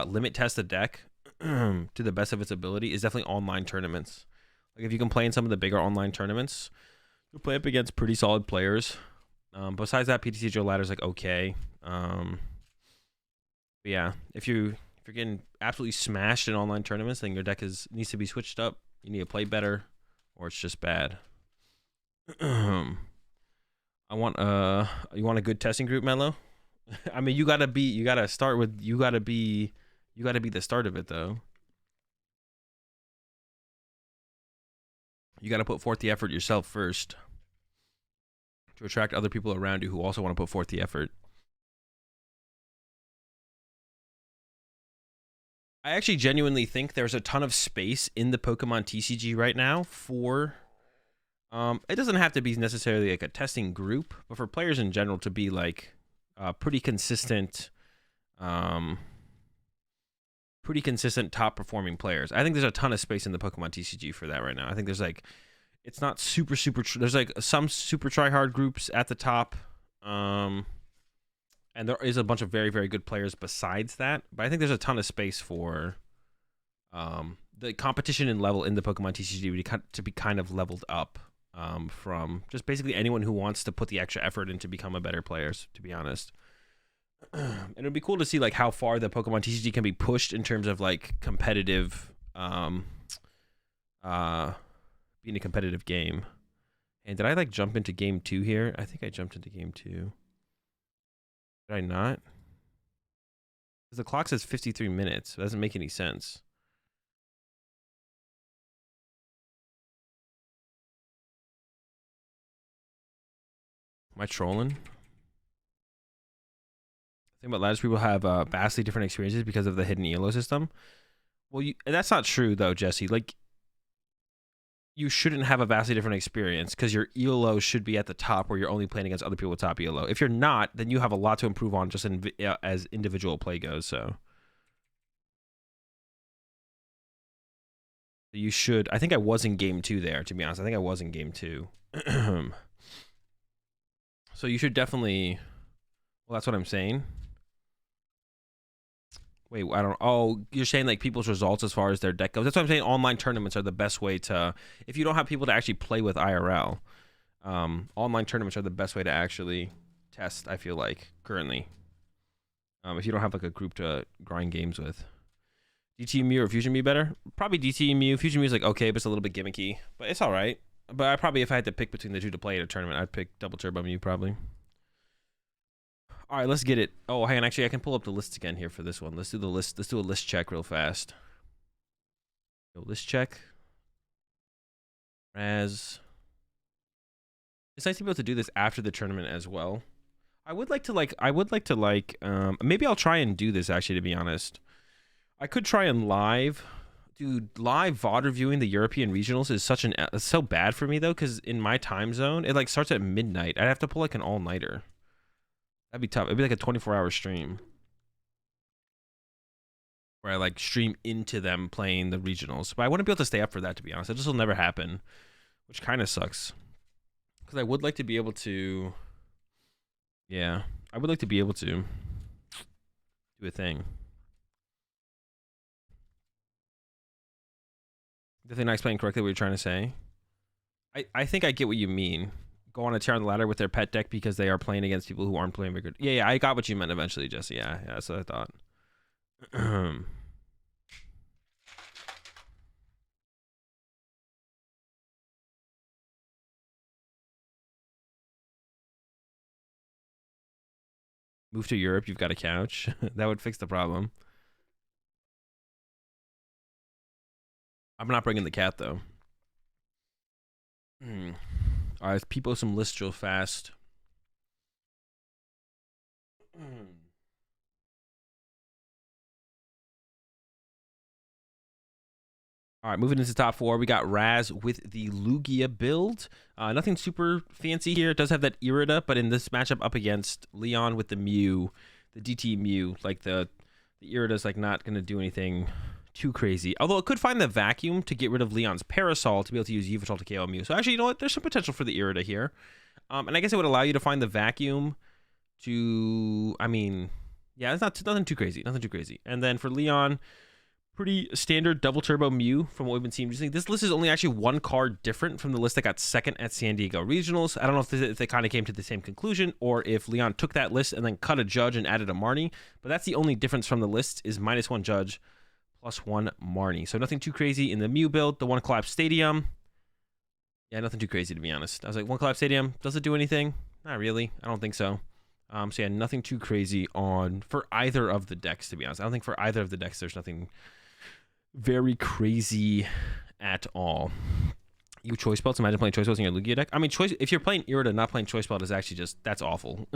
limit test the deck to the best of its ability is definitely online tournaments. Like if you can play in some of the bigger online tournaments, you'll play up against pretty solid players. Besides that, PTCG ladder is like okay. But yeah, if you're getting absolutely smashed in online tournaments, then your deck needs to be switched up. You need to play better, or it's just bad. You want a good testing group, Mello? I mean, you gotta be the start of it though. You gotta put forth the effort yourself first to attract other people around you who also want to put forth the effort. I actually genuinely think there's a ton of space in the PokemonTCG right now for it doesn't have to be necessarily like a testing group, but for players in general to be like pretty consistent top performing players. I think there's a ton of space in the PokemonTCG for that right now. I think there's like it's not super there's like some super try hard groups at the top. And there is a bunch of very, very good players besides that. But I think there's a ton of space for the competition and level in the PokemonTCG to be kind of leveled up from just basically anyone who wants to put the extra effort in to become a better player, to be honest. And it would be cool to see like how far the PokemonTCG can be pushed in terms of like competitive, being a competitive game. And did I like jump into game 2 here? I think I jumped into game 2. Did I not? Because the clock says 53 minutes. It doesn't make any sense. Am I trolling? The thing about Lattice people have vastly different experiences because of the hidden ELO system. Well, that's not true, though, Jesse. Like, you shouldn't have a vastly different experience because your ELO should be at the top where you're only playing against other people with top ELO. If you're not, then you have a lot to improve on just as individual play goes. So you should. I think I was in game 2 there, to be honest. I think I was in game 2. So you should definitely. Well, that's what I'm saying. Wait, I don't. Oh, you're saying like people's results as far as their deck goes. That's what I'm saying. Online tournaments are the best way to. If you don't have people to actually play with IRL, online tournaments are the best way to actually test. I feel like currently. If you don't have like a group to grind games with. DT Mew or Fusion Mew better? Probably DT Mew. Fusion Mew is like okay, but it's a little bit gimmicky. But it's all right. But I probably, if I had to pick between the two to play in a tournament, I'd pick Double Turbo Mew probably. All right, let's get it. Oh, hang on. Actually, I can pull up the lists again here for this one. Let's do the list. Let's do a list check real fast. Yo, list check. Raz. It's nice to be able to do this after the tournament as well. I would like to maybe I'll try and do this actually, to be honest. I could try and live. Dude, live VOD reviewing the European regionals is so bad for me though, because in my time zone, it like starts at midnight. I'd have to pull like an all-nighter. That'd be tough. It'd be like a 24-hour stream. Where I like stream into them playing the regionals. But I wouldn't be able to stay up for that, to be honest. It just will never happen. Which kind of sucks. Because I would like to be able to... Yeah. I would like to be able to do a thing. Definitely not explaining correctly what you're trying to say. I think I get what you mean. Go on a tear on the ladder with their pet deck because they are playing against people who aren't playing very good. Yeah, I got what you meant eventually, Jesse. Yeah, that's what I thought. Move to Europe, you've got a couch. That would fix the problem. I'm not bringing the cat, though. All right, let's peepo some lists real fast. All right, moving into top 4, we got Raz with the Lugia build. Nothing super fancy here. It does have that Irida, but in this matchup up against Leon with the Mew, the DT Mew, like the Irida's like not going to do anything too crazy. Although it could find the vacuum to get rid of Leon's Parasol to be able to use Yveltal to KO Mew. So actually, you know what? There's some potential for the Irida here. And I guess it would allow you to find the vacuum to, I mean, yeah, it's nothing too crazy. Nothing too crazy. And then for Leon, pretty standard double turbo Mew from what we've been seeing. This list is only actually one card different from the list that got second at San Diego Regionals. I don't know if they kind of came to the same conclusion or if Leon took that list and then cut a Judge and added a Marnie. But that's the only difference from the list is -1 Judge, +1 Marnie. So nothing too crazy in the Mew build. The one collapse stadium. Yeah, nothing too crazy to be honest. I was like, one collapse stadium, does it do anything? Not really. I don't think so. So yeah, nothing too crazy for either of the decks, to be honest. I don't think for either of the decks there's nothing very crazy at all. You choice belts. Imagine playing choice belts in your Lugia deck. I mean, if you're playing Irida, not playing choice belt is actually that's awful.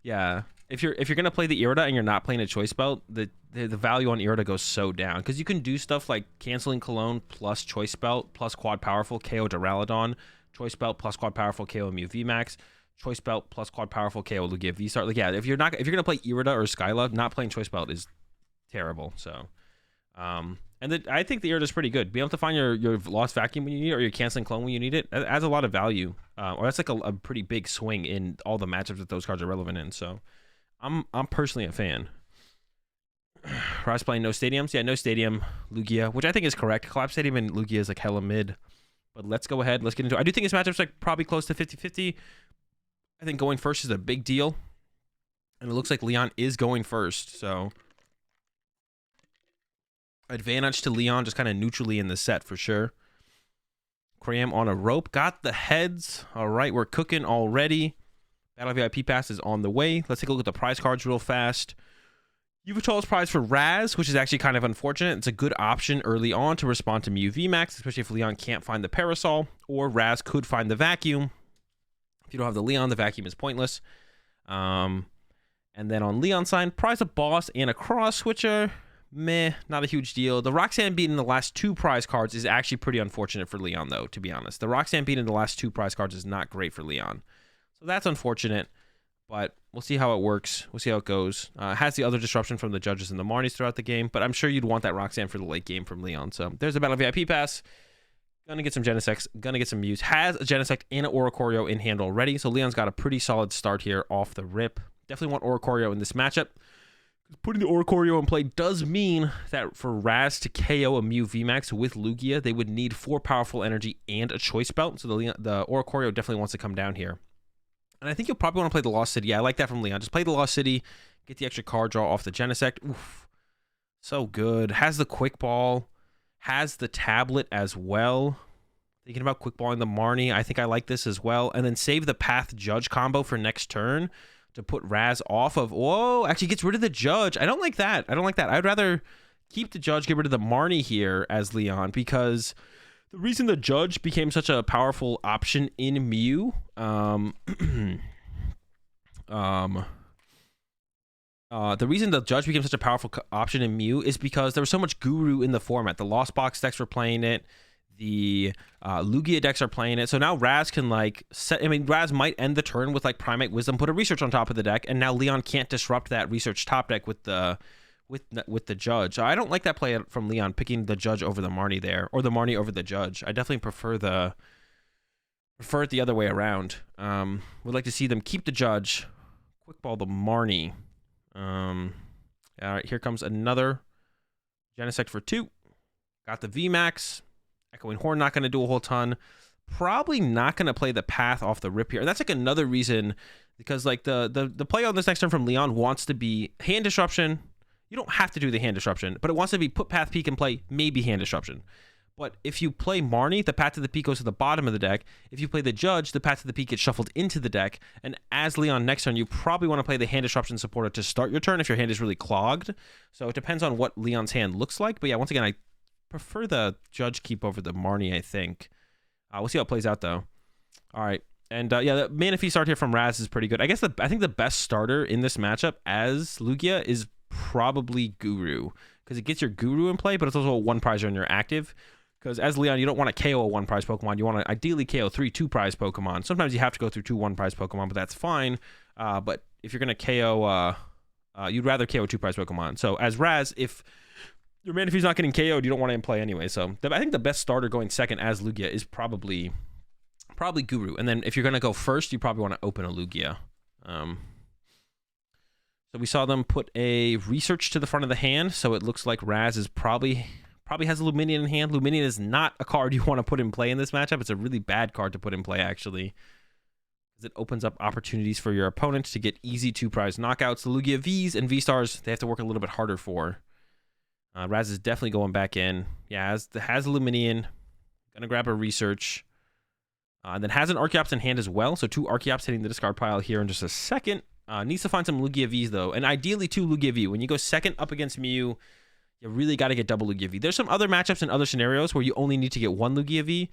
Yeah. If you're gonna play the Irida and you're not playing a choice belt, the value on Irida goes so down because you can do stuff like canceling Cologne plus choice belt plus quad powerful KO Duraludon, choice belt plus quad powerful KO Mew VMAX, choice belt plus quad powerful KO Lugia V-Star. Like, yeah, if you're gonna play Irida or Skyla, not playing choice belt is terrible. So, I think the Irida is pretty good. Be able to find your lost vacuum when you need it, or your canceling clone when you need it. That adds a lot of value, or that's like a pretty big swing in all the matchups that those cards are relevant in. So, I'm personally a fan. Raz playing no stadiums. Yeah, no stadium Lugia, which I think is correct. Collapse stadium and Lugia is like hella mid. But let's go ahead. Let's get into it. I do think this matchup's like probably close to 50-50. I think going first is a big deal. And it looks like Leon is going first. So advantage to Leon, just kind of neutrally in the set for sure. Cram on a rope. Got the heads. All right, we're cooking already. Battle VIP pass is on the way. Let's take a look at the prize cards real fast. Yveltal's prize for Raz, which is actually kind of unfortunate. It's a good option early on to respond to Mew VMAX, especially if Leon can't find the Parasol, or Raz could find the vacuum. If you don't have the Leon, the vacuum is pointless. And then on Leon's side, prize a boss and a cross switcher. Meh, not a huge deal. The Roxanne beat in the last 2 prize cards is actually pretty unfortunate for Leon, though, to be honest. The Roxanne beat in the last 2 prize cards is not great for Leon. So that's unfortunate, but we'll see how it works. We'll see how it goes. Has the other disruption from the judges and the Marnies throughout the game, but I'm sure you'd want that Roxanne for the late game from Leon. So there's a Battle VIP pass. Gonna get some Genesects, gonna get some Mews. Has a Genesect and an Oricorio in hand already, so Leon's got a pretty solid start here off the rip. Definitely want Oricorio in this matchup. Putting the Oricorio in play does mean that for Raz to KO a Mew VMAX with Lugia, they would need 4 powerful energy and a choice belt, so the Oricorio definitely wants to come down here. And I think you'll probably want to play the Lost City. Yeah, I like that from Leon. Just play the Lost City, get the extra card draw off the Genesect. Oof, so good. Has the Quick Ball, has the tablet as well. Thinking about quick balling the Marnie. I think I like this as well. And then save the Path Judge combo for next turn to put Raz off of. Whoa, actually gets rid of the Judge. I don't like that. I don't like that. I'd rather keep the Judge, get rid of the Marnie here as Leon, because the reason the Judge became such a powerful option in Mew, the reason the Judge became such a powerful option in Mew is because there was so much Guru in the format. The Lost Box decks were playing it. The Lugia decks are playing it. So now Raz can like set, I mean, Raz might end the turn with like Primate Wisdom, put a Research on top of the deck, and now Leon can't disrupt that Research top deck with the Judge. I don't like that play from Leon, picking the Judge over the Marnie there, or the Marnie over the Judge. I definitely prefer it the other way around. Would like to see them keep the Judge, quick ball the Marnie. All right, here comes another Genesect for 2. Got the VMAX. Echoing Horn not going to do a whole ton. Probably not going to play the Path off the rip here. And that's like another reason, because like the play on this next turn from Leon wants to be Hand Disruption. You don't have to do the Hand Disruption, but it wants to be put Path Peak and play maybe Hand Disruption. But if you play Marnie, the Path to the Peak goes to the bottom of the deck. If you play the Judge, the Path to the Peak gets shuffled into the deck. And as Leon next turn, you probably want to play the Hand Disruption supporter to start your turn if your hand is really clogged. So it depends on what Leon's hand looks like. But yeah, once again, I prefer the Judge keep over the Marnie, I think. We'll see how it plays out, though. All right. And yeah, the Mana Feast start here from Raz is pretty good. I think the best starter in this matchup as Lugia is probably Guru, because it gets your Guru in play, but it's also a 1-prizer in your active. Because as Leon, you don't want to KO a 1-prize Pokemon. You want to ideally KO 3 2-prize Pokemon. Sometimes you have to go through 2 1-prize Pokemon, but that's fine. But if you're going to KO, you'd rather KO 2-prize Pokemon. So as Raz, if your Mana Feast's not getting KO'd, you don't want to in play anyway. So I think the best starter going second as Lugia is probably Guru. And then if you're going to go first, you probably want to open a Lugia. So we saw them put a Research to the front of the hand. So it looks like Raz is probably has a Luminion in hand. Luminion is not a card you want to put in play in this matchup. It's a really bad card to put in play, actually, because it opens up opportunities for your opponent to get easy 2-prize knockouts. The Lugia Vs and V-Stars, they have to work a little bit harder for. Raz is definitely going back in. Yeah, has Luminion. Gonna grab a Research. And then has an Archeops in hand as well. So 2 Archeops hitting the discard pile here in just a second. Needs to find some Lugia Vs, though. And ideally 2 Lugia V. When you go second up against Mew, you really got to get double Lugia V. There's some other matchups and other scenarios where you only need to get 1 Lugia V.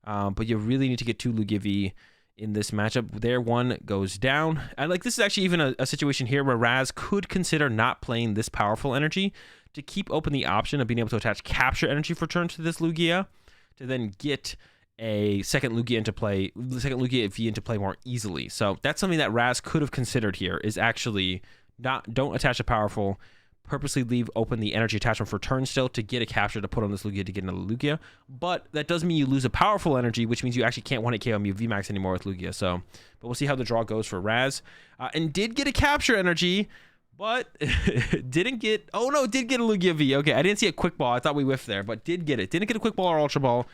But you really need to get 2 Lugia V in this matchup. There, 1 goes down. And like, this is actually even a situation here where Raz could consider not playing this powerful energy to keep open the option of being able to attach Capture Energy for turn to this Lugia, to then get a second Lugia into play, the second Lugia V into play more easily. So that's something that Raz could have considered here, is actually don't attach a powerful, purposely leave open the energy attachment for turn still to get a capture to put on this Lugia to get another Lugia. But that does mean you lose a powerful energy, which means you actually can't 1-hit KO Mew VMAX anymore with Lugia. So, but we'll see how the draw goes for Raz. And did get a capture energy, but didn't get, oh no, did get a Lugia V. Okay, I didn't see a quick ball. I thought we whiffed there, but did get it. Didn't get a quick ball or ultra ball.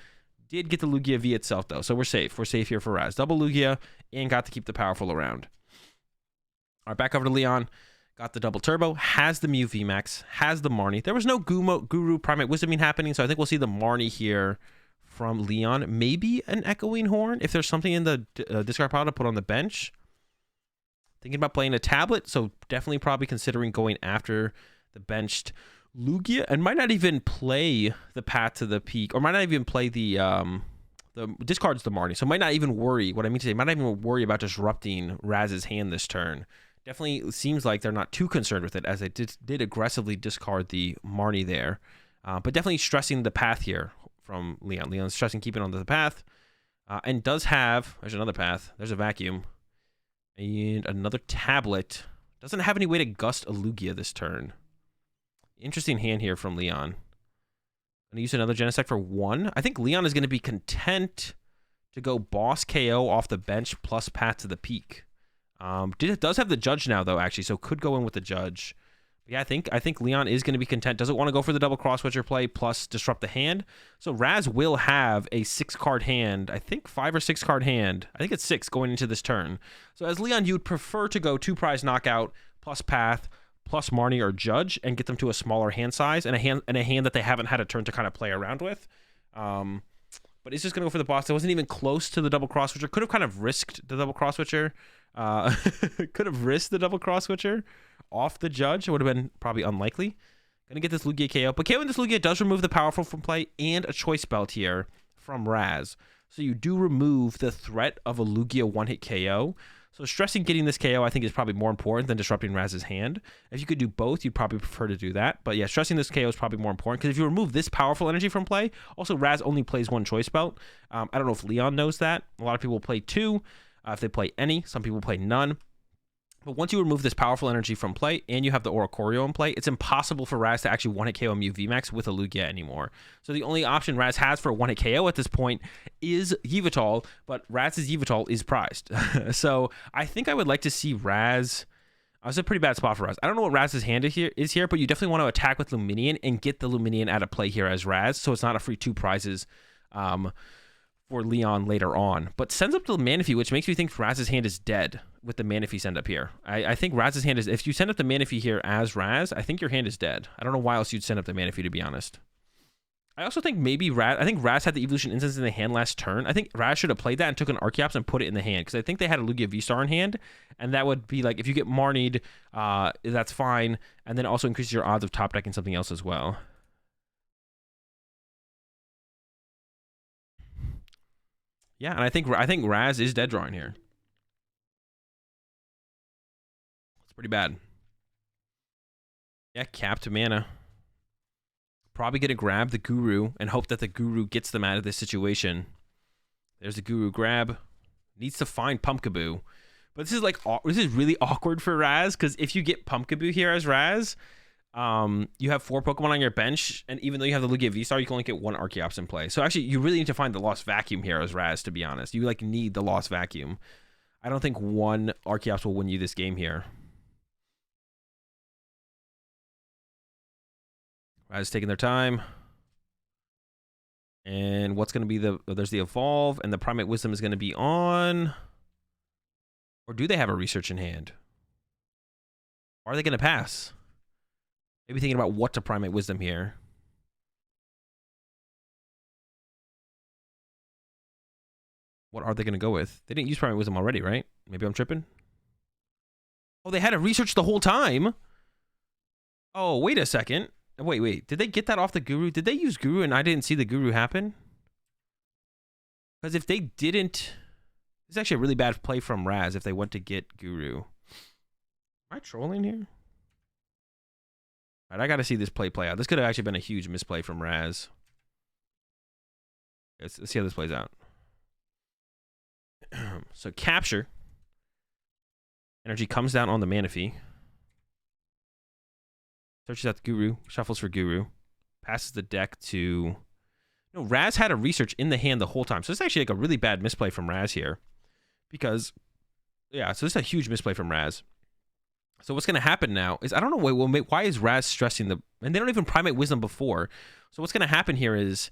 Did get the Lugia V itself, though. So we're safe. We're safe here for Raz. Double Lugia and got to keep the powerful around. All right, back over to Leon. Got the double turbo. Has the Mew VMAX. Has the Marnie. There was no Guru Primate Wisdoming happening, so I think we'll see the Marnie here from Leon. Maybe an Echoing Horn if there's something in the discard pile to put on the bench. Thinking about playing a tablet, so definitely probably considering going after the benched Lugia, and might not even play the Path to the Peak, or might not even play the discards the Marnie, so might not even worry, what I mean to say, might not even worry about disrupting Raz's hand this turn. Definitely seems like they're not too concerned with it, as they did aggressively discard the Marnie there. But definitely stressing the Path here from Leon. Leon's stressing keeping on the Path, and does have, there's another Path, there's a Vacuum, and another tablet. Doesn't have any way to gust a Lugia this turn. Interesting hand here from Leon. Gonna use another Genesect for 1. I think Leon is gonna be content to go Boss KO off the bench plus Path to the Peak. Does have the Judge now, though, actually, so could go in with the Judge. Yeah, I think Leon is going to be content. Doesn't want to go for the double cross switcher play plus disrupt the hand. So Raz will have a 6-card hand. I think 5 or 6 card hand. I think it's 6 going into this turn. So as Leon, you'd prefer to go 2 prize knockout plus path plus Marnie or Judge and get them to a smaller hand size and a hand that they haven't had a turn to kind of play around with. But he's just going to go for the boss. It wasn't even close to the double cross switcher. Could have kind of risked the double cross switcher. Could have risked the double cross switcher off the Judge. It would have been probably unlikely. Going to get this Lugia KO. But KOing this Lugia does remove the powerful from play and a choice belt here from Raz. So you do remove the threat of a Lugia one-hit KO. So stressing getting this KO, I think, is probably more important than disrupting Raz's hand. If you could do both, you'd probably prefer to do that. But yeah, stressing this KO is probably more important because if you remove this powerful energy from play, also Raz only plays 1 choice belt. I don't know if Leon knows that. A lot of people play 2 if they play any. Some people play none. But once you remove this powerful energy from play and you have the Oricorio in play, it's impossible for Raz to actually one-hit KO Mew VMAX with a Lugia anymore. So the only option Raz has for a one-hit KO at this point is Yveltal, but Raz's Yveltal is prized. So I think I would like to see Raz... It's a pretty bad spot for Raz. I don't know what Raz's hand is here, but you definitely want to attack with Luminion and get the Luminion out of play here as Raz, so it's not a free 2 prizes for Leon later on. But sends up the Manaphy, which makes me think Raz's hand is dead with the Manaphy send up here. I think Raz's hand is... If you send up the Manaphy here as Raz, I think your hand is dead. I don't know why else you'd send up the Manaphy, to be honest. I also think maybe Raz... I think Raz had the Evolution Instance in the hand last turn. I think Raz should have played that and took an Archeops and put it in the hand, because I think they had a Lugia V-Star in hand, and that would be like, if you get Marnied, that's fine, and then also increases your odds of top decking something else as well. Yeah, and I think Raz is dead drawing here. It's pretty bad. Yeah, capped mana. Probably going to grab the Guru and hope that the Guru gets them out of this situation. There's the Guru grab. Needs to find Pumpkaboo. But this is really awkward for Raz, because if you get Pumpkaboo here as Raz, you have 4 Pokemon on your bench, and even though you have the Lugia V-Star, you can only get 1 Archeops in play. So actually, you really need to find the Lost Vacuum here as Raz, to be honest. You need the Lost Vacuum. I don't think 1 Archeops will win you this game here. Raz taking their time. And what's going to be there's the Evolve, and the Primate Wisdom is going to be on. Or do they have a Research in hand? Or are they going to pass? Maybe thinking about what to Primate Wisdom here. What are they going to go with? They didn't use Primate Wisdom already, right? Maybe I'm tripping. Oh, they had to research the whole time? Oh, wait a second. Wait. Did they get that off the Guru? Did they use Guru and I didn't see the Guru happen? Because if they didn't... This is actually a really bad play from Raz if they went to get Guru. Am I trolling here? All right, I got to see this play out. This could have actually been a huge misplay from Raz. Let's see how this plays out. So capture. Energy comes down on the Manaphy. Searches out the Guru. Shuffles for Guru. Passes the deck to... No, Raz had a Research in the hand the whole time. So it's actually like a really bad misplay from Raz here. Because... Yeah, so this is a huge misplay from Raz. So what's going to happen now is... I don't know why is Raz stressing the... And they don't even Primate Wisdom before. So what's going to happen here is...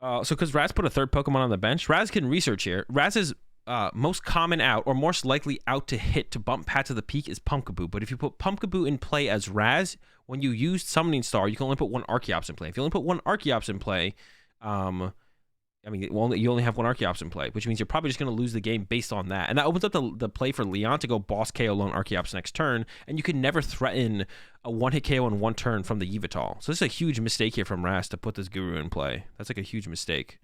so because Raz put a 3rd Pokemon on the bench, Raz can Research here. Raz's most common out, or most likely out to hit to bump Pat to the peak is Pumpkaboo. But if you put Pumpkaboo in play as Raz, when you use Summoning Star, you can only put 1 Archeops in play. If you only put 1 Archeops in play, I mean, you only have 1 Archeops in play, which means you're probably just going to lose the game based on that. And that opens up the play for Leon to go boss KO lone Archeops next turn, and you can never threaten a 1-hit KO in 1 turn from the Yveltal. So this is a huge mistake here from Raz to put this Guru in play. That's like a huge mistake.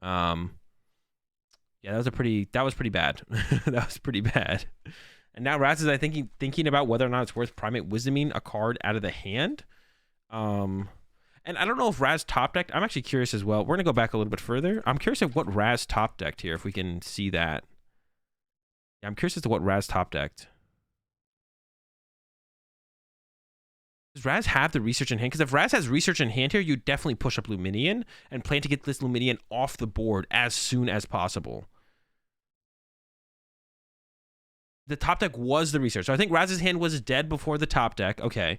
Yeah, that was pretty bad. That was pretty bad. And now Raz is, I think, thinking about whether or not it's worth Primate Wisdoming a card out of the hand. And I don't know if Raz top decked. I'm actually curious as well. We're going to go back a little bit further. I'm curious of what Raz top decked here, if we can see that. Yeah, I'm curious as to what Raz top decked. Does Raz have the Research in hand? Because if Raz has Research in hand here, you definitely push up Luminion and plan to get this Luminion off the board as soon as possible. The top deck was the Research. So I think Raz's hand was dead before the top deck. Okay.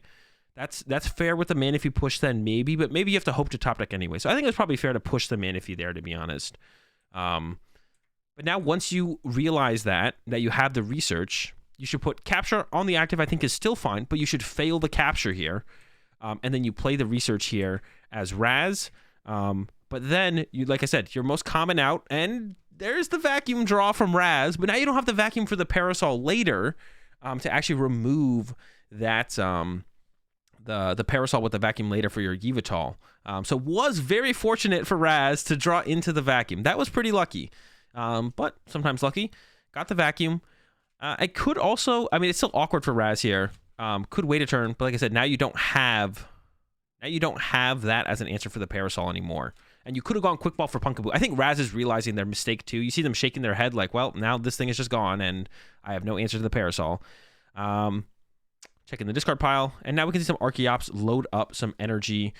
That's fair with the Manaphy push then, maybe, but maybe you have to hope to top deck anyway. So I think it's probably fair to push the Manaphy there, to be honest. But now once you realize that you have the research, you should put capture on the active. I think is still fine, but you should fail the capture here. And then you play the research here as Raz. But then, you, like I said, your most common out, and there's the vacuum draw from Raz, but now you don't have the vacuum for the Parasol later to actually remove that the Parasol with the vacuum later for your Yveltal. So was very fortunate for Raz to draw into the vacuum. That was pretty lucky, but sometimes lucky. Got the vacuum. I could also, I mean, it's still awkward for Raz here. Could wait a turn, but like I said, now you don't have that as an answer for the Parasol anymore. And you could have gone quick ball for Punkaboo. I think Raz is realizing their mistake too. You see them shaking their head like, well, now this thing is just gone and I have no answer to the Parasol. Checking the discard pile. And now we can see some Archeops load up some energy.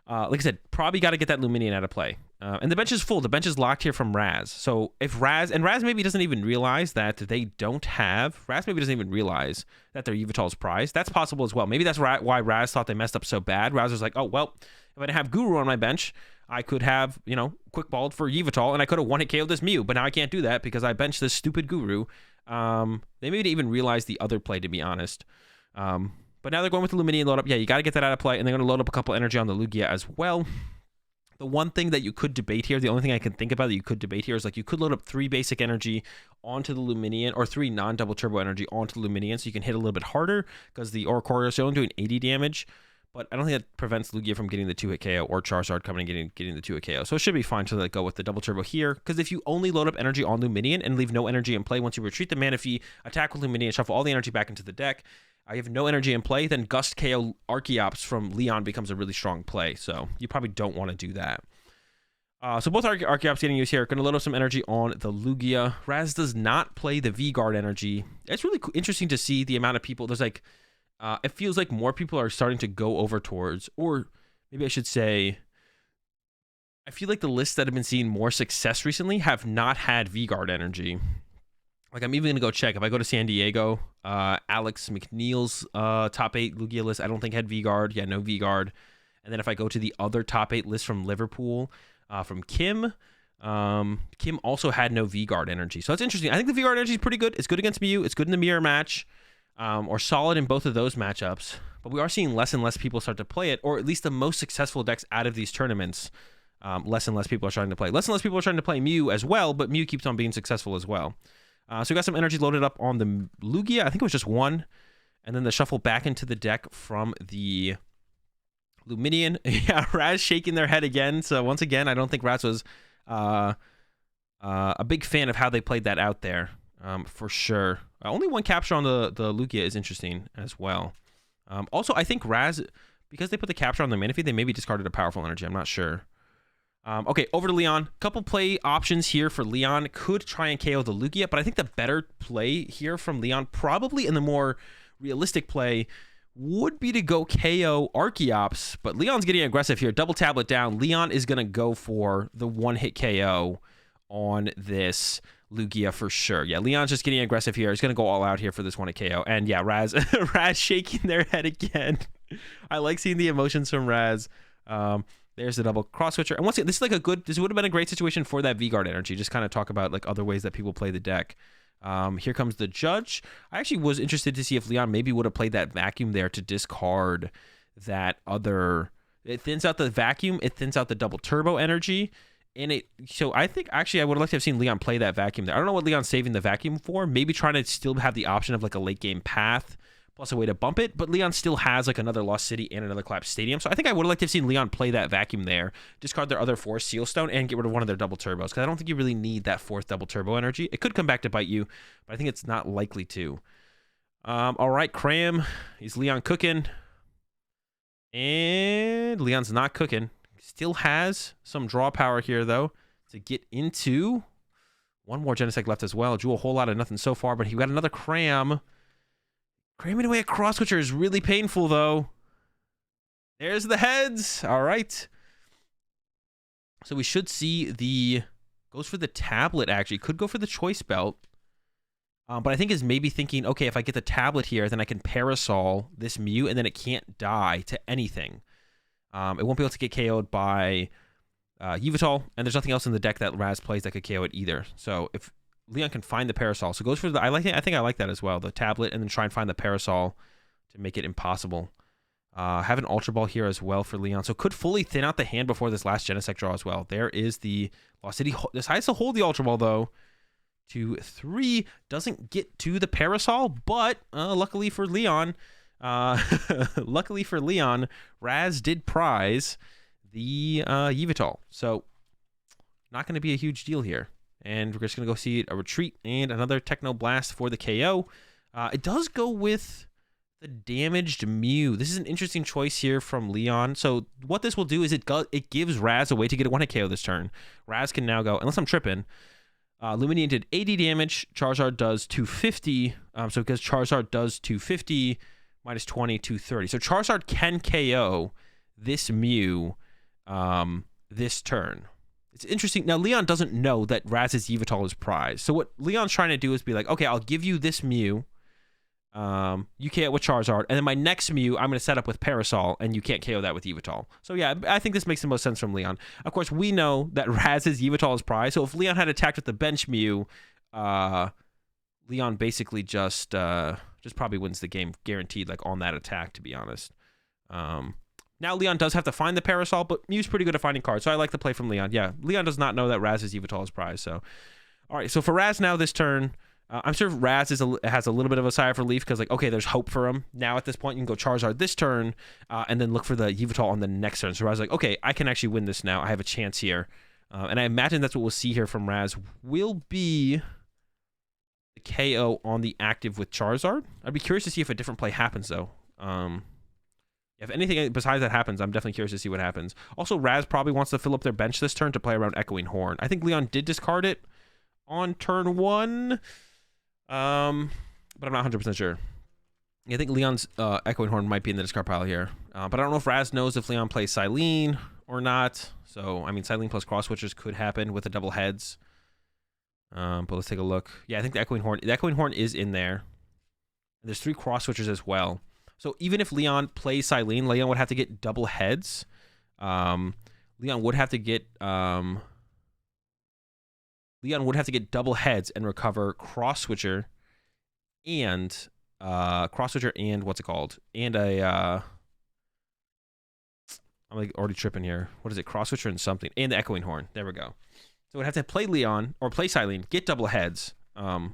Like I said, probably got to get that Luminion out of play. And the bench is full. The bench is locked here from Raz. So if Raz maybe doesn't even realize that they don't have, Raz maybe doesn't even realize that their Yveltal's prized. That's possible as well. Maybe that's why Raz thought they messed up so bad. Raz was like, oh, well, if I didn't have Guru on my bench, I could have, you know, quick balled for Yveltal and I could have one-hit KO'd this Mew, but now I can't do that because I benched this stupid Guru. They maybe didn't even realize the other play, to be honest. But now they're going with the Luminion load up. Yeah, you got to get that out of play, and they're going to load up a couple energy on the Lugia as well. The one thing that you could debate here, the only thing I can think about that you could debate here is like you could load up 3 basic energy onto the Luminion or 3 non-double turbo energy onto the Luminion so you can hit a little bit harder because the Oricorio is only doing 80 damage. But I don't think that prevents Lugia from getting the 2-hit KO or Charizard coming and getting the 2-hit KO. So it should be fine to like go with the double turbo here. Because if you only load up energy on Luminion and leave no energy in play, once you retreat the Manaphy, attack with Luminion, shuffle all the energy back into the deck, I have no energy in play, then Gust KO Archeops from Leon becomes a really strong play. So you probably don't want to do that. So both Archeops getting used here. Going to load up some energy on the Lugia. Raz does not play the V-Guard energy. It's really interesting to see the amount of people. There's like, it feels like more people are starting to go over towards, or maybe I should say, I feel like the lists that have been seeing more success recently have not had V-Guard energy. Like, I'm even going to go check. If I go to San Diego, Alex McNeil's top 8 Lugia list, I don't think had V-Guard. Yeah, no V-Guard. And then if I go to the other top 8 list from Liverpool, from Kim, Kim also had no V-Guard energy. So that's interesting. I think the V-Guard energy is pretty good. It's good against Mew. It's good in the mirror match. Or solid in both of those matchups. But we are seeing less and less people start to play it, or at least the most successful decks out of these tournaments. Less and less people are starting to play. Less and less people are starting to play Mew as well, but Mew keeps on being successful as well. So we got some energy loaded up on the Lugia. I think it was just 1. And then the shuffle back into the deck from the Luminion. Yeah, Raz shaking their head again. So once again, I don't think Raz was a big fan of how they played that out there, for sure. Only 1 capture on the Lugia is interesting as well. Also, I think Raz, because they put the capture on the Manaphy, they maybe discarded a powerful energy. I'm not sure. Okay, over to Leon. Couple play options here for Leon. Could try and KO the Lugia, but I think the better play here from Leon, probably in the more realistic play, would be to go KO Archeops, but Leon's getting aggressive here. Double tablet down. Leon is going to go for the 1-hit KO on this Lugia for sure. Yeah, Leon's just getting aggressive here. He's going to go all out here for this 1-hit KO. And yeah, Raz shaking their head again. I like seeing the emotions from Raz. There's the double cross switcher. And once again, this is like this would have been a great situation for that V-Guard energy. Just kind of talk about like other ways that people play the deck. Here comes the judge. I actually was interested to see if Leon maybe would have played that vacuum there to discard that other. It thins out the vacuum. It thins out the double turbo energy. So I think actually I would have liked to have seen Leon play that vacuum there. I don't know what Leon's saving the vacuum for. Maybe trying to still have the option of like a late game path plus a way to bump it, but Leon still has like another Lost City and another Collapse Stadium. So I think I would have liked to have seen Leon play that vacuum there, discard their other 4 Seal Stone, and get rid of one of their double turbos, because I don't think you really need that 4th double turbo energy. It could come back to bite you, but I think it's not likely to. All right, Cram. Is Leon cooking? And Leon's not cooking. Still has some draw power here, though, to get into. One more Genesect left as well. Drew a whole lot of nothing so far, but he got another Cram. Cramming away a cross switcher is really painful, though. There's the heads. All right. So we should see goes for the tablet, actually. Could go for the choice belt. But I think is maybe thinking, okay, if I get the tablet here, then I can Parasol this Mew, and then it can't die to anything. It won't be able to get KO'd by Yveltal, and there's nothing else in the deck that Raz plays that could KO it either. So if Leon can find the Parasol, so goes for the, I think I like that as well, the tablet, and then try and find the Parasol to make it impossible. Have an Ultra Ball here as well for Leon, so could fully thin out the hand before this last Genesect draw as well. There is the Lost City. Decides to hold the Ultra Ball though. 2-3, doesn't get to the Parasol, but luckily for Leon, Raz did prize the Yveltal. So not going to be a huge deal here. And we're just going to go see a retreat and another Techno Blast for the KO. It does go with the damaged Mew. This is an interesting choice here from Leon. So what this will do is it gives Raz a way to get a one-hit KO this turn. Raz can now go, unless I'm tripping, Lumineon did 80 damage. Charizard does 250. So because Charizard does 250, minus 20, 230. So Charizard can KO this Mew this turn. It's interesting. Now, Leon doesn't know that Raz's Yveltal is prized. So what Leon's trying to do is be like, okay, I'll give you this Mew. You KO with Charizard, and then my next Mew I'm going to set up with Parasol, and you can't KO that with Yveltal. So yeah, I think this makes the most sense from Leon. Of course, we know that Raz's Yveltal is prized, so if Leon had attacked with the bench Mew, Leon basically just probably wins the game guaranteed, like on that attack, to be honest. Now Leon does have to find the Parasol, but Mew's pretty good at finding cards, so I like the play from Leon. Yeah, Leon does not know that Raz's Yveltal is prized. So, all right, so for Raz now this turn. I'm sure Raz has a little bit of a sigh of relief because, like, okay, there's hope for him. Now at this point, you can go Charizard this turn and then look for the Yveltal on the next turn. So Raz is like, okay, I can actually win this now. I have a chance here. And I imagine that's what we'll see here from Raz will be the KO on the active with Charizard. I'd be curious to see if a different play happens, though. If anything besides that happens, I'm definitely curious to see what happens. Also, Raz probably wants to fill up their bench this turn to play around Echoing Horn. I think Leon did discard it on turn 1. But I'm not 100% sure. I think Leon's Echoing Horn might be in the discard pile here. But I don't know if Raz knows if Leon plays Silene or not. So, I mean, Silene plus Cross Switchers could happen with the double heads. But let's take a look. Yeah, I think the Echoing Horn is in there. There's 3 Cross Switchers as well. So even if Leon plays Silene, Leon would have to get double heads. Leon would have to get double heads and recover Cross Switcher and what's it called? And a I'm like already tripping here. What is it? Cross Switcher and something. And the Echoing Horn. There we go. So we'd have to play Leon or play Silene, get double heads to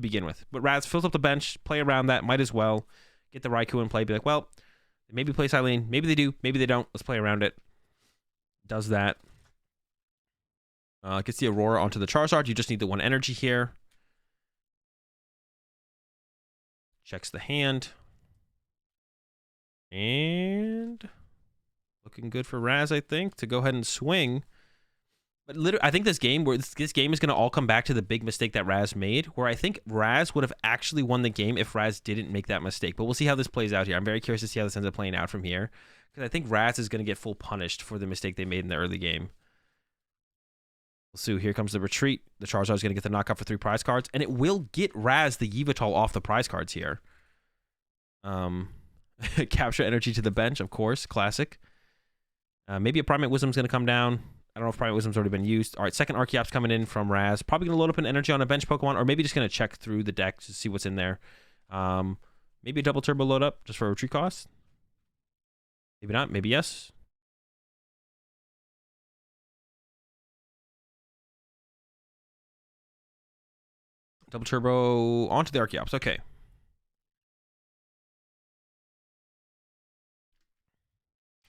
begin with. But Raz fills up the bench, play around that, might as well get the Raikou in play, be like, well, maybe play Silene, maybe they do, maybe they don't. Let's play around it. Does that. Gets the Aurora onto the Charizard. You just need the 1 energy here. Checks the hand. And looking good for Raz, I think, to go ahead and swing. But literally, I think this game is going to all come back to the big mistake that Raz made, where I think Raz would have actually won the game if Raz didn't make that mistake. But we'll see how this plays out here. I'm very curious to see how this ends up playing out from here, because I think Raz is going to get full punished for the mistake they made in the early game. So here comes the retreat. The Charizard is going to get the knockout for 3 prize cards, and it will get Raz the Yveltal off the prize cards here. Capture energy to the bench, of course, classic. Maybe a Primate Wisdom is going to come down. I don't know if Primate Wisdom's already been used. All right, second Archeops coming in from Raz. Probably going to load up an energy on a bench Pokemon, or maybe just going to check through the deck to see what's in there. Maybe a double turbo load up just for a retreat cost. Maybe not. Maybe yes. Double turbo onto the Archeops. Okay.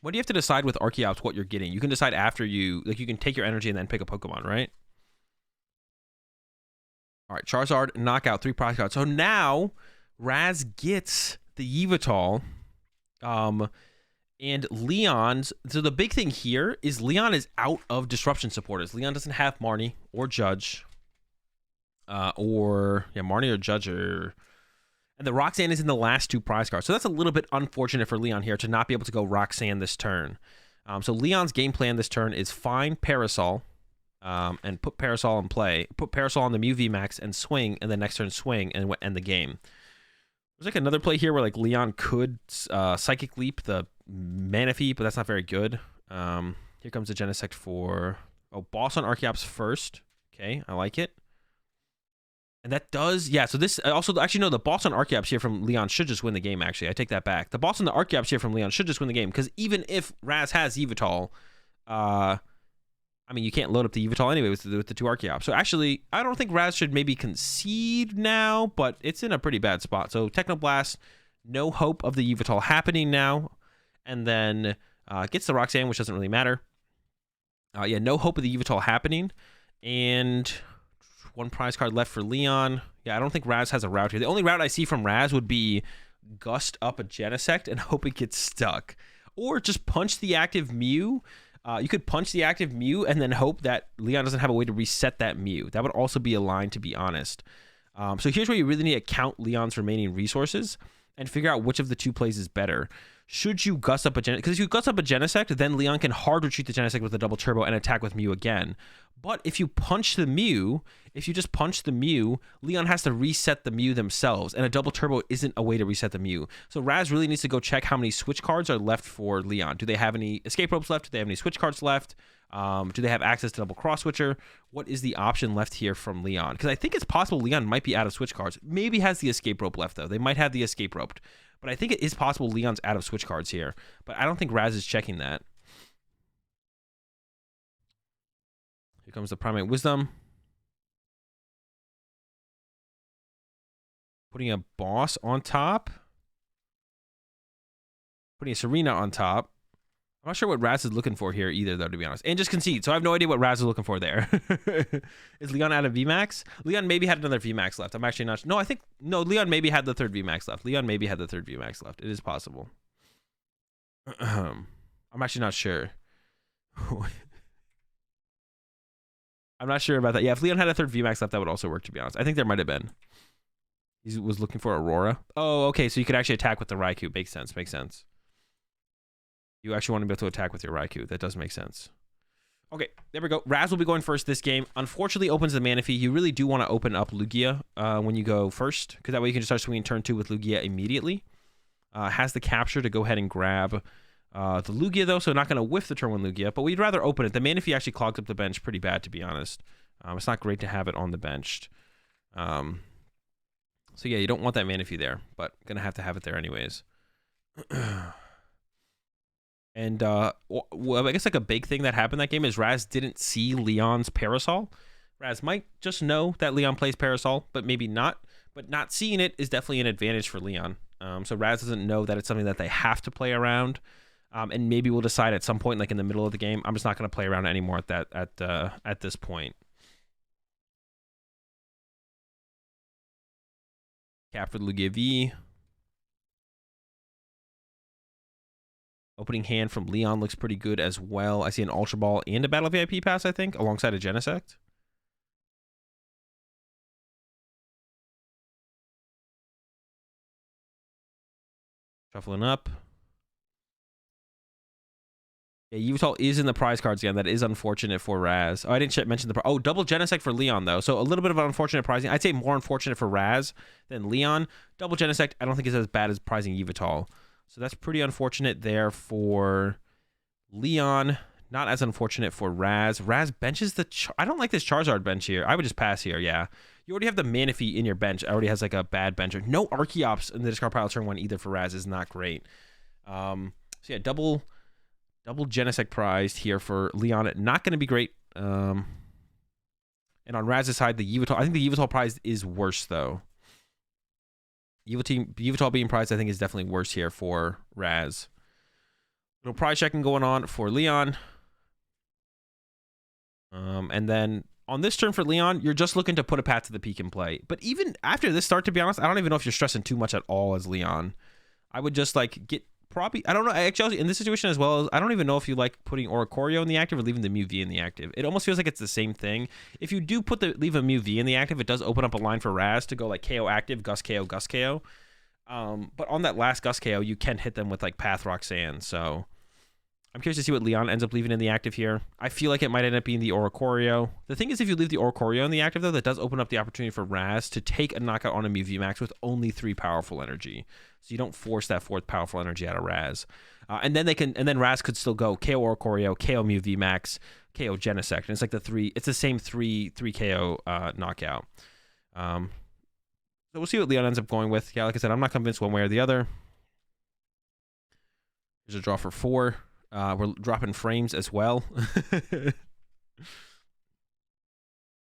What do you have to decide with Archeops what you're getting? You can decide after you can take your energy and then pick a Pokemon, right? All right, Charizard, knockout, 3 prize cards. So now Raz gets the Yveltal. And Leon's, so the big thing here is Leon is out of disruption supporters. Leon doesn't have Marnie or Judge. Marnie or Judge and the Roxanne is in the last 2 prize cards. So that's a little bit unfortunate for Leon here to not be able to go Roxanne this turn. So Leon's game plan this turn is find Parasol. and put Parasol in play. Put Parasol on the Mew VMAX and swing, and then next turn swing and end the game. There's like another play here where like Leon could Psychic Leap the Manaphy, but that's not very good. Here comes the Genesect for Boss on Archeops first. Okay, I like it. And that does, yeah, so this also, actually, no, the boss on Archeops here from Leon should just win the game, actually. I take that back. The boss on the Archeops here from Leon should just win the game, because even if Raz has Yveltal, I mean, you can't load up the Yveltal anyway with the 2 Archeops. So actually, I don't think Raz should maybe concede now, but it's in a pretty bad spot. So Technoblast, no hope of the Yveltal happening now. And then gets the Roxanne, which doesn't really matter. Yeah, no hope of the Yveltal happening. And 1 prize card left for Leon. Yeah, I don't think Raz has a route here. The only route I see from Raz would be Gust up a Genesect and hope it gets stuck. Or just punch the active Mew. You could punch the active Mew and then hope that Leon doesn't have a way to reset that Mew. That would also be a line, to be honest. So here's where you really need to count Leon's remaining resources and figure out which of the 2 plays is better. Should you Gust up a Genesect? Because if you Gust up a Genesect, then Leon can hard retreat the Genesect with a double turbo and attack with Mew again. But if you punch the Mew, if you just punch the Mew, Leon has to reset the Mew themselves, and a double turbo isn't a way to reset the Mew. So Raz really needs to go check how many switch cards are left for Leon. Do they have any escape ropes left? Do they have any switch cards left? Do they have access to double cross switcher? What is the option left here from Leon? Because I think it's possible Leon might be out of switch cards. Maybe has the escape rope left, though. They might have the escape rope. But I think it is possible Leon's out of switch cards here. But I don't think Raz is checking that. Here comes the Primate Wisdom. Putting a Boss on top. Putting a Serena on top. I'm not sure what Raz is looking for here either, though, to be honest. And just concede. So I have no idea what Raz is looking for there. Is Leon out of VMAX? Leon maybe had another VMAX left. I'm actually not... No, I think... No, Leon maybe had the 3rd VMAX left. Leon maybe had the 3rd VMAX left. It is possible. I'm actually not sure. I'm not sure about that. Yeah, if Leon had a 3rd VMAX left, that would also work, to be honest. I think there might have been. He was looking for Aurora. Oh, okay. So you could actually attack with the Raikou. Makes sense. Makes sense. You actually want to be able to attack with your Raikou. That does make sense. Okay, there we go. Raz will be going first this game. Unfortunately, opens the Manaphy. You really do want to open up Lugia when you go first, because that way you can just start swinging turn 2 with Lugia immediately. Has the capture to go ahead and grab the Lugia, though, so not going to whiff the turn 1 Lugia, but we'd rather open it. The Manaphy actually clogs up the bench pretty bad, to be honest. It's not great to have it on the bench. So yeah, you don't want that Manaphy there, but going to have it there anyways. And well, I guess like a big thing that happened that game is Raz didn't see Leon's Parasol. Raz might just know that Leon plays Parasol, but maybe not. But not seeing it is definitely an advantage for Leon. So Raz doesn't know that it's something that they have to play around. And maybe we'll decide at some point, like in the middle of the game, I'm just not going to play around anymore at this point. Cap for Lugia V. Opening hand from Leon looks pretty good as well. I see an Ultra Ball and a Battle VIP pass, I think, alongside a Genesect. Shuffling up. Yeah, Yveltal is in the prize cards again. That is unfortunate for Raz. Oh, I didn't mention the... Oh, double Genesect for Leon, though. So a little bit of an unfortunate prizing. I'd say more unfortunate for Raz than Leon. Double Genesect, I don't think is as bad as prizing Yveltal. So that's pretty unfortunate there for Leon. Not as unfortunate for Raz. Raz benches the... I don't like this Charizard bench here. I would just pass here, yeah. You already have the Manaphy in your bench. It already has like a bad bencher. No Archeops in the discard pile turn 1 either for Raz is not great. So yeah, double Genesect prized here for Leon. Not going to be great. And on Raz's side, the Yveltal... I think the Yveltal prize is worse, though. Yveltal being prized, I think, is definitely worse here for Raz. Little prize checking going on for Leon. And then on this turn for Leon, you're just looking to put a Path to the Peak in play. But even after this start, to be honest, I don't even know if you're stressing too much at all as Leon. I would just like get... Probably, I don't know, actually, in this situation as well, I don't even know if you like putting Oricorio in the active or leaving the Mew V in the active. It almost feels like it's the same thing. If you do leave a Mew V in the active, it does open up a line for Raz to go like KO active, Gust KO, Gust KO. But on that last Gust KO, you can hit them with like Path Roxanne. So I'm curious to see what Leon ends up leaving in the active here. I feel like it might end up being the Oricorio. The thing is, if you leave the Oricorio in the active, though, that does open up the opportunity for Raz to take a knockout on a Mew VMAX with only 3 powerful energy. So you don't force that 4th powerful energy out of Raz. And then Raz could still go KO Oricorio, KO Mew VMAX, KO Genesect. And it's like it's the same 3 KO knockout. So we'll see what Leon ends up going with. Yeah, like I said, I'm not convinced one way or the other. Here's a draw for 4. We're dropping frames as well.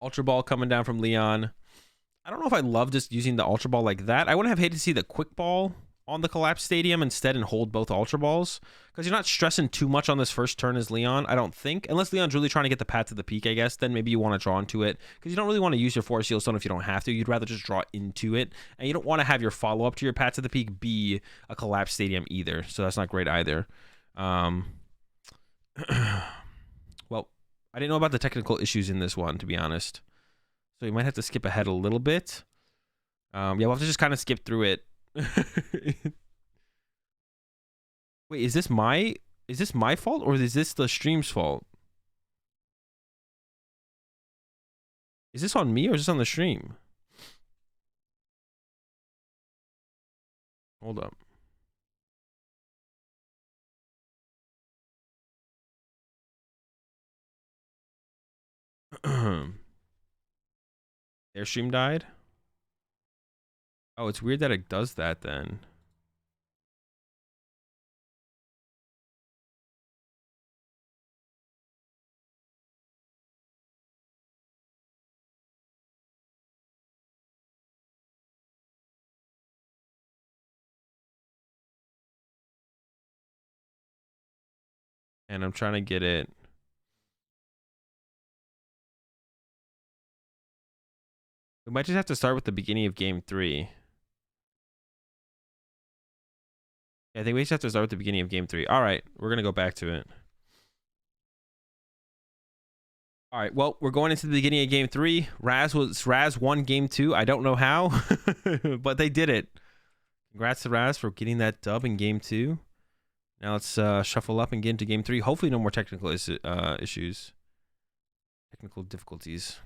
Ultra Ball coming down from Leon. I don't know if I love just using the Ultra Ball like that. I wouldn't have hated to see the Quick Ball on the Collapse Stadium instead and hold both Ultra Balls, because you're not stressing too much on this first turn as Leon, I don't think. Unless Leon's really trying to get the Path to the Peak, I guess, then maybe you want to draw into it, because you don't really want to use your Forest Seal Stone if you don't have to. You'd rather just draw into it, and you don't want to have your follow-up to your Path to the Peak be a Collapse Stadium either, so that's not great either. Well, I didn't know about the technical issues in this one, to be honest. So you might have to skip ahead a little bit. Yeah, we'll have to just kind of skip through it. Wait, is this my fault, or is this the stream's fault? Is this on me, or is this on the stream? Hold up. Their stream died? Oh, it's weird that it does that then. And I'm trying to get it. We might just have to start with the beginning of game 3. Yeah, I think we just have to start with the beginning of game 3. All right, we're going to go back to it. All right, well, we're going into the beginning of game 3. Raz won game 2. I don't know how, but they did it. Congrats to Raz for getting that dub in game 2. Now let's shuffle up and get into game 3. Hopefully no more technical issues. Technical difficulties.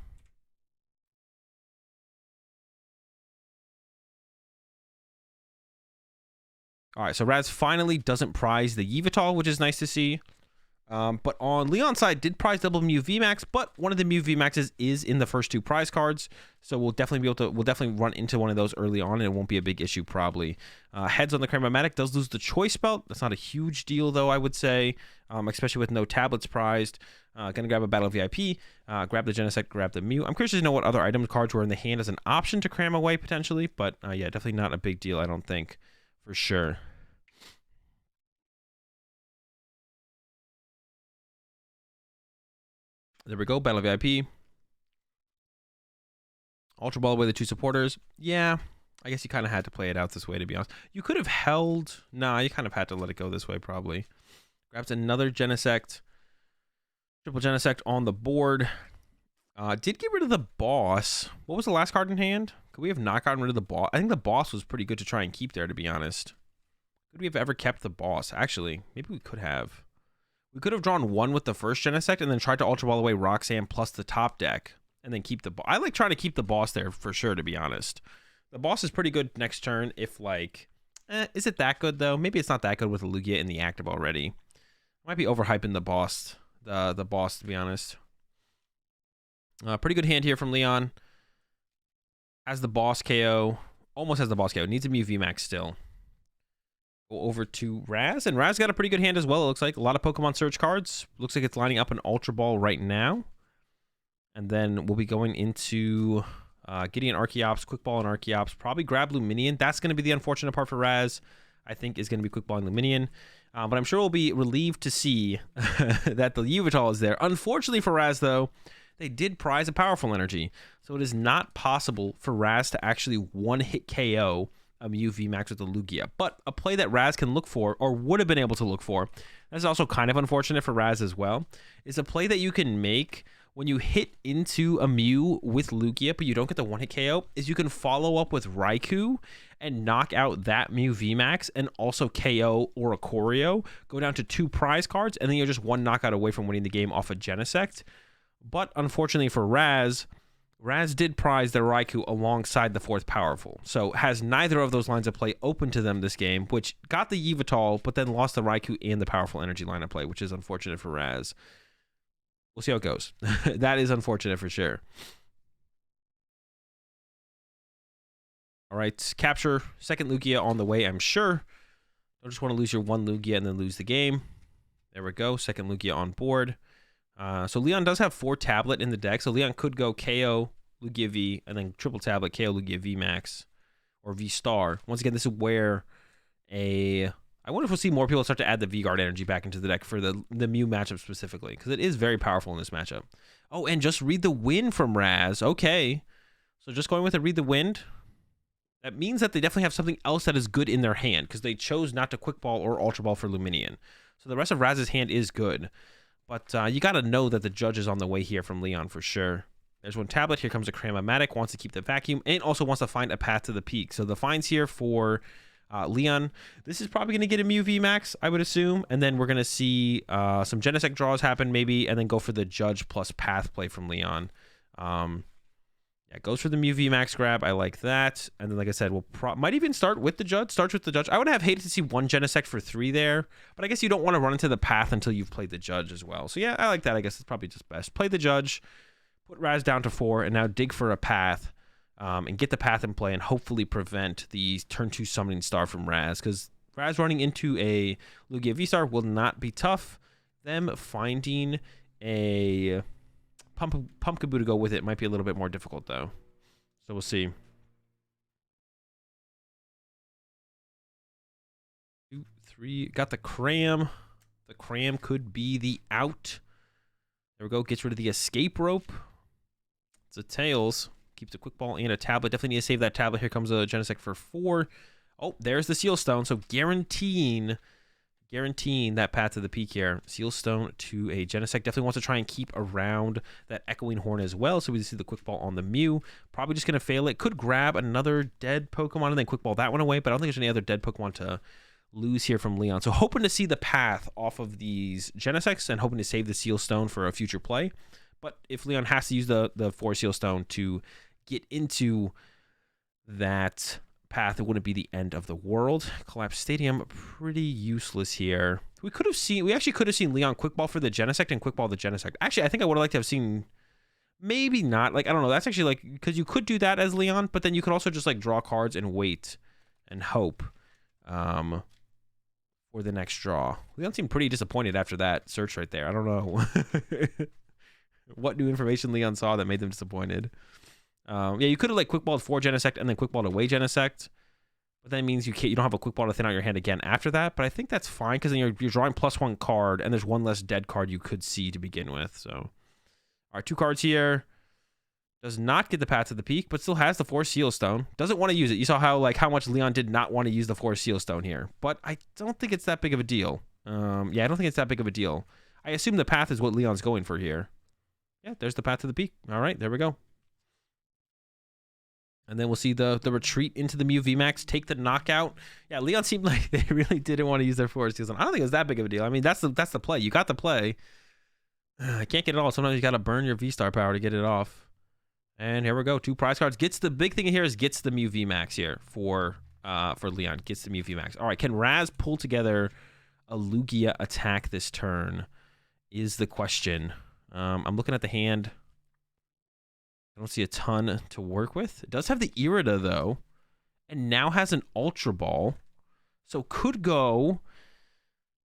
All right, so Raz finally doesn't prize the Yveltal, which is nice to see. But on Leon's side, did prize double Mew VMAX, but one of the Mew VMAXs is in the first 2 prize cards, so we'll definitely run into one of those early on, and it won't be a big issue probably. Heads on the Cramomatic does lose the Choice Belt. That's not a huge deal though, I would say, especially with no tablets prized. Gonna grab a Battle VIP, grab the Genesect, grab the Mew. I'm curious to know what other item cards were in the hand as an option to cram away potentially, but yeah, definitely not a big deal, I don't think, for sure. There we go, Battle VIP. Ultra Ball away the 2 supporters. Yeah, I guess you kind of had to play it out this way, to be honest. You could have held... Nah, you kind of had to let it go this way, probably. Grabs another Genesect. Triple Genesect on the board. Did get rid of the boss. What was the last card in hand? Could we have not gotten rid of the boss? I think the boss was pretty good to try and keep there, to be honest. Could we have ever kept the boss? Actually, maybe we could have. We could have drawn 1 with the first Genesect and then tried to Ultra Ball away Roxanne plus the top deck and then keep the boss. I like trying to keep the boss there for sure, to be honest. The boss is pretty good next turn if, like... is it that good, though? Maybe it's not that good with a Lugia in the active already. Might be overhyping the boss, the boss, to be honest. Pretty good hand here from Leon. Has the boss KO. Almost has the boss KO. Needs a Mew VMAX still. Go over to Raz, and Raz got a pretty good hand as well, it looks like. A lot of Pokemon Surge cards. Looks like it's lining up an Ultra Ball right now. And then we'll be going into Gideon Archeops, Quick Ball and Archeops. Probably grab Luminion. That's going to be the unfortunate part for Raz. I think is going to be Quick Balling Luminion. But I'm sure we'll be relieved to see that the Yveltal is there. Unfortunately for Raz, though, they did prize a powerful energy. So it is not possible for Raz to actually one-hit KO a Mew VMAX with the Lugia. But a play that Raz can look for, or would have been able to look for, that's also kind of unfortunate for Raz as well, is a play that you can make when you hit into a Mew with Lugia, but you don't get the one-hit KO, is you can follow up with Raikou and knock out that Mew VMAX and also KO or a Choreo, go down to 2 prize cards, and then you're just 1 knockout away from winning the game off a Genesect. But unfortunately for Raz did prize the Raikou alongside the 4th Powerful, so has neither of those lines of play open to them this game, which got the Yveltal, but then lost the Raikou and the Powerful Energy line of play, which is unfortunate for Raz. We'll see how it goes. That is unfortunate for sure. All right, capture second Lugia on the way, I'm sure. Don't just want to lose your 1 Lugia and then lose the game. There we go, second Lugia on board. So Leon does have 4 tablet in the deck, so Leon could go KO Lugia V and then triple tablet KO Lugia V Max or V Star. Once again, this is where I wonder if we'll see more people start to add the V-Guard energy back into the deck for the Mew matchup specifically, because it is very powerful in this matchup. Oh, and just read the wind from Raz. Okay. So just going with a read the wind, that means that they definitely have something else that is good in their hand, because they chose not to Quick Ball or Ultra Ball for Luminion. So the rest of Raz's hand is good. But you got to know that the Judge is on the way here from Leon for sure. There's 1 tablet. Here comes a Cram-O-Matic. Wants to keep the vacuum and also wants to find a path to the peak. So the finds here for Leon. This is probably going to get a Mew VMAX, I would assume. And then we're going to see some Genesect draws happen maybe, and then go for the Judge plus Path play from Leon. Yeah, goes for the Mew VMAX grab. I like that. And then, like I said, we'll might even start with the Judge. Starts with the Judge. I would have hated to see 1 Genesect for 3 there, but I guess you don't want to run into the Path until you've played the Judge as well. So yeah, I like that. I guess it's probably just best. Play the Judge, put Raz down to 4, and now dig for a Path, and get the Path in play and hopefully prevent the turn 2 Summoning Star from Raz, because Raz running into a Lugia V-Star will not be tough. Them finding a Pumpkaboo to go with it might be a little bit more difficult, though. So we'll see. 2, 3. Got the Cram. The Cram could be the out. There we go. Gets rid of the Escape Rope. It's a Tails. Keeps a Quick Ball and a tablet. Definitely need to save that tablet. Here comes a Genesect for 4. Oh, there's the Seal Stone. So guaranteeing that path to the peak here. Seal Stone to a Genesect. Definitely wants to try and keep around that Echoing Horn as well. So we see the Quick Ball on the Mew. Probably just going to fail it. Could grab another dead Pokemon and then Quick Ball that one away, but I don't think there's any other dead Pokemon to lose here from Leon. So hoping to see the path off of these Genesects and hoping to save the Seal Stone for a future play. But if Leon has to use the 4 Seal Stone to get into that path, it wouldn't be the end of the world. Collapse Stadium, pretty useless here. We actually could have seen Leon Quick Ball for the Genesect and Quick Ball the Genesect. Actually, I think I would have liked to have seen, maybe not. Like, I don't know. That's actually like, because you could do that as Leon, but then you could also just like draw cards and wait and hope for the next draw. Leon seemed pretty disappointed after that search right there. I don't know what new information Leon saw that made them disappointed. Yeah, you could have like Quick Balled 4 Genesect and then Quick Balled away Genesect, but that means you don't have a Quick Ball to thin out your hand again after that. But I think that's fine, because then you're drawing +1 card, and there's 1 less dead card you could see to begin with. So, all right, 2 cards here. Does not get the path to the peak, but still has the 4 Seal Stone. Doesn't want to use it. You saw how much Leon did not want to use the 4 Seal Stone here, but I don't think it's that big of a deal. Yeah, I don't think it's that big of a deal. I assume the path is what Leon's going for here. Yeah, there's the path to the peak. All right, there we go. And then we'll see the retreat into the Mew VMAX, take the knockout. Yeah, Leon seemed like they really didn't want to use their 4 Seal Stone. I don't think it was that big of a deal. I mean, that's the play. You got the play. I can't get it all. Sometimes you got to burn your V-Star power to get it off. And here we go. 2 prize cards. Gets the big thing here is gets the Mew VMAX here for Leon. Gets the Mew VMAX. All right, can Raz pull together a Lugia attack this turn is the question. I'm looking at the hand. I don't see a ton to work with. It does have the Irida, though, and now has an Ultra Ball. So could go...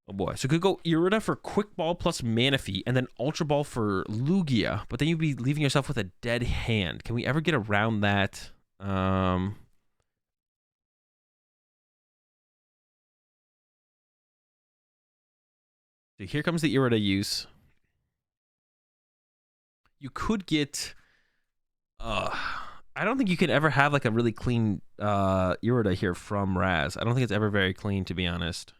Oh, boy. So could go Irida for Quick Ball plus Manaphy, and then Ultra Ball for Lugia, but then you'd be leaving yourself with a dead hand. Can we ever get around that? So here comes the Irida use. You could get... I don't think you could ever have like a really clean Irida here from Raz. I don't think it's ever very clean, to be honest.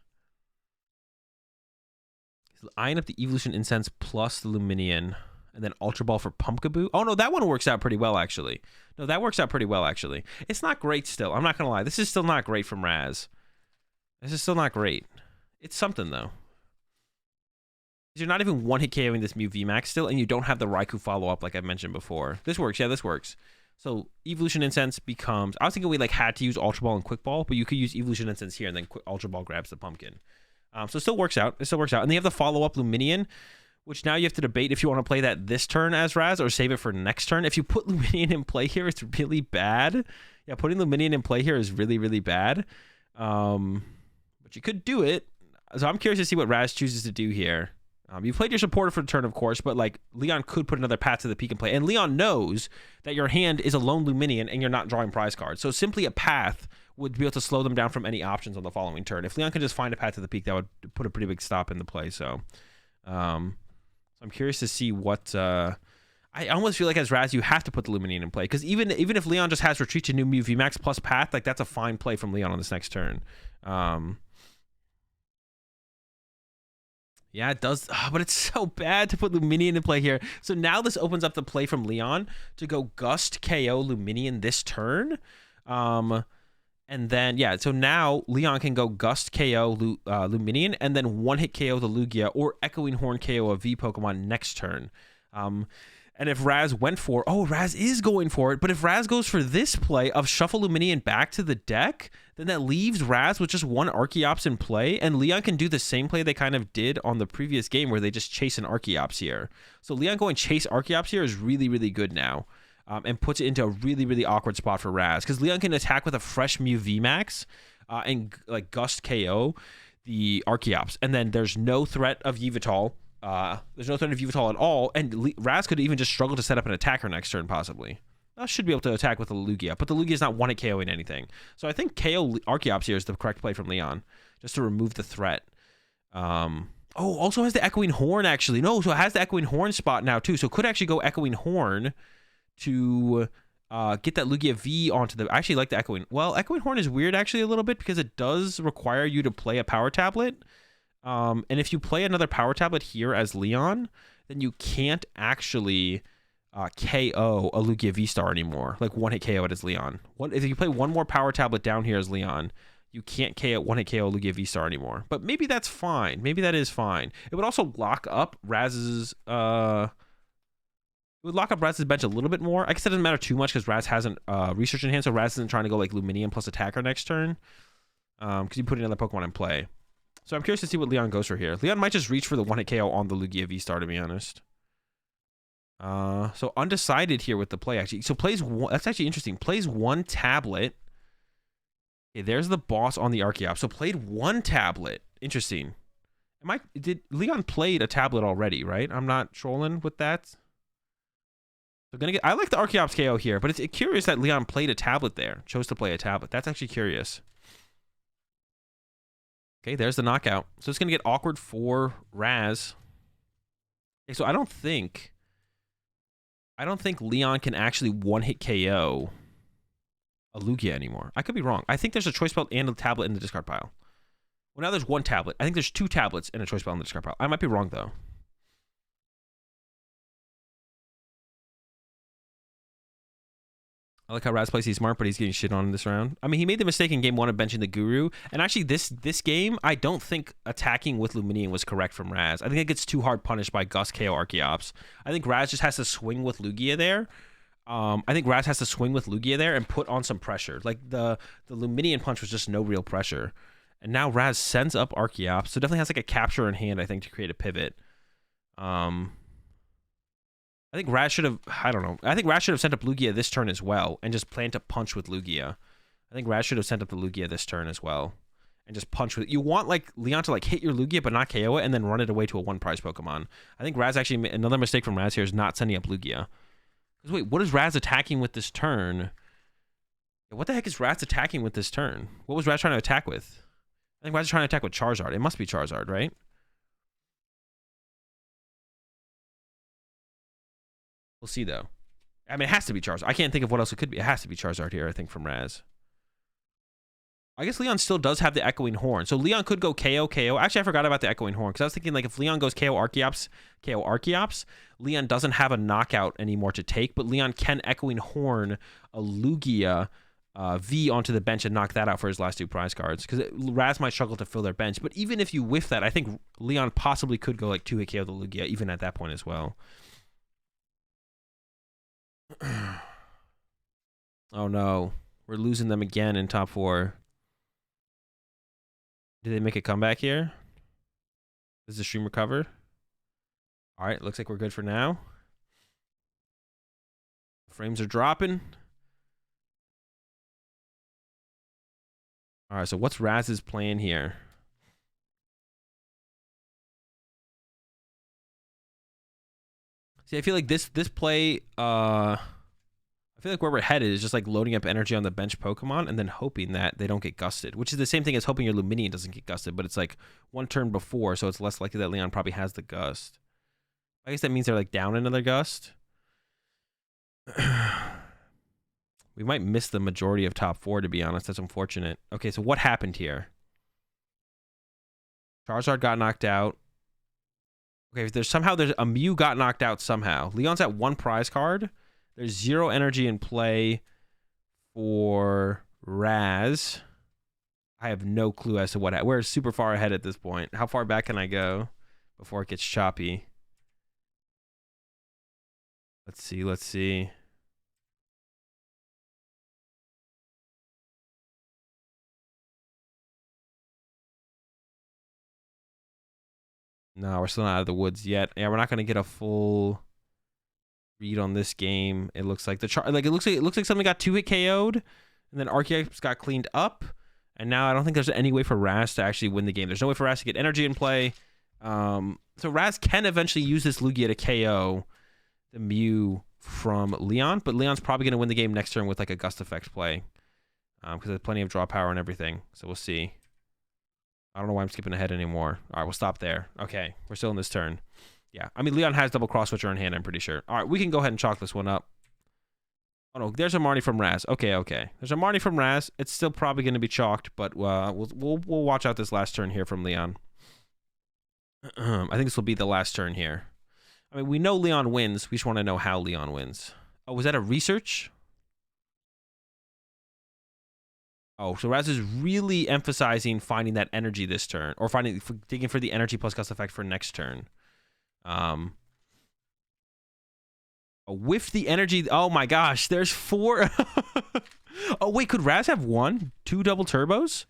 He's eyeing up the Evolution Incense plus the Luminion. And then Ultra Ball for Pumpkaboo. Oh, no, that one works out pretty well, actually. No, that works out pretty well, actually. It's not great still. I'm not going to lie. This is still not great from Raz. This is still not great. It's something, though. You're not even one-hit KOing this Mew VMAX still, and you don't have the Raikou follow-up like I mentioned before. This works. Yeah, this works. So Evolution Incense becomes... I was thinking we like had to use Ultra Ball and Quick Ball, but you could use Evolution Incense here, and then Ultra Ball grabs the pumpkin. So it still works out. It still works out. And they have the follow-up Luminion, which now you have to debate if you want to play that this turn as Raz or save it for next turn. If you put Luminion in play here, it's really bad. Yeah, putting Luminion in play here is really, really bad. But you could do it. So I'm curious to see what Raz chooses to do here. You played your supporter for the turn, of course, but like Leon could put another Path to the Peak in play. And Leon knows that your hand is a lone Luminion and you're not drawing prize cards. So simply a Path would be able to slow them down from any options on the following turn. If Leon could just find a Path to the Peak, that would put a pretty big stop in the play. So I'm curious to see what... I almost feel like as Raz, you have to put the Luminion in play. Because even if Leon just has Retreat to New Mew VMAX plus Path, like that's a fine play from Leon on this next turn. Yeah, it does. Oh, but it's so bad to put Luminion in play here. So now this opens up the play from Leon to go Gust KO Luminion this turn. And then, yeah, so now Leon can go Gust KO Luminion and then one-hit KO the Lugia or Echoing Horn KO a V Pokemon next turn. And if Raz went for... Oh, Raz is going for it. But if Raz goes for this play of Shuffle Luminion back to the deck, then that leaves Raz with just one Archeops in play. And Leon can do the same play they kind of did on the previous game where they just chase an Archeops here. So Leon going chase Archeops here is really, really good now. And puts it into a really, really awkward spot for Raz. Because Leon can attack with a fresh Mew VMAX and like Gust KO the Archeops. And then there's no threat of Yveltal. There's no threat of Yveltal at all, and Raz could even just struggle to set up an attacker next turn, possibly. Should be able to attack with the Lugia, but the Lugia is not one-hit KOing anything. So I think KO Archeops here is the correct play from Leon, just to remove the threat. Also has the Echoing Horn, actually. No, so it has the Echoing Horn spot now, too. So could actually go Echoing Horn to get that Lugia V onto the... I actually like the Echoing... Well, Echoing Horn is weird, actually, a little bit, because it does require you to play a Power Tablet. And if you play another Power Tablet here as Leon, then you can't actually KO a Lugia V-Star anymore. Like one-hit KO it as Leon. If you play one more Power Tablet down here as Leon, you can't one-hit KO Lugia V-Star anymore. But maybe that's fine. Maybe that is fine. It would also lock up Raz's... It would lock up Raz's bench a little bit more. I guess that doesn't matter too much because Raz hasn't Research in hand, so Raz isn't trying to go like Luminion plus Attacker next turn. Because you put another Pokemon in play. So I'm curious to see what Leon goes for here. Leon might just reach for the one-hit KO on the Lugia V-Star, to be honest. So undecided here with the play, actually. So plays one... That's actually interesting. Plays one tablet. Okay, there's the boss on the Archeops. So played one tablet. Interesting. Did Leon played a tablet already, right? I'm not trolling with that. So I like the Archeops KO here, but it's curious that Leon played a tablet there. Chose to play a tablet. That's actually curious. Okay, there's the knockout. So it's going to get awkward for Raz. Okay, so I don't think Leon can actually one-hit KO a Lugia anymore. I could be wrong. I think there's a choice belt and a tablet in the discard pile. Well, now there's one tablet. I think there's two tablets and a choice belt in the discard pile. I might be wrong, though. I like how Raz plays he's smart, but he's getting shit on in this round. I mean, he made the mistake in game one of benching the Guru. And actually, this game, I don't think attacking with Luminion was correct from Raz. I think it gets too hard punished by Gust KO Archeops. I think Raz just has to swing with Lugia there. And put on some pressure. Like, the Luminion punch was just no real pressure. And now Raz sends up Archeops. So definitely has like a capture in hand, I think, to create a pivot. I think Raz should have... I don't know. I think Raz should have sent up Lugia this turn as well and just planned to punch with Lugia. I think Raz should have sent up the Lugia this turn as well and just punch with... You want like Leon to like hit your Lugia but not KO it and then run it away to a one-prize Pokemon. I think Raz actually... Another mistake from Raz here is not sending up Lugia. Because wait, what is Raz attacking with this turn? What the heck is Raz attacking with this turn? What was Raz trying to attack with? I think Raz is trying to attack with Charizard. It must be Charizard, right? We'll see, though. I mean, it has to be Charizard. I can't think of what else it could be. It has to be Charizard here, I think, from Raz. I guess Leon still does have the Echoing Horn. So Leon could go KO, KO. Actually, I forgot about the Echoing Horn because I was thinking like if Leon goes KO Archeops, Leon doesn't have a knockout anymore to take, but Leon can Echoing Horn a Lugia V onto the bench and knock that out for his last 2 prize cards because Raz might struggle to fill their bench. But even if you whiff that, I think Leon possibly could go like 2-hit KO the Lugia even at that point as well. Oh no, we're losing them again in top 4. Did they make a comeback here? Does the stream recover? All right, looks like we're good for now. Frames are dropping. All right, so what's Raz's plan here? See, I feel like this play, I feel like where we're headed is just like loading up energy on the bench Pokemon and then hoping that they don't get gusted, which is the same thing as hoping your Luminion doesn't get gusted, but it's like 1 turn before, so it's less likely that Leon probably has the gust. I guess that means they're like down another gust. We might miss the majority of top 4, to be honest. That's unfortunate. Okay, so what happened here? Charizard got knocked out. Okay, there's a Mew got knocked out somehow. Leon's at 1 prize card. There's 0 energy in play for Raz. I have no clue as to what. We're super far ahead at this point. How far back can I go before it gets choppy? Let's see. Let's see. No, we're still not out of the woods yet. Yeah, we're not gonna get a full read on this game. It looks like it looks like something got 2-hit KO'd, and then Archeops got cleaned up, and now I don't think there's any way for Raz to actually win the game. There's no way for Raz to get energy in play. So Raz can eventually use this Lugia to KO the Mew from Leon, but Leon's probably gonna win the game next turn with like a Gust Effect play, because there's plenty of draw power and everything. So we'll see. I don't know why I'm skipping ahead anymore. All right, we'll stop there. Okay, we're still in this turn. Yeah, I mean, Leon has double Cross Switcher in hand, I'm pretty sure. All right, we can go ahead and chalk this one up. Oh, no, there's a Marnie from Raz. Okay, okay. There's a Marnie from Raz. It's still probably going to be chalked, but we'll watch out this last turn here from Leon. I think this will be the last turn here. I mean, we know Leon wins. We just want to know how Leon wins. Oh, was that a research? Oh, so Raz is really emphasizing finding that energy this turn, or digging for the energy plus Gust Effect for next turn. With the energy. Oh my gosh, there's 4. Oh wait, could Raz have won 2 double turbos?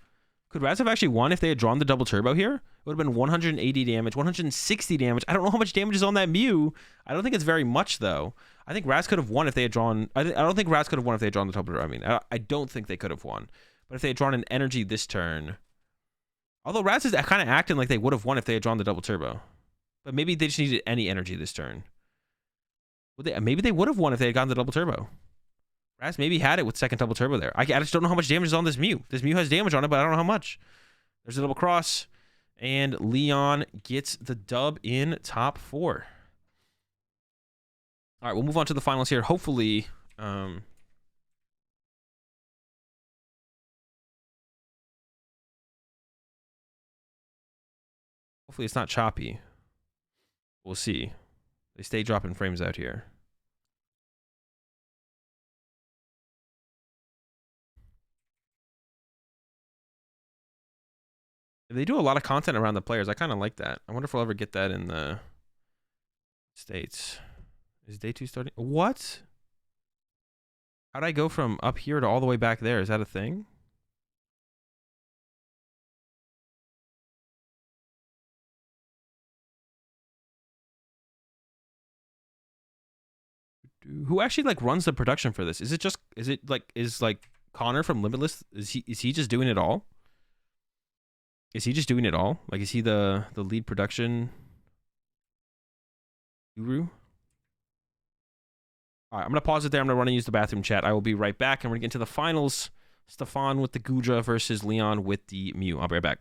Could Raz have actually won if they had drawn the double turbo here? It would have been 180 damage, 160 damage. I don't know how much damage is on that Mew. I don't think it's very much though. I think Raz could have won if they had drawn. I don't think Raz could have won if they had drawn the double turbo. I mean, I don't think they could have won. But if they had drawn an energy this turn, although Raz is kind of acting like they would have won if they had drawn the double turbo, but maybe they just needed any energy this turn. Maybe they would have won if they had gotten the double turbo. Raz maybe had it with second double turbo there. I just don't know how much damage is on this Mew. This Mew has damage on it, but I don't know how much. There's a double cross, and Leon gets the dub in top 4. All right, we'll move on to the finals here. Hopefully, hopefully it's not choppy. We'll see. They stay dropping frames out here. They do a lot of content around the players. I kind of like that. I wonder if we'll ever get that in the States. Is day 2 starting? What? How'd I go from up here to all the way back there? Is that a thing? Who actually like runs the production for this? Is Connor from Limitless? Is he just doing it all? Is he just doing it all? Like, is he the lead production guru? All right, I'm gonna pause it there. I'm gonna run and use the bathroom chat. I will be right back, and we're gonna get into the finals. Stefan with the Gudra versus Leon with the Mew. I'll be right back.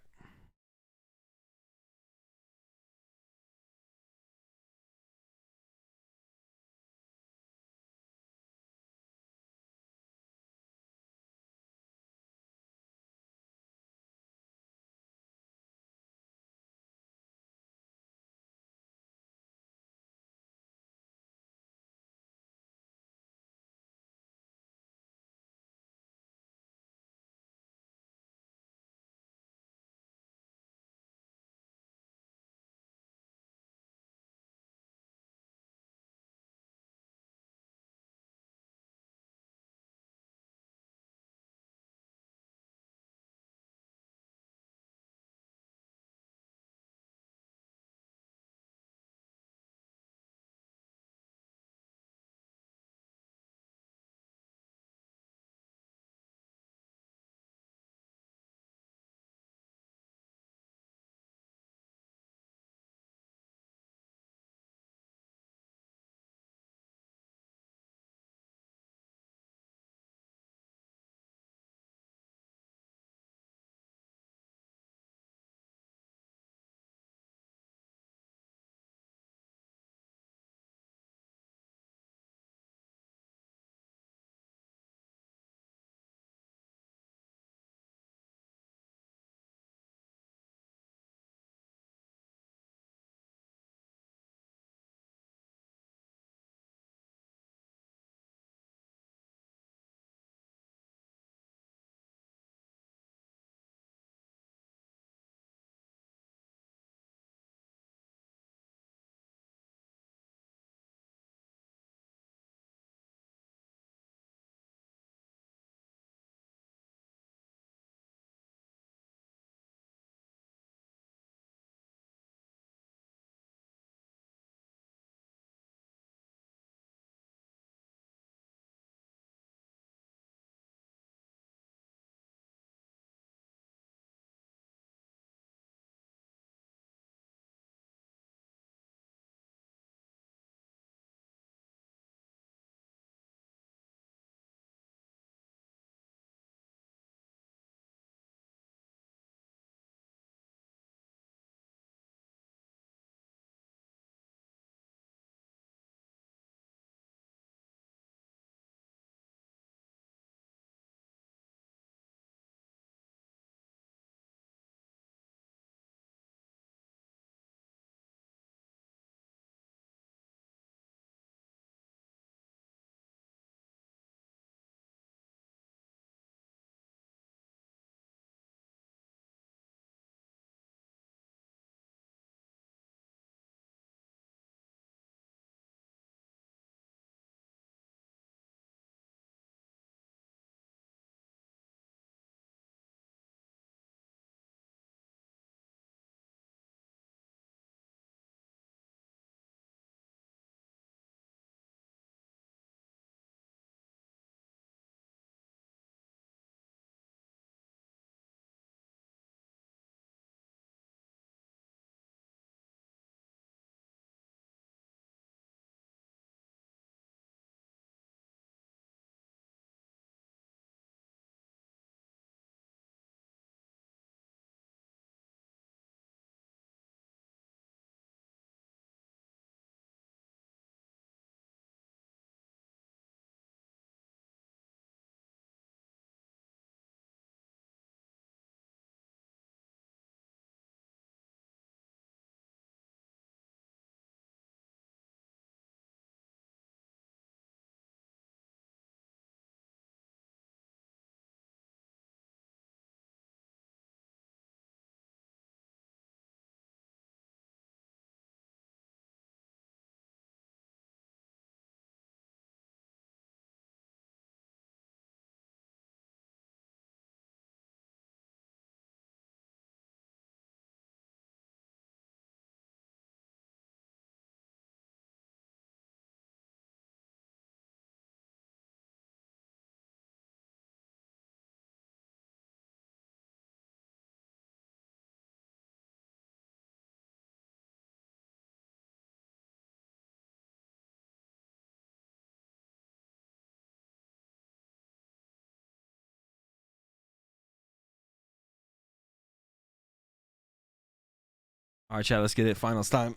All right, chat, let's get it. Finals time.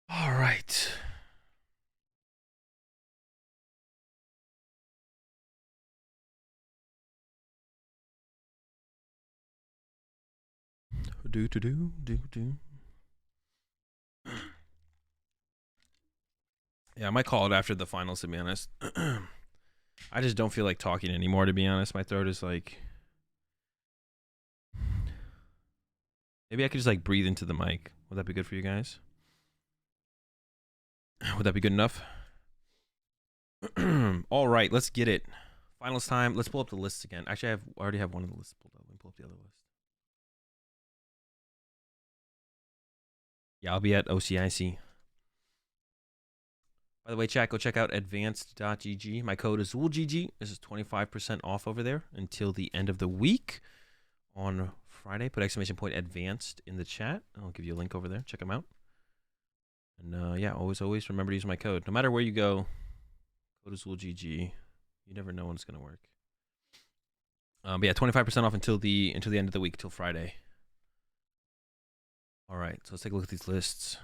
All right. Do. Yeah, I might call it after the finals, to be honest. I just don't feel like talking anymore, to be honest. My throat is like... Maybe I could just like breathe into the mic. Would that be good for you guys? Would that be good enough? All right, let's get it. Finals time. Let's pull up the lists again. Actually, I already have one of the lists pulled up. Let me pull up the other list. Yeah, I'll be at OCIC. By the way, chat, go check out advanced.gg. My code is AzulGG. This is 25% off over there until the end of the week on Friday. Put exclamation point advanced in the chat. I'll give you a link over there. Check them out. And yeah, always remember to use my code. No matter where you go, code is AzulGG. You never know when it's going to work. But yeah, 25% off until the end of the week, till Friday. All right, so let's take a look at these lists.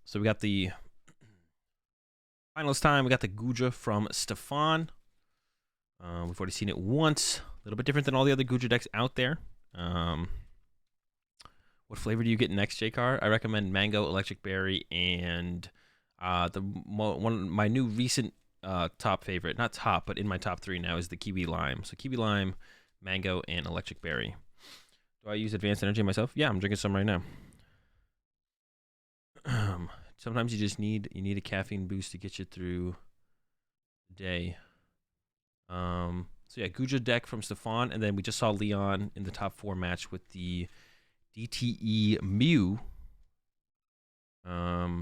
So we got the finals time. We got the Guja from Stefan. We've already seen it once. A little bit different than all the other Guja decks out there. What flavor do you get next, J-Car? I recommend mango, electric berry, and my new recent top favorite, not top, but in my top 3 now, is the kiwi lime. So kiwi lime, mango, and electric berry. Do I use advanced energy myself? Yeah, I'm drinking some right now. Sometimes you just need a caffeine boost to get you through the day. So yeah, Guja deck from Stefan, and then we just saw Leon in the top 4 match with the DTE Mew. Yeah,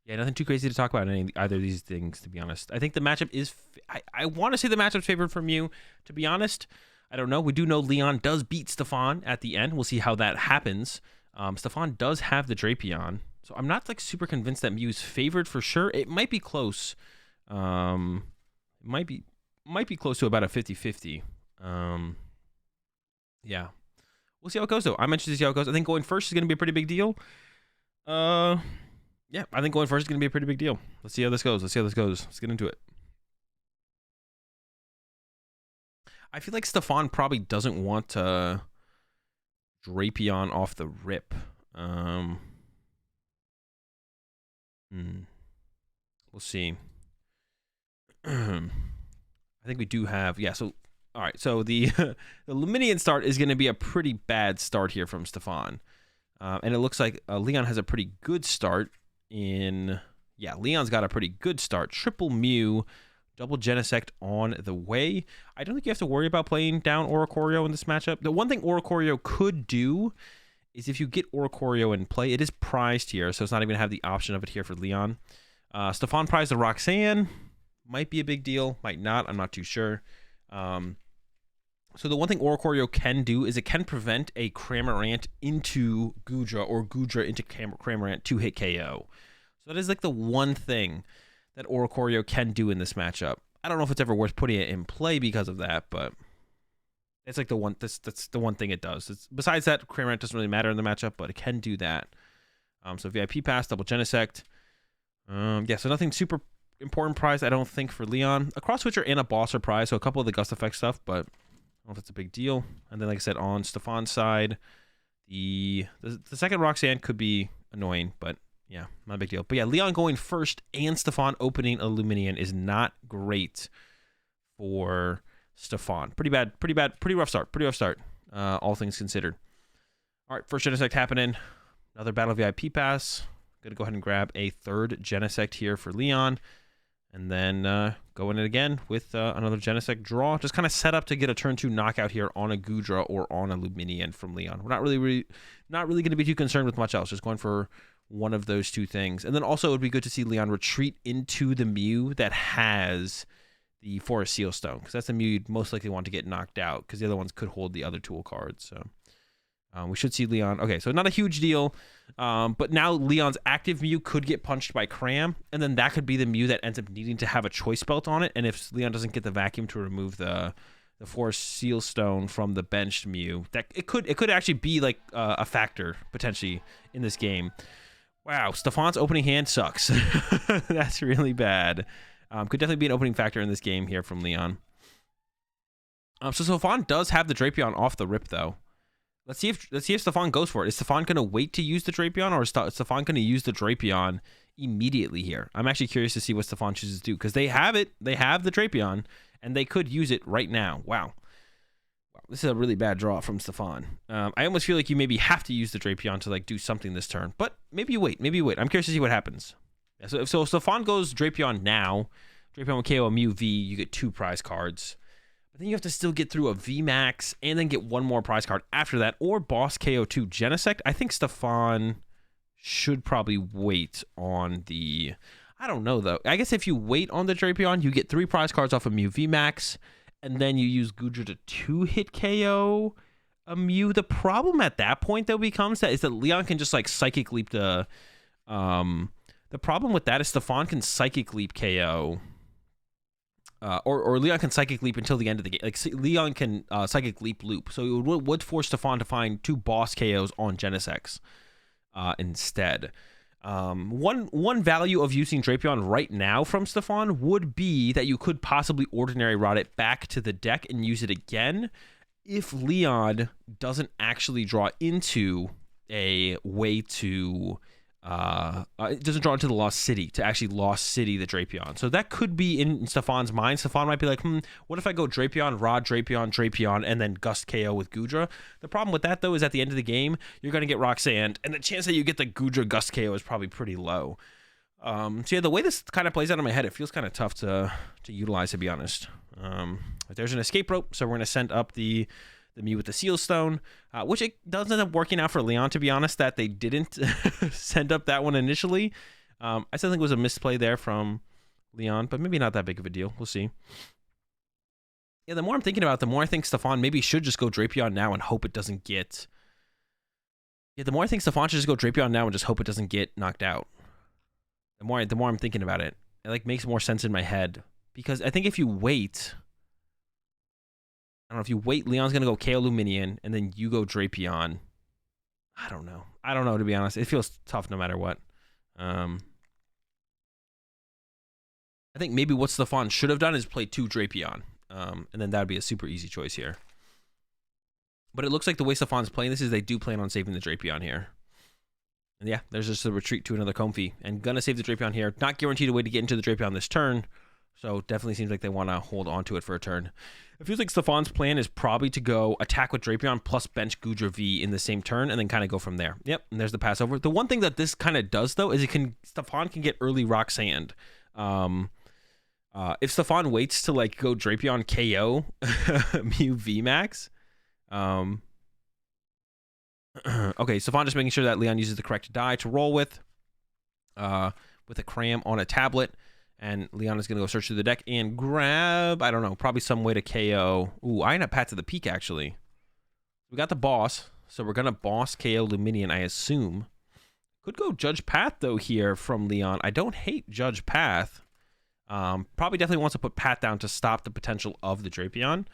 nothing too crazy to talk about in either of these things, to be honest. I think the matchup is... I want to say the matchup's favored from Mew. To be honest, I don't know. We do know Leon does beat Stefan at the end. We'll see how that happens. Stefan does have the Drapion, so I'm not like super convinced that Mew's favored for sure. It might be close. It might be close to about a 50-50. Yeah. We'll see how it goes, though. I'm interested to see how it goes. I think going first is going to be a pretty big deal. Yeah, I think going first is going to be a pretty big deal. Let's see how this goes. Let's get into it. I feel like Stefan probably doesn't want to Drapion off the rip. We'll see. I think we do have... Yeah, so... All right, so the Luminian start is going to be a pretty bad start here from Stefan. And it looks like Leon has a pretty good start in... Yeah, Leon's got a pretty good start. Triple Mew, double Genesect on the way. I don't think you have to worry about playing down Oricorio in this matchup. The one thing Oricorio could do is if you get Oricorio in play, it is prized here, so it's not even going to have the option of it here for Leon. Stefan prized the Roxanne. Might be a big deal, might not. I'm not too sure. So the one thing Oricorio can do is it can prevent a Cramorant into Guja or Guja into Cramorant 2-hit KO. So that is like the one thing that Oricorio can do in this matchup. I don't know if it's ever worth putting it in play because of that, but it's like the one that's the one thing it does. Besides that, Cramorant doesn't really matter in the matchup, but it can do that. So VIP pass, double Genesect. Yeah, so nothing super important prize, I don't think, for Leon. A cross switcher and a boss are prize, so a couple of the Gust Effect stuff, but I don't know if it's a big deal. And then, like I said, on Stefan's side, the second Roxanne could be annoying, but yeah, not a big deal. But yeah, Leon going first and Stefan opening a Luminian is not great for Stefan. Pretty rough start, all things considered. All right, first Genesect happening. Another Battle VIP pass. Gonna go ahead and grab a third Genesect here for Leon. And then go in it again with another Genesect draw. Just kind of set up to get a turn 2 knockout here on a Gudra or on a Luminian from Leon. We're not really going to be too concerned with much else. Just going for one of those two things. And then also it would be good to see Leon retreat into the Mew that has the Forest Seal Stone, because that's the Mew you'd most likely want to get knocked out, because the other ones could hold the other tool cards. So we should see Leon. Okay, so not a huge deal. But now Leon's active Mew could get punched by Cram, and then that could be the Mew that ends up needing to have a choice belt on it. And if Leon doesn't get the vacuum to remove the the Force Seal Stone from the benched Mew. That it could actually be like a factor potentially in this game. Wow, Stefan's opening hand sucks. That's really bad. Could definitely be an opening factor in this game here from Leon. So Stefan does have the Drapion off the rip though. Let's see if Stefan goes for it. Is Stefan gonna wait to use the Drapion, or is Stefan gonna use the Drapion immediately here? I'm actually curious to see what Stefan chooses to do, because they have it. They have the Drapion, and they could use it right now. Wow. This is a really bad draw from Stefan. I almost feel like you maybe have to use the Drapion to like do something this turn, but maybe you wait. Maybe you wait. I'm curious to see what happens. Yeah, so if Stefan goes Drapion now, Drapion will KO a Mew V, you get 2 prize cards. But then you have to still get through a VMAX and then get 1 more prize card after that, or boss KO 2 Genesect. I think Stefan should probably wait on the... I don't know, though. I guess if you wait on the Drapion, you get 3 prize cards off of Mew VMAX, and then you use Goodra to 2-hit KO a Mew. The problem at that point, though, becomes that Leon can just, like, Psychic Leap the... the problem with that is Stefan can Psychic Leap KO... or Leon can Psychic Leap until the end of the game. Like, Leon can Psychic Leap loop. So it would force Stefan to find 2 boss KOs on Genesect instead. One value of using Drapion right now from Stefan would be that you could possibly Ordinary Rod it back to the deck and use it again if Leon doesn't actually draw into a way to... it doesn't draw into the Lost City, to actually Lost City the Drapion. So that could be in Stefan's mind. Stefan might be like, what if I go Drapion, Rod, Drapion, and then Gust KO with Goodra? The problem with that, though, is at the end of the game, you're going to get Roxanne, and the chance that you get the Goodra Gust KO is probably pretty low. So yeah, the way this kind of plays out in my head, it feels kind of tough to utilize, to be honest. There's an escape rope, so we're going to send up the Mew with the Seal Stone, which it does end up working out for Leon, to be honest, that they didn't send up that one initially. I still think it was a misplay there from Leon, but maybe not that big of a deal. We'll see. Yeah, the more I'm thinking about it, the more I think Stefan maybe should just go Drapion now and hope it doesn't get... Yeah, the more I think Stefan should just go Drapion now and just hope it doesn't get knocked out. The more I'm thinking about it, it like makes more sense in my head. Because I think if you wait... I don't know, if you wait, Leon's going to go KO Luminion, and then you go Drapion. I don't know, to be honest. It feels tough no matter what. I think maybe what Stefan should have done is play 2 Drapion. And then that would be a super easy choice here. But it looks like the way Stefan's playing this is they do plan on saving the Drapion here. And yeah, there's just a retreat to another Comfey. And gonna save the Drapion here. Not guaranteed a way to get into the Drapion this turn. So definitely seems like they want to hold on to it for a turn. It feels like Stefan's plan is probably to go attack with Drapion plus bench Goodra V in the same turn and then kind of go from there. Yep, and there's the pass over. The one thing that this kind of does, though, is Stefan can get early Roxanne. If Stefan waits to like go Drapion KO Mew VMAX. Okay, Stefan just making sure that Leon uses the correct die to roll with a cram on a tablet. And Leon is going to go search through the deck and grab, I don't know, probably some way to KO. Ooh, I end up Pat to the Peak, actually. We got the boss, so we're going to boss KO Luminion, I assume. Could go Judge Path, though, here from Leon. I don't hate Judge Path. Probably definitely wants to put Path down to stop the potential of the Drapion.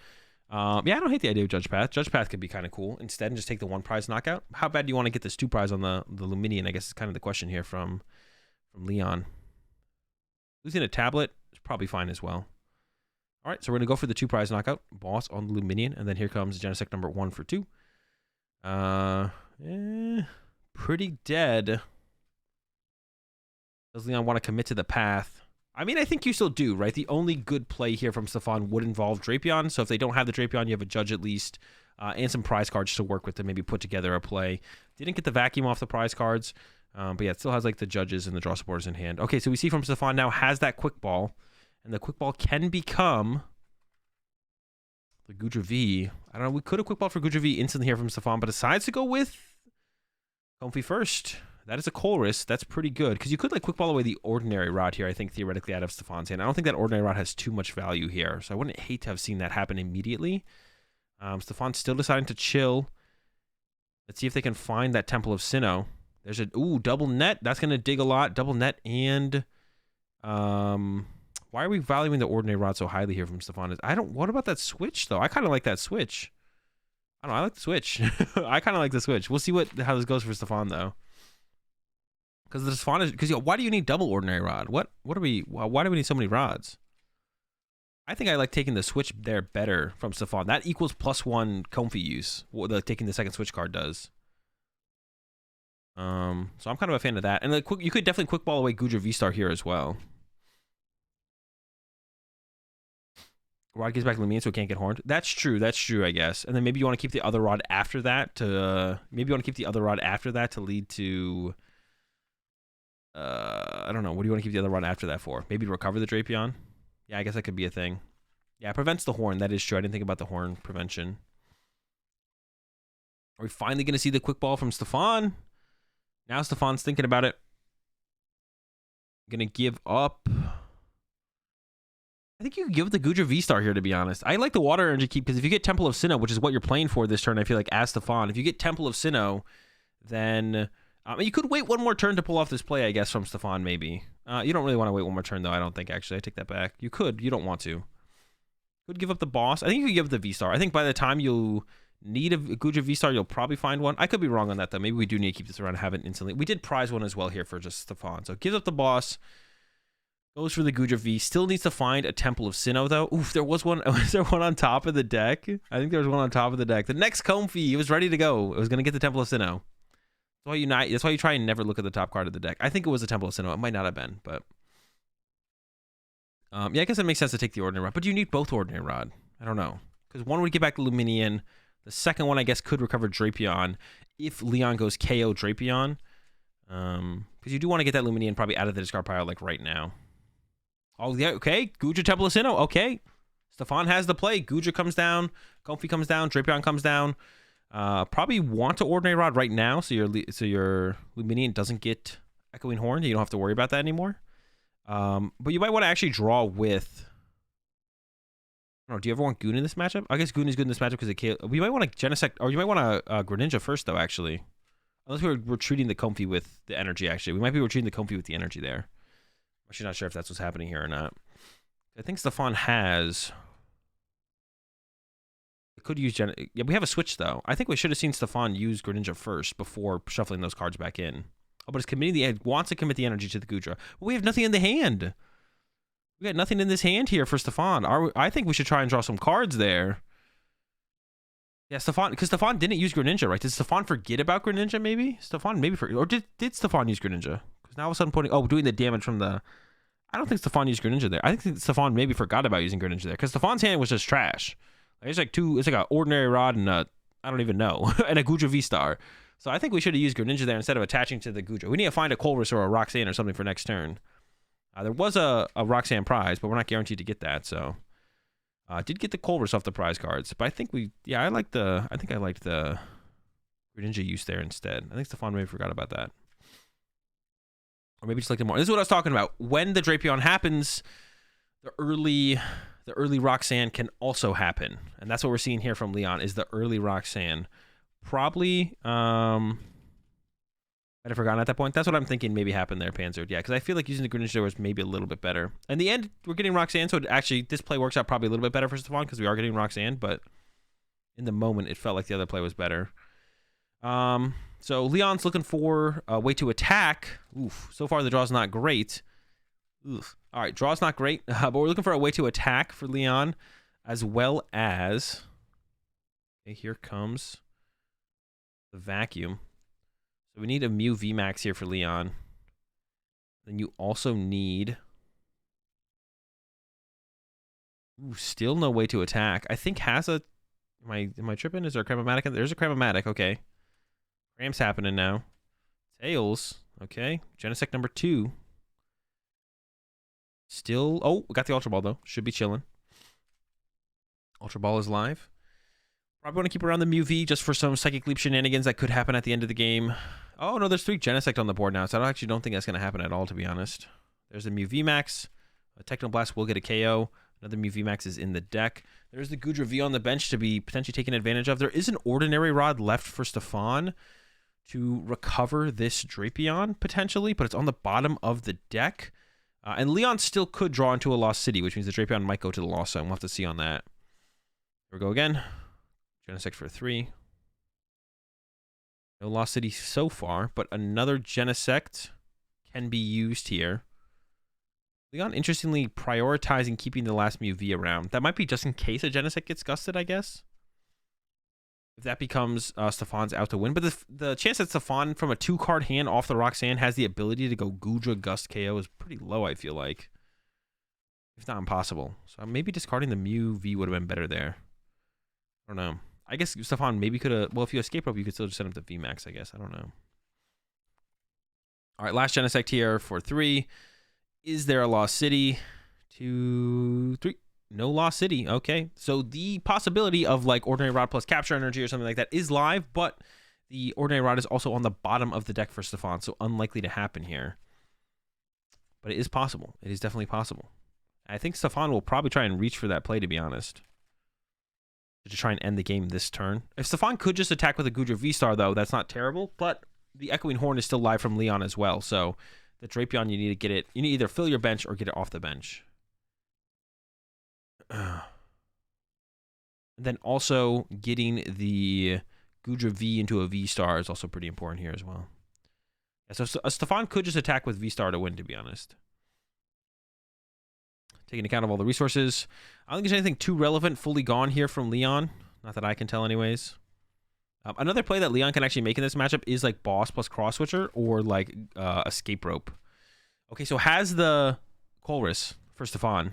Yeah, I don't hate the idea of Judge Path. Judge Path could be kind of cool. Instead, and just take the 1 prize knockout. How bad do you want to get this 2 prize on the Luminion? I guess is kind of the question here from Leon. Losing a tablet is probably fine as well. All right, so we're going to go for the 2 prize knockout. Boss on the Luminion, and then here comes Genesect number 1 for 2. Pretty dead. Does Leon want to commit to the path? I mean, I think you still do, right? The only good play here from Stefan would involve Drapion, so if they don't have the Drapion, you have a Judge at least, and some prize cards to work with to maybe put together a play. Didn't get the vacuum off the prize cards. But yeah, it still has like the judges and the draw supporters in hand. Okay, so we see from Stefan now has that quick ball, and the quick ball can become the Goodra V. I don't know, we could have quick ball for Goodra V instantly here from Stefan, but decides to go with Comfey first. That is a Colress. That's pretty good, because you could like quick ball away the Ordinary Rod here, I think, theoretically out of Stefan's hand. I don't think that Ordinary Rod has too much value here, so I wouldn't hate to have seen that happen immediately. Stefan's still deciding to chill. Let's see if they can find that Temple of Sinnoh. There's a double net. That's gonna dig a lot. Double net and Why are we valuing the Ordinary Rod so highly here from Stefan? What about that switch, though? I kind of like that switch. I don't know. I like the switch. I kind of like the switch. We'll see how this goes for Stefan, though. Because the Stefan is... Because, why do you need double Ordinary Rod? Why do we need so many rods? I think I like taking the switch there better from Stefan. That equals +1 Comfy use. What taking the second switch card does. So I'm kind of a fan of that. And you could definitely quick ball away Guja V-Star here as well. Rod gives back Lumine so it can't get horned. That's true. That's true, I guess. And then maybe you want to keep the other rod after that to... lead to... I don't know. What do you want to keep the other rod after that for? Maybe to recover the Drapion? Yeah, I guess that could be a thing. Yeah, it prevents the horn. That is true. I didn't think about the horn prevention. Are we finally going to see the quick ball from Stefan? Now Stefan's thinking about it. Going to give up... I think you can give it the Guja V-Star here, to be honest. I like the Water Energy Keep, because if you get Temple of Sinnoh, which is what you're playing for this turn, I feel like, as Stefan, if you get Temple of Sinnoh, then you could wait one more turn to pull off this play, I guess, from Stefan, maybe. You don't really want to wait one more turn, though, I don't think, actually. I take that back. You could. You don't want to. Could give up the boss. I think you could give up the V-Star. I think by the time you need a Guja V-Star, you'll probably find one. I could be wrong on that, though. Maybe we do need to keep this around and have it instantly. We did prize one as well here for just Stefan. So gives up the boss. Goes for the Guja V. Still needs to find a Temple of Sinnoh, though. Oof, there was one. Was there one on top of the deck? I think there was one on top of the deck. The next Comfy, it was ready to go. It was going to get the Temple of Sinnoh. That's why you try and never look at the top card of the deck. I think it was a Temple of Sinnoh. It might not have been, but... yeah, I guess it makes sense to take the Ordinary Rod. But do you need both Ordinary Rod? I don't know. Because one would get back the Luminion. The second one, I guess, could recover Drapion if Leon goes KO Drapion. Because you do want to get that Luminion probably out of the discard pile, like, right now. Oh, yeah, okay. Guja, Temple of Sinnoh, okay. Stefan has the play. Guja comes down. Comfy comes down. Drapion comes down. Probably want to Ordinary Rod right now so your Luminion doesn't get Echoing Horn. You don't have to worry about that anymore. But you might want to actually draw with... I don't know, do you ever want Goon in this matchup? I guess Goon is good in this matchup because it can't... We might want to Genesect... Or you might want to Greninja first, though, actually. Unless we're treating the Comfy with the energy, actually. We might be retreating the Comfy with the energy there. I'm actually not sure if that's what's happening here or not. I think Stefan has... It could use Yeah, we have a switch, though. I think we should have seen Stefan use Greninja first before shuffling those cards back in. Oh, but it's committing the... wants to commit the energy to the Guja. But we have nothing in the hand. We got nothing in this hand here for Stefan. I think we should try and draw some cards there. Yeah, Stefan... Because Stefan didn't use Greninja, right? Did Stefan forget about Greninja, maybe? Stefan maybe... Or did Stefan use Greninja? Because now all of a sudden putting... Oh, doing the damage from the... I don't think Stefan used Greninja there. I think Stefan maybe forgot about using Greninja there. Because Stefan's hand was just trash. It's like it's like an Ordinary Rod and a... I don't even know. And a Guja V-Star. So I think we should have used Greninja there instead of attaching to the Guja. We need to find a Colress or a Roxanne or something for next turn. There was a Roxanne prize, but we're not guaranteed to get that, so... did get the Colress off the prize cards, but I think we... Yeah, I liked the Greninja use there instead. I think Stefan maybe forgot about that. Or maybe just liked it more. This is what I was talking about. When the Drapion happens, the early Roxanne can also happen. And that's what we're seeing here from Leon, is the early Roxanne. Probably... I'd have forgotten at that point. That's what I'm thinking maybe happened there, Panzer. Yeah, because I feel like using the Greninja was maybe a little bit better. In the end, we're getting Roxanne, so actually this play works out probably a little bit better for Stefan because we are getting Roxanne, but in the moment, it felt like the other play was better. So Leon's looking for a way to attack. Oof, so far the draw's not great. Oof. All right, draw's not great, but we're looking for a way to attack for Leon, as well as... Okay, here comes the vacuum. So we need a Mew VMAX here for Leon. Then you also need... Ooh, still no way to attack. I think has a... Am I tripping? Is there a Cramomatic? There's a Cramomatic, okay. Cram's happening now. Tails, okay. Genesect number 2. Still... Oh, we got the Ultra Ball, though. Should be chilling. Ultra Ball is live. Probably want to keep around the Mew V just for some Psychic Leap shenanigans that could happen at the end of the game. Oh, no, there's 3 Genesect on the board now, so I actually don't think that's going to happen at all, to be honest. There's a Mew VMAX. A Technoblast will get a KO. Another Mew VMAX is in the deck. There's the Goodra V on the bench to be potentially taken advantage of. There is an Ordinary Rod left for Stefan to recover this Drapion, potentially, but it's on the bottom of the deck. And Leon still could draw into a Lost City, which means the Drapion might go to the Lost Zone. We'll have to see on that. Here we go again. Genesect for 3. No Lost City so far, but another Genesect can be used here. Leon, interestingly, prioritizing keeping the last Mew V around. That might be just in case a Genesect gets gusted, I guess. If that becomes Stefan's out to win. But the chance that Stefan, from a 2-card hand off the Roxanne, has the ability to go Goodra, Gust, KO is pretty low, I feel like. If not impossible. So maybe discarding the Mew V would have been better there. I don't know. I guess Stefan maybe could have... Well, if you escape rope, you could still just send him to VMAX, I guess. I don't know. All right, last Genesect here for 3. Is there a Lost City? 2, 3. No Lost City. Okay. So the possibility of like Ordinary Rod plus Capture Energy or something like that is live, but the Ordinary Rod is also on the bottom of the deck for Stefan, so unlikely to happen here. But it is possible. It is definitely possible. I think Stefan will probably try and reach for that play, to be honest. To try and end the game this turn. If Stefan could just attack with a Goodra V-Star, though, that's not terrible, but the Echoing Horn is still live from Leon as well, so the Drapion, you need to get it. You need to either fill your bench or get it off the bench. And then also getting the Goodra V into a V-Star is also pretty important here as well. Yeah, so Stefan could just attack with V-Star to win, to be honest. Taking account of all the resources. I don't think there's anything too relevant fully gone here from Leon. Not that I can tell anyways. Another play that Leon can actually make in this matchup is like Boss plus Cross Switcher or like Escape Rope. Okay, so has the Colress for Stefan.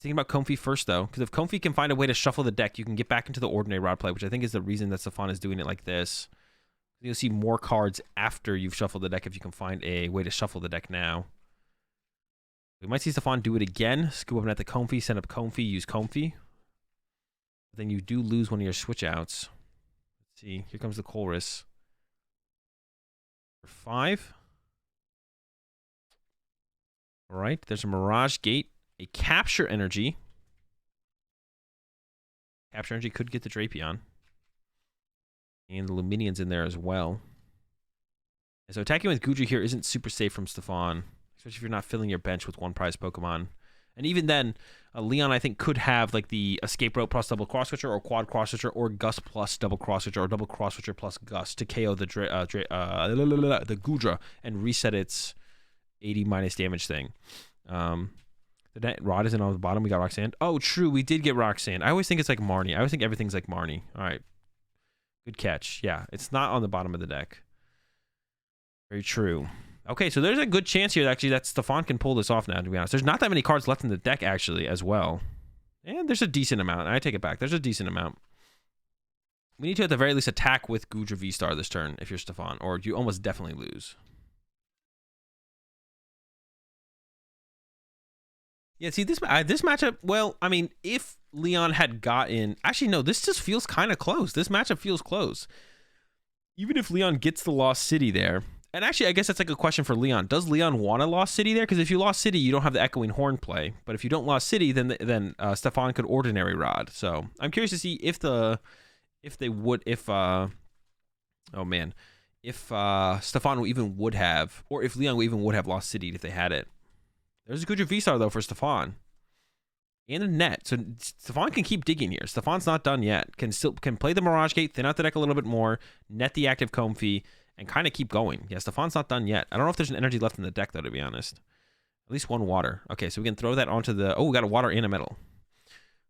Thinking about Comfy first, though, because if Comfy can find a way to shuffle the deck, you can get back into the Ordinary Rod play, which I think is the reason that Stefan is doing it like this. You'll see more cards after you've shuffled the deck if you can find a way to shuffle the deck now. We might see Stefan do it again. Scoop up at the Comfy, send up Comfy, use Comfy. But then you do lose one of your switch outs. Let's see. Here comes the Colress. For 5. All right. There's a Mirage Gate. A Capture Energy. Capture Energy could get the Drapion. And the Luminion's in there as well. And so attacking with Goodra here isn't super safe from Stefan. Especially if you're not filling your bench with one prize Pokemon. And even then, Leon, I think, could have like the Escape Rope plus double Cross Switcher or Quad Cross Switcher or Gust plus double Cross Switcher or double Cross Switcher plus Gust to KO the Goodra and reset its 80 minus damage thing. The net Rod isn't on the bottom. We got Roxanne. Oh, true. We did get Roxanne. I always think it's like Marnie. I always think everything's like Marnie. All right. Good catch. Yeah, it's not on the bottom of the deck. Very true. Okay, so there's a good chance here actually that Stefan can pull this off now, to be honest. There's not that many cards left in the deck actually as well. And there's a decent amount. I take it back. There's a decent amount. We need to at the very least attack with Goodra V-Star this turn if you're Stefan, or you almost definitely lose. Yeah, see, this matchup, well, I mean, if Leon had gotten... Actually, no, this just feels kind of close. This matchup feels close. Even if Leon gets the Lost City there... And actually, I guess that's like a question for Leon. Does Leon want a Lost City there? Because if you Lost City, you don't have the Echoing Horn play. But if you don't Lost City, then Stefan could Ordinary Rod. So I'm curious to see if Stefan even would have, or if Leon even would have Lost City if they had it. There's a Goodra V-Star though for Stefan. And a net. So Stefan can keep digging here. Stefan's not done yet. Can play the Mirage Gate, thin out the deck a little bit more, net the active Comfy, and kind of keep going. Yeah, Stefan's not done yet. I don't know if there's an energy left in the deck, though, to be honest. At least one water. Okay, so we can throw that onto the... Oh, we got a water and a metal.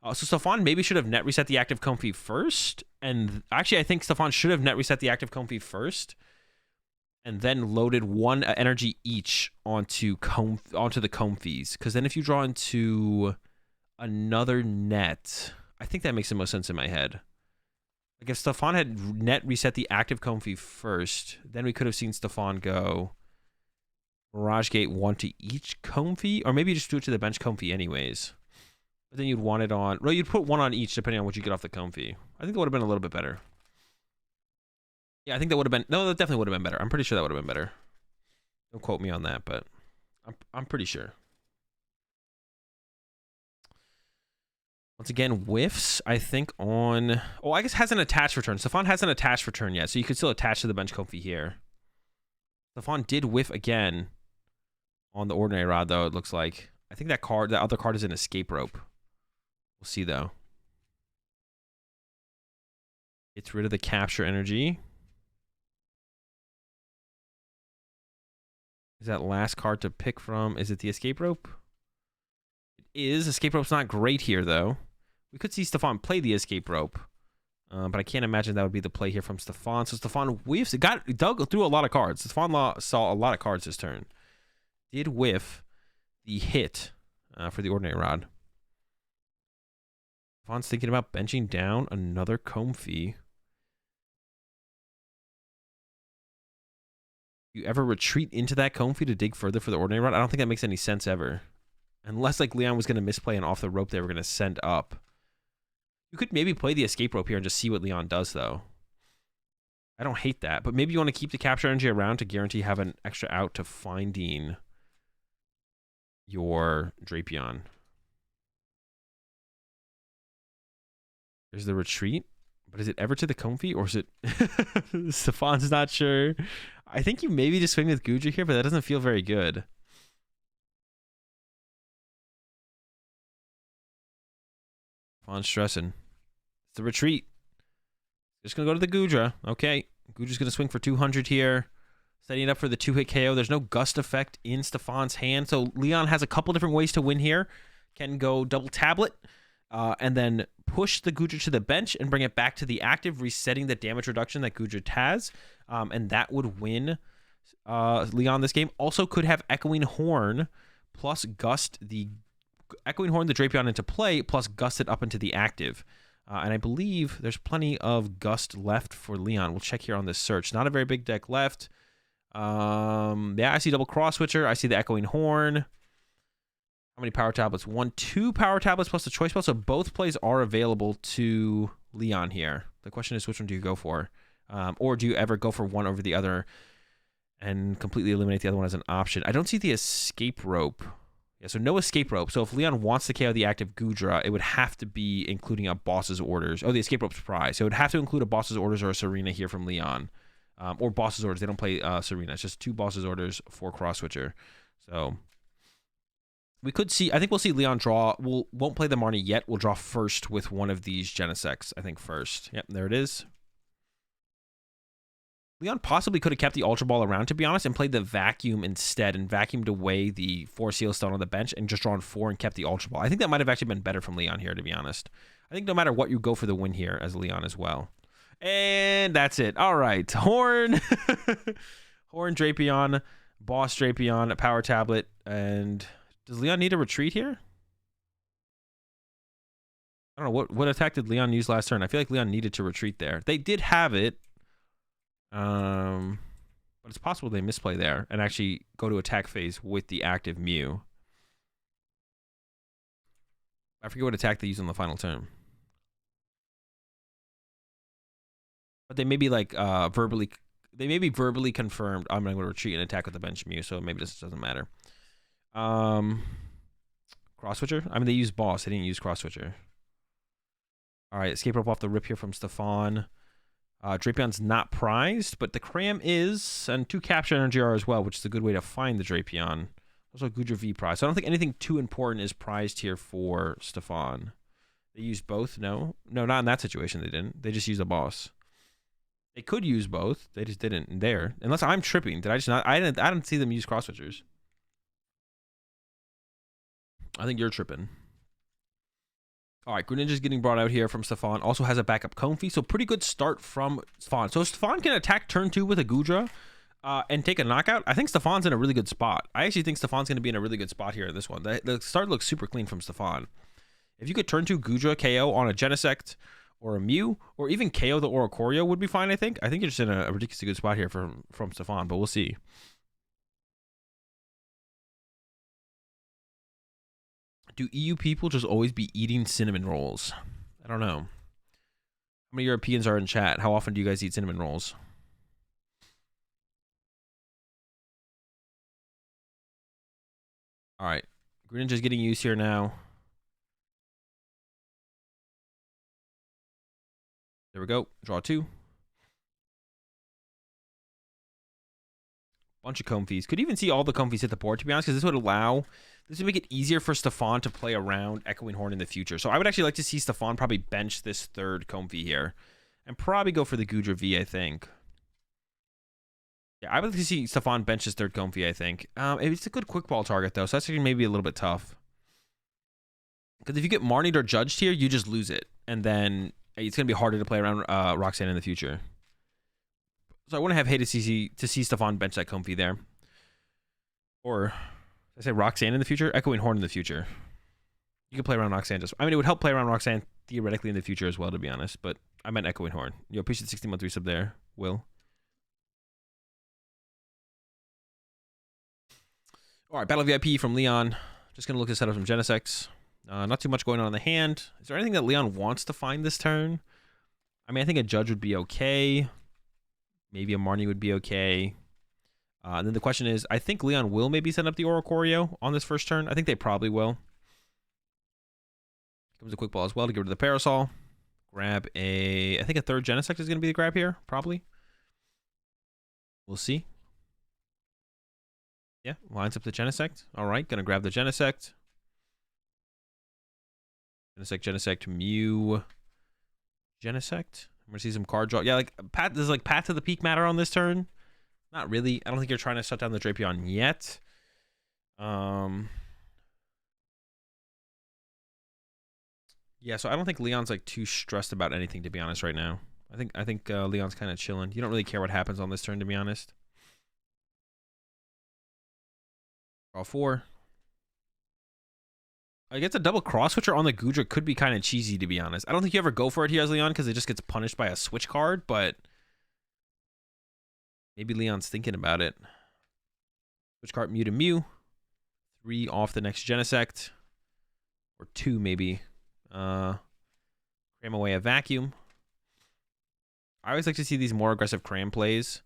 So Stefan maybe should have net reset the active Comfy first. And actually, I think Stefan should have net reset the active Comfy first. And then loaded one energy each onto the Comfies. Because then if you draw into another net... I think that makes the most sense in my head. Like if Stefan had net reset the active Comfy first, then we could have seen Stefan go Mirage Gate 1 to each Comfy, or maybe just do it to the bench Comfy anyways. But then you'd want it on, well, you'd put one on each depending on what you get off the Comfy. I think that would have been a little bit better. Yeah, I think that would have been, no, that definitely would have been better. I'm pretty sure that would have been better. Don't quote me on that, but I'm pretty sure. Once again, whiffs, I think, on... Oh, I guess hasn't attached return. Stefan hasn't attached return yet, so you could still attach to the bench Comfy here. Stefan did whiff again. on the ordinary rod, though, it looks like. I think that other card is an escape rope. We'll see, though. Gets rid of the capture energy. Is that last card to pick from? Is it the escape rope? It is. Escape rope's not great here, though. We could see Stefan play the escape rope. But I can't imagine that would be the play here from Stefan. So Stefan dug through a lot of cards. Stefan saw a lot of cards this turn. Did whiff the hit for the ordinary rod. Stefan's thinking about benching down another Comfy. You ever retreat into that Comfy to dig further for the ordinary rod? I don't think that makes any sense ever. Unless like Leon was going to misplay and off the rope they were going to send up. You could maybe play the escape rope here and just see what Leon does, though. I don't hate that, but maybe you want to keep the capture energy around to guarantee have an extra out to finding your Drapion. There's the retreat, but is it ever to the Comfy or is it... Stefan's not sure. I think you maybe just swing with Guja here, but that doesn't feel very good. Stefan's stressing. It's the retreat. Just going to go to the Gudra. Okay. Gudra's going to swing for 200 here. Setting it up for the 2-hit KO. There's no gust effect in Stefan's hand. So Leon has a couple different ways to win here. Can go double tablet and then push the Gudra to the bench and bring it back to the active, resetting the damage reduction that Gudra has. And that would win Leon this game. Also could have Echoing Horn plus gust the Echoing Horn the Drapion into play plus gust it up into the active. And I believe there's plenty of gust left for Leon. We'll check here on this search. Not a very big deck left. Yeah, I see double cross switcher. I see the Echoing Horn. How many power tablets? 2 power tablets plus the choice spell. So both plays are available to Leon here. The question is, which one do you go for? Or do you ever go for one over the other and completely eliminate the other one as an option? I don't see the escape rope. Yeah, so no escape rope. So if Leon wants to KO the active Gudra, it would have to be including a boss's orders. Oh, the escape rope's prize. So it would have to include a boss's orders or a Serena here from Leon. Or boss's orders. They don't play Serena. It's just 2 boss's orders for cross switcher. So we could see, I think we'll see Leon draw. Won't play the Marnie yet. We'll draw first with one of these Genesects, I think first. Yep, there it is. Leon possibly could have kept the Ultra Ball around, to be honest, and played the Vacuum instead and vacuumed away the 4 Seal Stone on the bench and just drawn 4 and kept the Ultra Ball. I think that might have actually been better from Leon here, to be honest. I think no matter what, you go for the win here as Leon as well. And that's it. All right. Horn. Horn Drapion. Boss Drapion. Power Tablet. And does Leon need a retreat here? I don't know. What attack did Leon use last turn? I feel like Leon needed to retreat there. They did have it. But it's possible they misplay there and actually go to attack phase with the active Mew. I forget what attack they use on the final turn. But they may be like verbally confirmed. I'm going to retreat and attack with the bench Mew, so maybe this doesn't matter. Cross switcher. I mean, they use boss. They didn't use cross switcher. All right, escape rope off the rip here from Stefan. Drapion's not prized, but the Cram is, and 2 capture energy are as well, which is a good way to find the Drapion. Also, Gudra V prize. So I don't think anything too important is prized here for Stefan. They used both? No, not in that situation. They didn't. They just used a boss. They could use both. They just didn't there. Unless I'm tripping. Did I just not? I didn't see them use cross switchers. I think you're tripping. All right, Greninja's getting brought out here from Stefan. Also has a backup Comfy, so pretty good start from Stefan. So Stefan can attack turn 2 with a Gudra and take a knockout. I think Stefan's in a really good spot. I actually think Stefan's going to be in a really good spot here in this one. The start looks super clean from Stefan. If you could turn 2 Gudra KO on a Genesect or a Mew, or even KO the Oricorio would be fine, I think. I think you're just in a ridiculously good spot here from Stefan, but we'll see. Do EU people just always be eating cinnamon rolls? I don't know. How many Europeans are in chat? How often do you guys eat cinnamon rolls? All right. Greninja's getting used here now. There we go. Draw 2. Bunch of Comfies. Could even see all the Comfies hit the board, to be honest, because this would make it easier for Stefan to play around Echoing Horn in the future. So I would actually like to see Stefan probably bench this third Comfy here. And probably go for the Gudra V, I think. Yeah, I would like to see Stefan bench his third Comfy, I think. It's a good quick ball target, though, so that's actually maybe a little bit tough. Because if you get Marnied or judged here, you just lose it. And then it's going to be harder to play around Roxanne in the future. So I wouldn't have hated to see Stefan bench that Comfy there. Or, did I say Roxanne in the future? Echoing Horn in the future. You can play around Roxanne just... I mean, it would help play around Roxanne theoretically in the future as well, to be honest. But I meant Echoing Horn. You appreciate the 60-month resub there, Will. All right, Battle VIP from Leon. Just going to look to set up some Genesects. Not too much going on in the hand. Is there anything that Leon wants to find this turn? I mean, I think a Judge would be okay. Maybe a Marnie would be okay. And then the question is, I think Leon will maybe send up the Oricorio on this first turn. I think they probably will. Comes a quick ball as well to get rid of the Parasol. Grab a... I think a third Genesect is going to be the grab here, probably. We'll see. Yeah, lines up the Genesect. All right, going to grab the Genesect. Genesect, Mew. Genesect. I'm going to see some card draw. Yeah, like, does like Path to the Peak matter on this turn? Not really. I don't think you're trying to shut down the Drapion yet. Yeah, so I don't think Leon's like too stressed about anything, to be honest, right now. I think Leon's kind of chilling. You don't really care what happens on this turn, to be honest. Draw 4. I guess a double cross switcher on the Gudra could be kind of cheesy, to be honest. I don't think you ever go for it here as Leon because it just gets punished by a switch card, but maybe Leon's thinking about it. Switch card Mew to Mew. 3 off the next Genesect. Or 2 maybe. Cram away a Vacuum. I always like to see these more aggressive cram plays.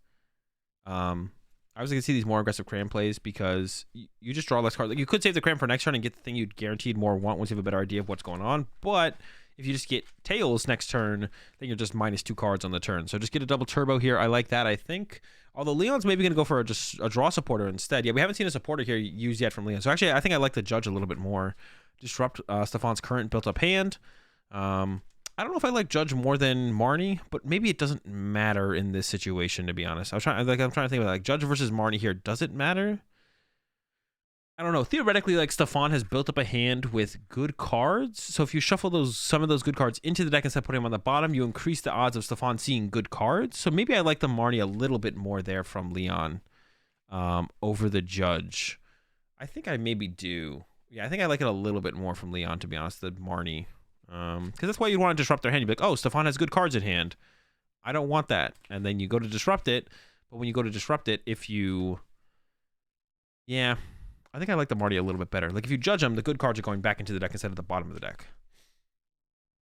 I was going to see these more aggressive cram plays because you just draw less cards. Like, you could save the cram for next turn and get the thing you'd guaranteed more want once you have a better idea of what's going on. But if you just get Tails next turn, then you're just -2 cards on the turn. So just get a double turbo here. I like that, I think. Although Leon's maybe going to go for just a draw supporter instead. Yeah, we haven't seen a supporter here used yet from Leon. So actually, I think I like the Judge a little bit more. Disrupt Stefan's current built-up hand. I don't know if I like Judge more than Marnie, but maybe it doesn't matter in this situation, to be honest. I'm trying to think about like Judge versus Marnie here. Does it matter? I don't know. Theoretically, like Stefan has built up a hand with good cards. So if you shuffle some of those good cards into the deck instead of putting them on the bottom, you increase the odds of Stefan seeing good cards. So maybe I like the Marnie a little bit more there from Leon over the Judge. I think I maybe do. Yeah, I think I like it a little bit more from Leon, to be honest, than Marnie. Because that's why you want to disrupt their hand. You'd be like, oh, Stefan has good cards in hand. I don't want that. And then you go to disrupt it. But when you go to disrupt it, if you... Yeah, I think I like the Marty a little bit better. Like, if you judge them, the good cards are going back into the deck instead of the bottom of the deck.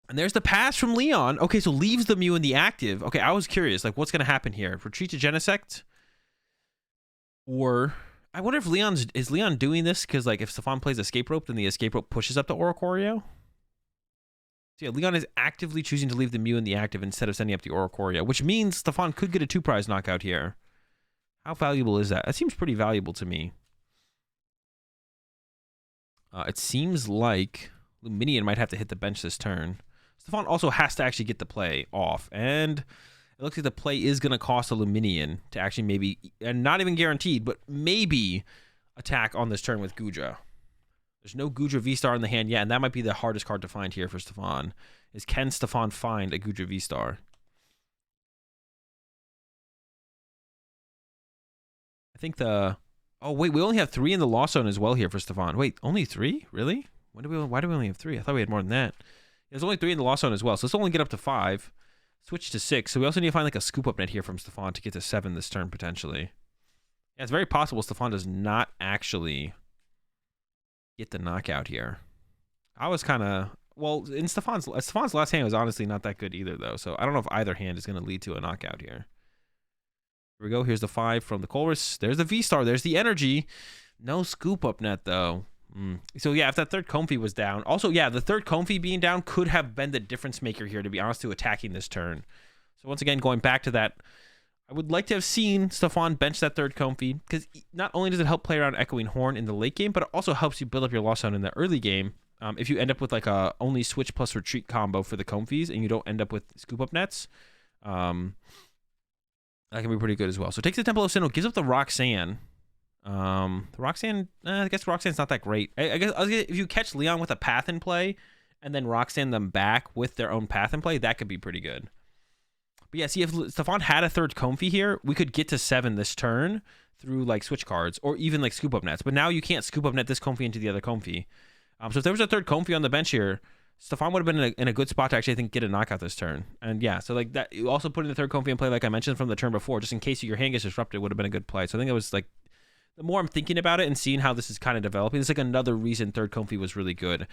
And there's the pass from Leon. Okay, so leaves the Mew in the active. Okay, I was curious. Like, what's going to happen here? Retreat to Genesect? Or... I wonder if is Leon doing this because, like, if Stefan plays Escape Rope, then the Escape Rope pushes up the Oricorio? So yeah, Leon is actively choosing to leave the Mew in the active instead of sending up the Oricorio, which means Stefan could get a 2-prize knockout here. How valuable is that? That seems pretty valuable to me. It seems like Luminion might have to hit the bench this turn. Stefan also has to actually get the play off, and it looks like the play is going to cost a Luminion to actually maybe, and not even guaranteed, but maybe attack on this turn with Gudra. There's no Gudra V-Star in the hand yet, and that might be the hardest card to find here for Stefan, is can Stefan find a Gudra V-Star? I think the... Oh, wait, we only have 3 in the Lost Zone as well here for Stefan. Wait, only 3? Really? Why do we only have 3? I thought we had more than that. There's only 3 in the Lost Zone as well, so let's only get up to 5. Switch to 6, so we also need to find like a scoop-up net here from Stefan to get to 7 this turn, potentially. Yeah, it's very possible Stefan does not actually... get the knockout here. I was kind of... Well, in Stefan's last hand was honestly not that good either, though. So I don't know if either hand is going to lead to a knockout here. Here we go. Here's the 5 from the Colress. There's the V-Star. There's the Energy. No scoop-up net, though. So, yeah, if that third Comfy was down... Also, yeah, the third Comfy being down could have been the difference maker here, to be honest, to attacking this turn. So, once again, going back to that I would like to have seen Stefan bench that third Comfy, because not only does it help play around Echoing Horn in the late game, but it also helps you build up your Lost Zone in the early game. If you end up with like a only switch plus retreat combo for the Comfies and you don't end up with scoop up nets, that can be pretty good as well. So it takes the Temple of Sinnoh, gives up the Roxanne. The Roxanne, I guess Roxanne's not that great. I guess if you catch Leon with a path in play and then Roxanne them back with their own path in play, that could be pretty good. But yeah, see, if Stefan had a third Comfy here, we could get to 7 this turn through like switch cards or even like scoop up nets. But now you can't scoop up net this Comfy into the other Comfy. So if there was a third Comfy on the bench here, Stefan would have been in a good spot to actually, I think, get a knockout this turn. And yeah, so like that, you also putting the third Comfy in play, like I mentioned from the turn before, just in case your hand gets disrupted, would have been a good play. So I think it was like, the more I'm thinking about it and seeing how this is kind of developing, it's like another reason third Comfy was really good.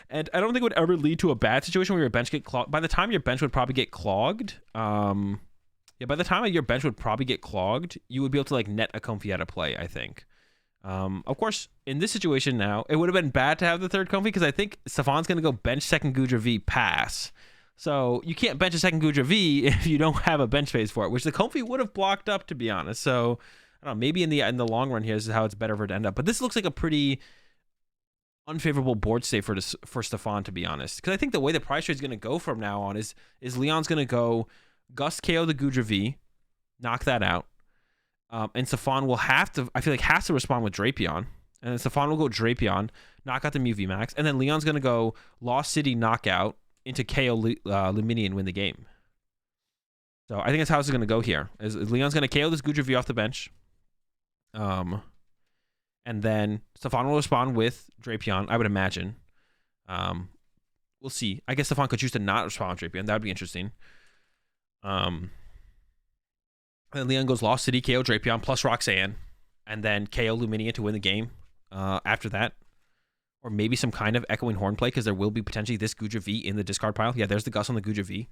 And I don't think it would ever lead to a bad situation where your bench get clogged. By the time your bench would probably get clogged, by the time your bench would probably get clogged, you would be able to like net a Comfy out of play, I think. Of course, in this situation now, it would have been bad to have the third Comfy because I think Stefan's going to go bench second Gudra V pass. So you can't bench a second Gudra V if you don't have a bench phase for it, which the Comfy would have blocked up, to be honest. So I don't know, maybe in the long run here, this is how it's better for it to end up. But this looks like a pretty unfavorable board state for Stefan, to be honest. Because I think the way the price trade is going to go from now on is Leon's going to go Gust KO the Gudra V, knock that out. And Stefan will have to respond with Drapion. And then Stefan will go Drapion, knock out the Mew VMAX. And then Leon's going to go Lost City knockout into KO Lumini and win the game. So I think that's how it's going to go here. Is Leon's going to KO this Gudra V off the bench. And then Stefan will respond with Drapion, I would imagine. We'll see. I guess Stefan could choose to not respond with Drapion. That would be interesting. And Leon goes Lost City, KO Drapion plus Roxanne, and then KO Luminia to win the game after that. Or maybe some kind of Echoing Horn play, because there will be potentially this Gudra V in the discard pile. Yeah, there's the Gus on the Gudra V.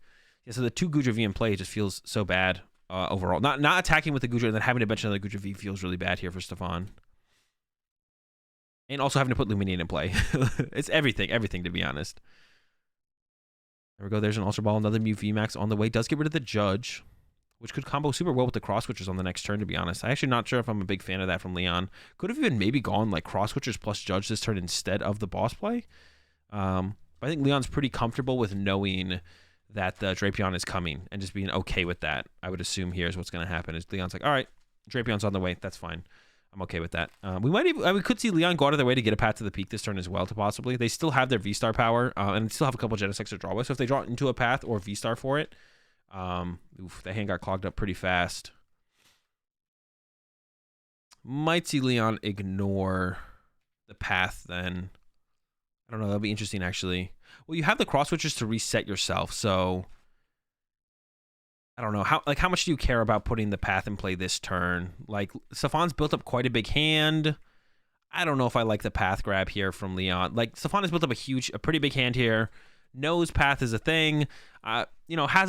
Yeah, so the 2 Gudra V in play just feels so bad overall. Not attacking with the Gudra and then having to bench another Gudra V feels really bad here for Stefan. And also having to put Luminian in play. It's everything, to be honest. There we go. There's an Ultra Ball. Another Mew VMAX on the way. Does get rid of the Judge, which could combo super well with the Cross Switchers on the next turn, to be honest. I'm actually not sure if I'm a big fan of that from Leon. Could have even maybe gone like Cross Switchers plus Judge this turn instead of the boss play. But I think Leon's pretty comfortable with knowing that the Drapion is coming and just being okay with that. I would assume here's what's going to happen. Is Leon's like, all right, Drapion's on the way. That's fine. I'm okay with that. We could see Leon go out of their way to get a path to the peak this turn as well, to possibly. They still have their V-Star power and still have a couple of Genesects to draw with. So if they draw into a path or V-Star for it, the hand got clogged up pretty fast. Might see Leon ignore the path then. I don't know. That'll be interesting, actually. Well, you have the Cross Switchers to reset yourself, so I don't know. How much do you care about putting the path in play this turn? Like, Stefan's built up quite a big hand. I don't know if I like the path grab here from Leon. Like, Stefan has built up a pretty big hand here. Knows path is a thing. Has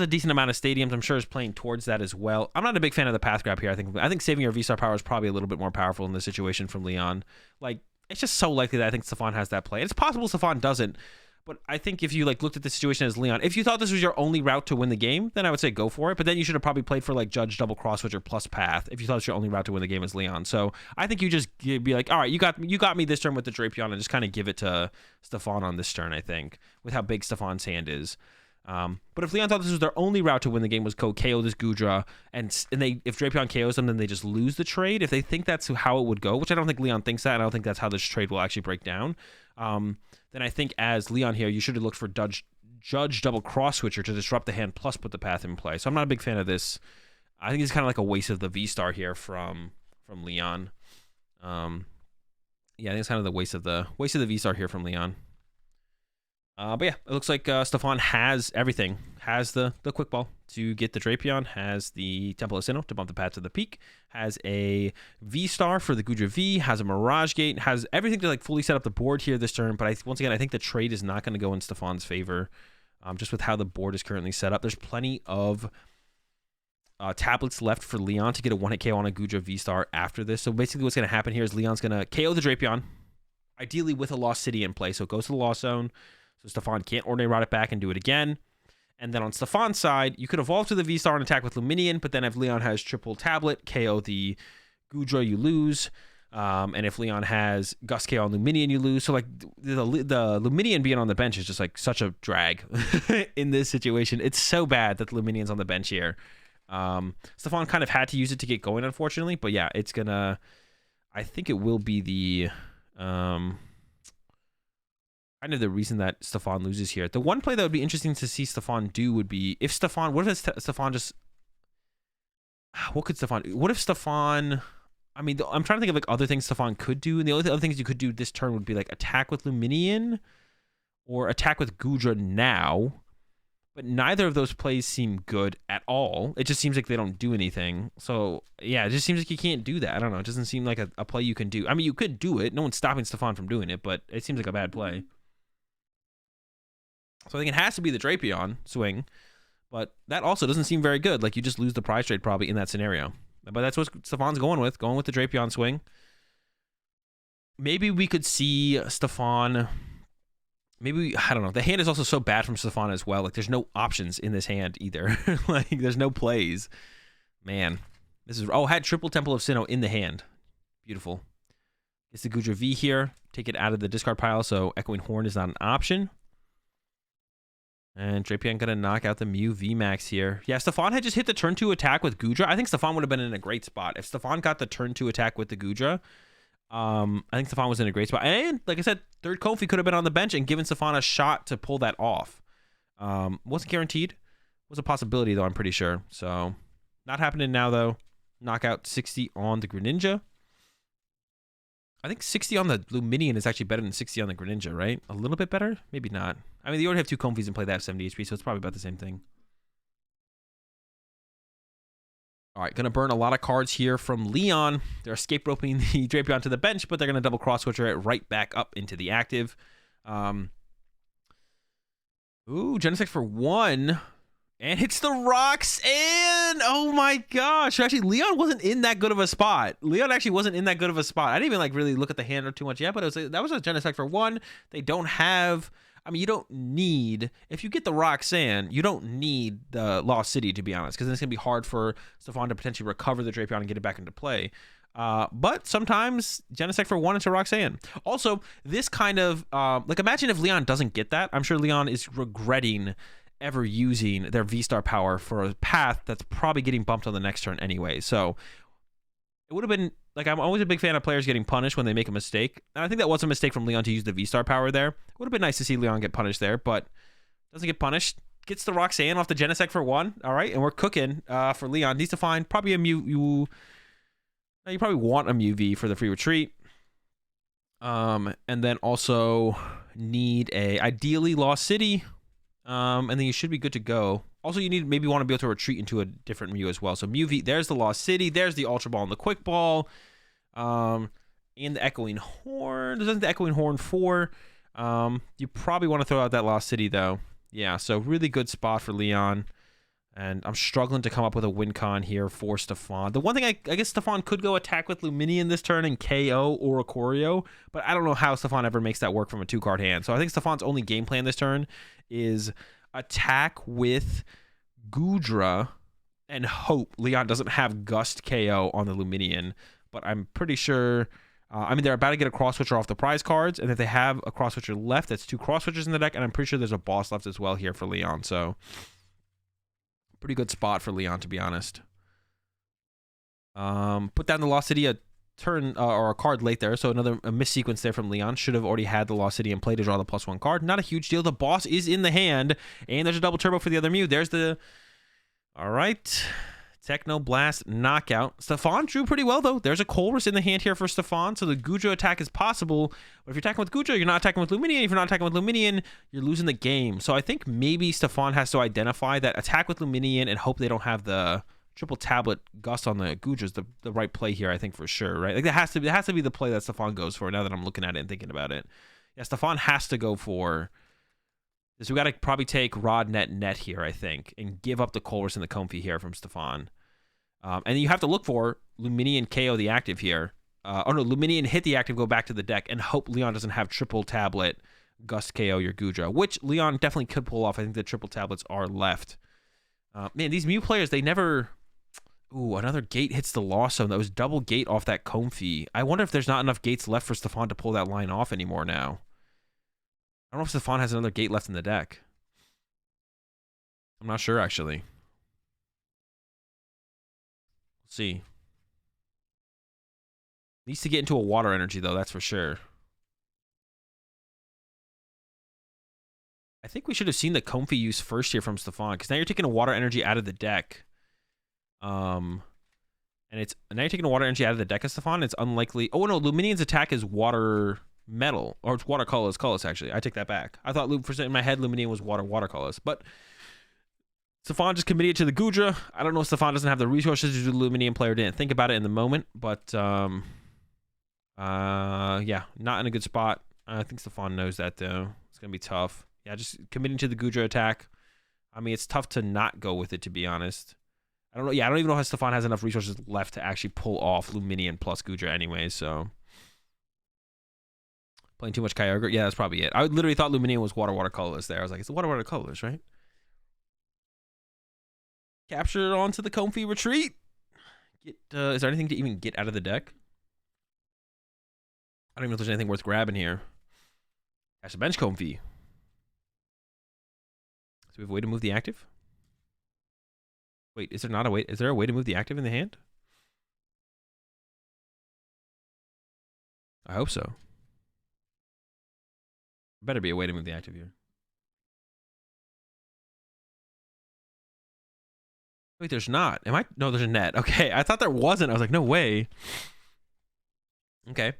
a decent amount of stadiums. I'm sure is playing towards that as well. I'm not a big fan of the path grab here. I think saving your V-Star power is probably a little bit more powerful in this situation from Leon. Like, it's just so likely that I think Stefan has that play. It's possible Stefan doesn't. But I think if you looked at the situation as Leon, if you thought this was your only route to win the game, then I would say go for it. But then you should have probably played for Judge, double Cross Switcher plus path if you thought it's your only route to win the game as Leon. So I think you just be like, all right, you got me this turn with the Drapion, and just kind of give it to Stefan on this turn, I think, with how big Stefan's hand is. But if Leon thought this was their only route to win the game was KO this Gudra, and if Drapion KOs them, then they just lose the trade. If they think that's how it would go, which I don't think Leon thinks that, and I don't think that's how this trade will actually break down, then I think as Leon here, you should have looked for Judge double Cross Switcher to disrupt the hand plus put the path in play. So I'm not a big fan of this. I think it's kind of like a waste of the V-Star here from Leon. I think it's kind of the waste of the V-Star here from Leon. But yeah, it looks like Stefan has everything. Has the Quick Ball to get the Drapion, has the Temple of Sinnoh to bump the path to the peak, has a V-Star for the Gudra V, has a Mirage Gate, has everything to fully set up the board here this turn. But once again, I think the trade is not going to go in Stefan's favor, just with how the board is currently set up. There's plenty of tablets left for Leon to get a one-hit KO on a Gudra V-Star after this. So basically what's going to happen here is Leon's going to KO the Drapion, ideally with a Lost City in play. So it goes to the Lost Zone. So Stefan can't ordinary route it back and do it again. And then on Stefan's side, you could evolve to the V-Star and attack with Luminion, but then if Leon has triple tablet, KO the Goodra, you lose. And if Leon has Gust KO on Luminion, you lose. So like the Luminion being on the bench is just like such a drag in this situation. It's so bad that the Luminion's on the bench here. Stefan kind of had to use it to get going, unfortunately. But yeah, it's gonna... I think it will be the... kind of the reason that Stefan loses here. The one play that would be interesting to see Stefan do would be if Stefan... What if Stefan just... What could Stefan... What if Stefan... I mean, I'm trying to think of like other things Stefan could do. And the only other things you could do this turn would be like attack with Luminion or attack with Goodra now. But neither of those plays seem good at all. It just seems like they don't do anything. So, yeah, it just seems like you can't do that. I don't know. It doesn't seem like a play you can do. I mean, you could do it. No one's stopping Stefan from doing it, but it seems like a bad play. So I think it has to be the Drapion swing. But that also doesn't seem very good. Like, you just lose the prize trade probably in that scenario. But that's what Stefan's going with the Drapion swing. Maybe we could see Stefan... Maybe, I don't know. The hand is also so bad from Stefan as well. Like, there's no options in this hand either. Like, there's no plays. Man. This is... Oh, had triple Temple of Sinnoh in the hand. Beautiful. It's the Goodra V here. Take it out of the discard pile, so Echoing Horn is not an option. And Drapion gonna knock out the Mew VMAX here. Yeah, Stefan had just hit the turn 2 attack with Goodra. I think Stefan would have been in a great spot. If Stefan got the turn 2 attack with the Goodra, I think Stefan was in a great spot. And like I said, third Kofi could have been on the bench and given Stefan a shot to pull that off. Wasn't guaranteed. Was a possibility though, I'm pretty sure. So not happening now though. Knockout 60 on the Greninja. I think 60 on the Luminion is actually better than 60 on the Greninja, right? A little bit better? Maybe not. I mean, they already have 2 Comfies in play that have 70 HP, so it's probably about the same thing. All right, going to burn a lot of cards here from Leon. They're escape roping the Drapion to the bench, but they're going to double cross switcher it right back up into the active. Ooh, Genesect for 1. And hits the rocks, and oh my gosh. Actually, Leon wasn't in that good of a spot. I didn't even like really look at the hand or too much yet, but that was a Genesect for 1. They don't have... I mean, you don't need... If you get the Roxanne, you don't need the Lost City, to be honest, because then it's going to be hard for Stefan to potentially recover the Drapion and get it back into play. But sometimes Genesect for 1 into Roxanne. Also, this kind of... like, imagine if Leon doesn't get that. I'm sure Leon is regretting ever using their V-Star power for a path that's probably getting bumped on the next turn anyway. So it would have been... Like, I'm always a big fan of players getting punished when they make a mistake. And I think that was a mistake from Leon to use the V-Star power there. It would have been nice to see Leon get punished there, but doesn't get punished. Gets the Roxanne off the Genesect for 1. All right, and we're cooking for Leon. Needs to find probably a Mew... You probably want a Mew V for the free retreat. And then also need a... Ideally, Lost City. And then you should be good to go. Also, you maybe want to be able to retreat into a different Mew as well. So Mew V, there's the Lost City, there's the Ultra Ball and the Quick Ball, and the Echoing Horn. There's the Echoing Horn 4. You probably want to throw out that Lost City though. Yeah, so really good spot for Leon. And I'm struggling to come up with a win con here for Stefan. The one thing I guess Stefan could go attack with Luminion this turn and KO or Ikorio, but I don't know how Stefan ever makes that work from a 2-card hand. So I think Stefan's only game plan this turn is attack with Goodra and hope Leon doesn't have Gust KO on the Luminion. But I'm pretty sure... I mean, they're about to get a cross switcher off the prize cards, and if they have a cross switcher left, that's 2 cross switchers in the deck, and I'm pretty sure there's a boss left as well here for Leon. So pretty good spot for Leon, to be honest. Put down the Lost City a turn or a card late there, so another missequence there from Leon. Should have already had the Lost City in play to draw the +1 card. Not a huge deal. The boss is in the hand, and there's a double turbo for the other Mew. There's the... All right. Techno Blast knockout. Stefan drew pretty well, though. There's a Colress in the hand here for Stefan, so the Goodra attack is possible. But if you're attacking with Goodra, you're not attacking with Luminion. If you're not attacking with Luminion, you're losing the game. So I think maybe Stefan has to identify that attack with Luminion and hope they don't have the triple tablet Gust on the Goodra is the right play here, I think, for sure, right? Like, it has to be the play that Stefan goes for now that I'm looking at it and thinking about it. Yeah, Stefan has to go for... So we got to probably take Rod Net here, I think, and give up the Colress and the Comfy here from Stefan. And you have to look for Luminion KO the active here. Oh no, Luminion hit the active, go back to the deck, and hope Leon doesn't have triple tablet Gust KO your Gudra, which Leon definitely could pull off. I think the triple tablets are left. Man, these Mew players, they never... Ooh, another gate hits the Lost Zone. That was double gate off that Comfey. I wonder if there's not enough gates left for Stefan to pull that line off anymore now. I don't know if Stefan has another gate left in the deck. I'm not sure, actually. Let's see. Needs to get into a water energy, though, that's for sure. I think we should have seen the Comfey use first here from Stefan, because now you're taking a water energy out of the deck. And it's now you're taking a water energy out of the deck of Stefan. It's unlikely. Oh no, Luminion's attack is water metal, or it's water colorless. Actually, I take that back. I thought for in my head Luminion was water colorless, but Stefan just committed to the Gudra. I don't know if Stefan doesn't have the resources to do the Luminion player. Didn't think about it in the moment, but yeah, not in a good spot. I think Stefan knows that though. It's gonna be tough. Yeah, just committing to the Gudra attack. I mean, it's tough to not go with it, to be honest. I don't know. Yeah, I don't even know how Stefan has enough resources left to actually pull off Luminion plus Gudra anyway, so. Playing too much Kyogre? Yeah, that's probably it. I literally thought Luminion was water colorless there. I was like, it's water colorless, right? Capture onto the Comfey retreat. Is there anything to even get out of the deck? I don't even know if there's anything worth grabbing here. Cash the bench Comfey. So we have a way to move the active? Wait, is there not a way? Is there a way to move the active in the hand? I hope so. Better be a way to move the active here. Wait, there's not. Am I? No, there's a net. Okay, I thought there wasn't. I was like, no way. Okay.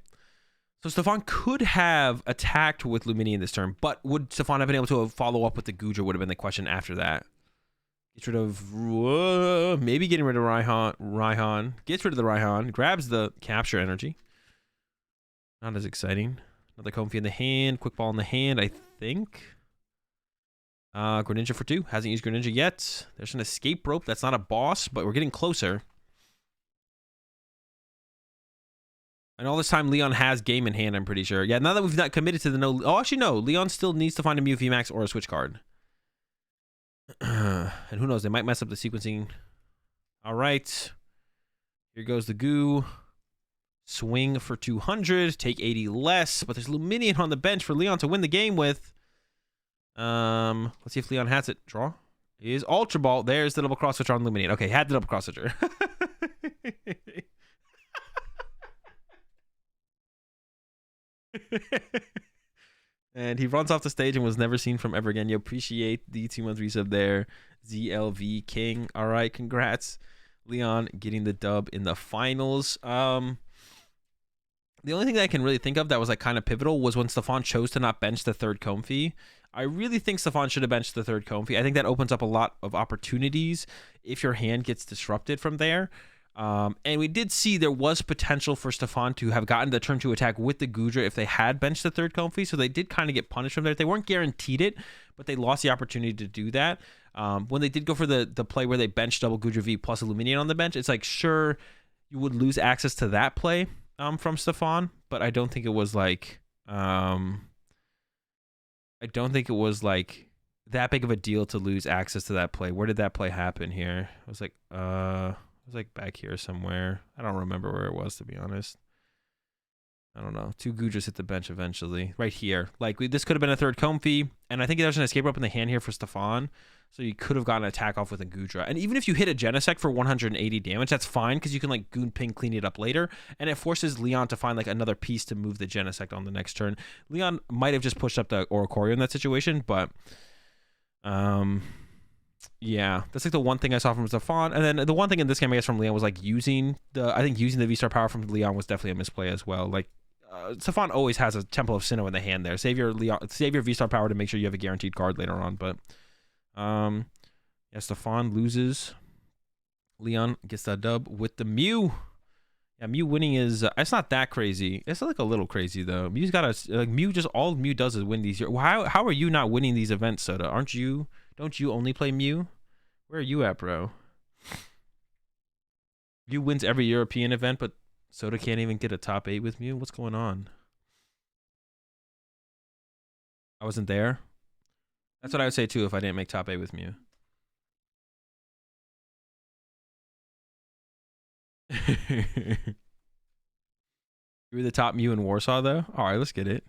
So Stefan could have attacked with Luminion this turn, but would Stefan have been able to follow up with the Gudra would have been the question after that. Gets rid of... maybe getting rid of Raihan. Gets rid of the Raihan. Grabs the capture energy. Not as exciting. Another Comfey in the hand. Quick ball in the hand, I think. Greninja for 2. Hasn't used Greninja yet. There's an escape rope. That's not a boss, but we're getting closer. And all this time, Leon has game in hand, I'm pretty sure. Yeah, now that we've not committed to the no... Oh, actually, no. Leon still needs to find a Mew VMAX or a Switch card. And who knows? They might mess up the sequencing. All right. Here goes the goo. Swing for 200. Take 80 less. But there's Luminion on the bench for Leon to win the game with. Let's see if Leon has it. Draw. Is Ultra Ball. There's the double cross switcher on Luminion. Okay, had the double cross switcher. And he runs off the stage and was never seen from ever again. You appreciate the 2-month resub there. ZLV King. All right, congrats. Leon getting the dub in the finals. The only thing that I can really think of that was like kind of pivotal was when Stefan chose to not bench the third Comfey. I really think Stefan should have benched the third Comfey. I think that opens up a lot of opportunities if your hand gets disrupted from there. And we did see there was potential for Stefan to have gotten the turn 2 attack with the Gudra if they had benched the third Comfey. So they did kind of get punished from there. They weren't guaranteed it, but they lost the opportunity to do that. When they did go for the play where they benched double Gudra V plus Illuminating on the bench, it's like, sure, you would lose access to that play from Stefan, but I don't think it was like... I don't think it was like that big of a deal to lose access to that play. Where did that play happen here? It was like back here somewhere. I don't remember where it was, to be honest. I don't know. 2 Gudras hit the bench eventually. Right here. Like, this could have been a third Comfey, and I think there's an escape rope in the hand here for Stefan, so you could have gotten an attack off with a Gudra. And even if you hit a Genesect for 180 damage, that's fine, because you can, like, Goon Ping clean it up later, and it forces Leon to find, like, another piece to move the Genesect on the next turn. Leon might have just pushed up the Oricorio in that situation, but... yeah, that's like the one thing I saw from Stefan. And then the one thing in this game, I guess, from Leon was like using the V-Star power from Leon was definitely a misplay as well. Like, Stefan always has a Temple of Sinnoh in the hand there. Save your V-Star power to make sure you have a guaranteed card later on. But, yeah, Stefan loses. Leon gets that dub with the Mew. Yeah, Mew winning is, it's not that crazy. It's like a little crazy, though. Mew's got all Mew does is win these. How are you not winning these events, Soda? Don't you only play Mew? Where are you at, bro? Mew wins every European event, but Soda can't even get a top 8 with Mew? What's going on? I wasn't there. That's what I would say too if I didn't make top 8 with Mew. You were the top Mew in Warsaw though? Alright, let's get it.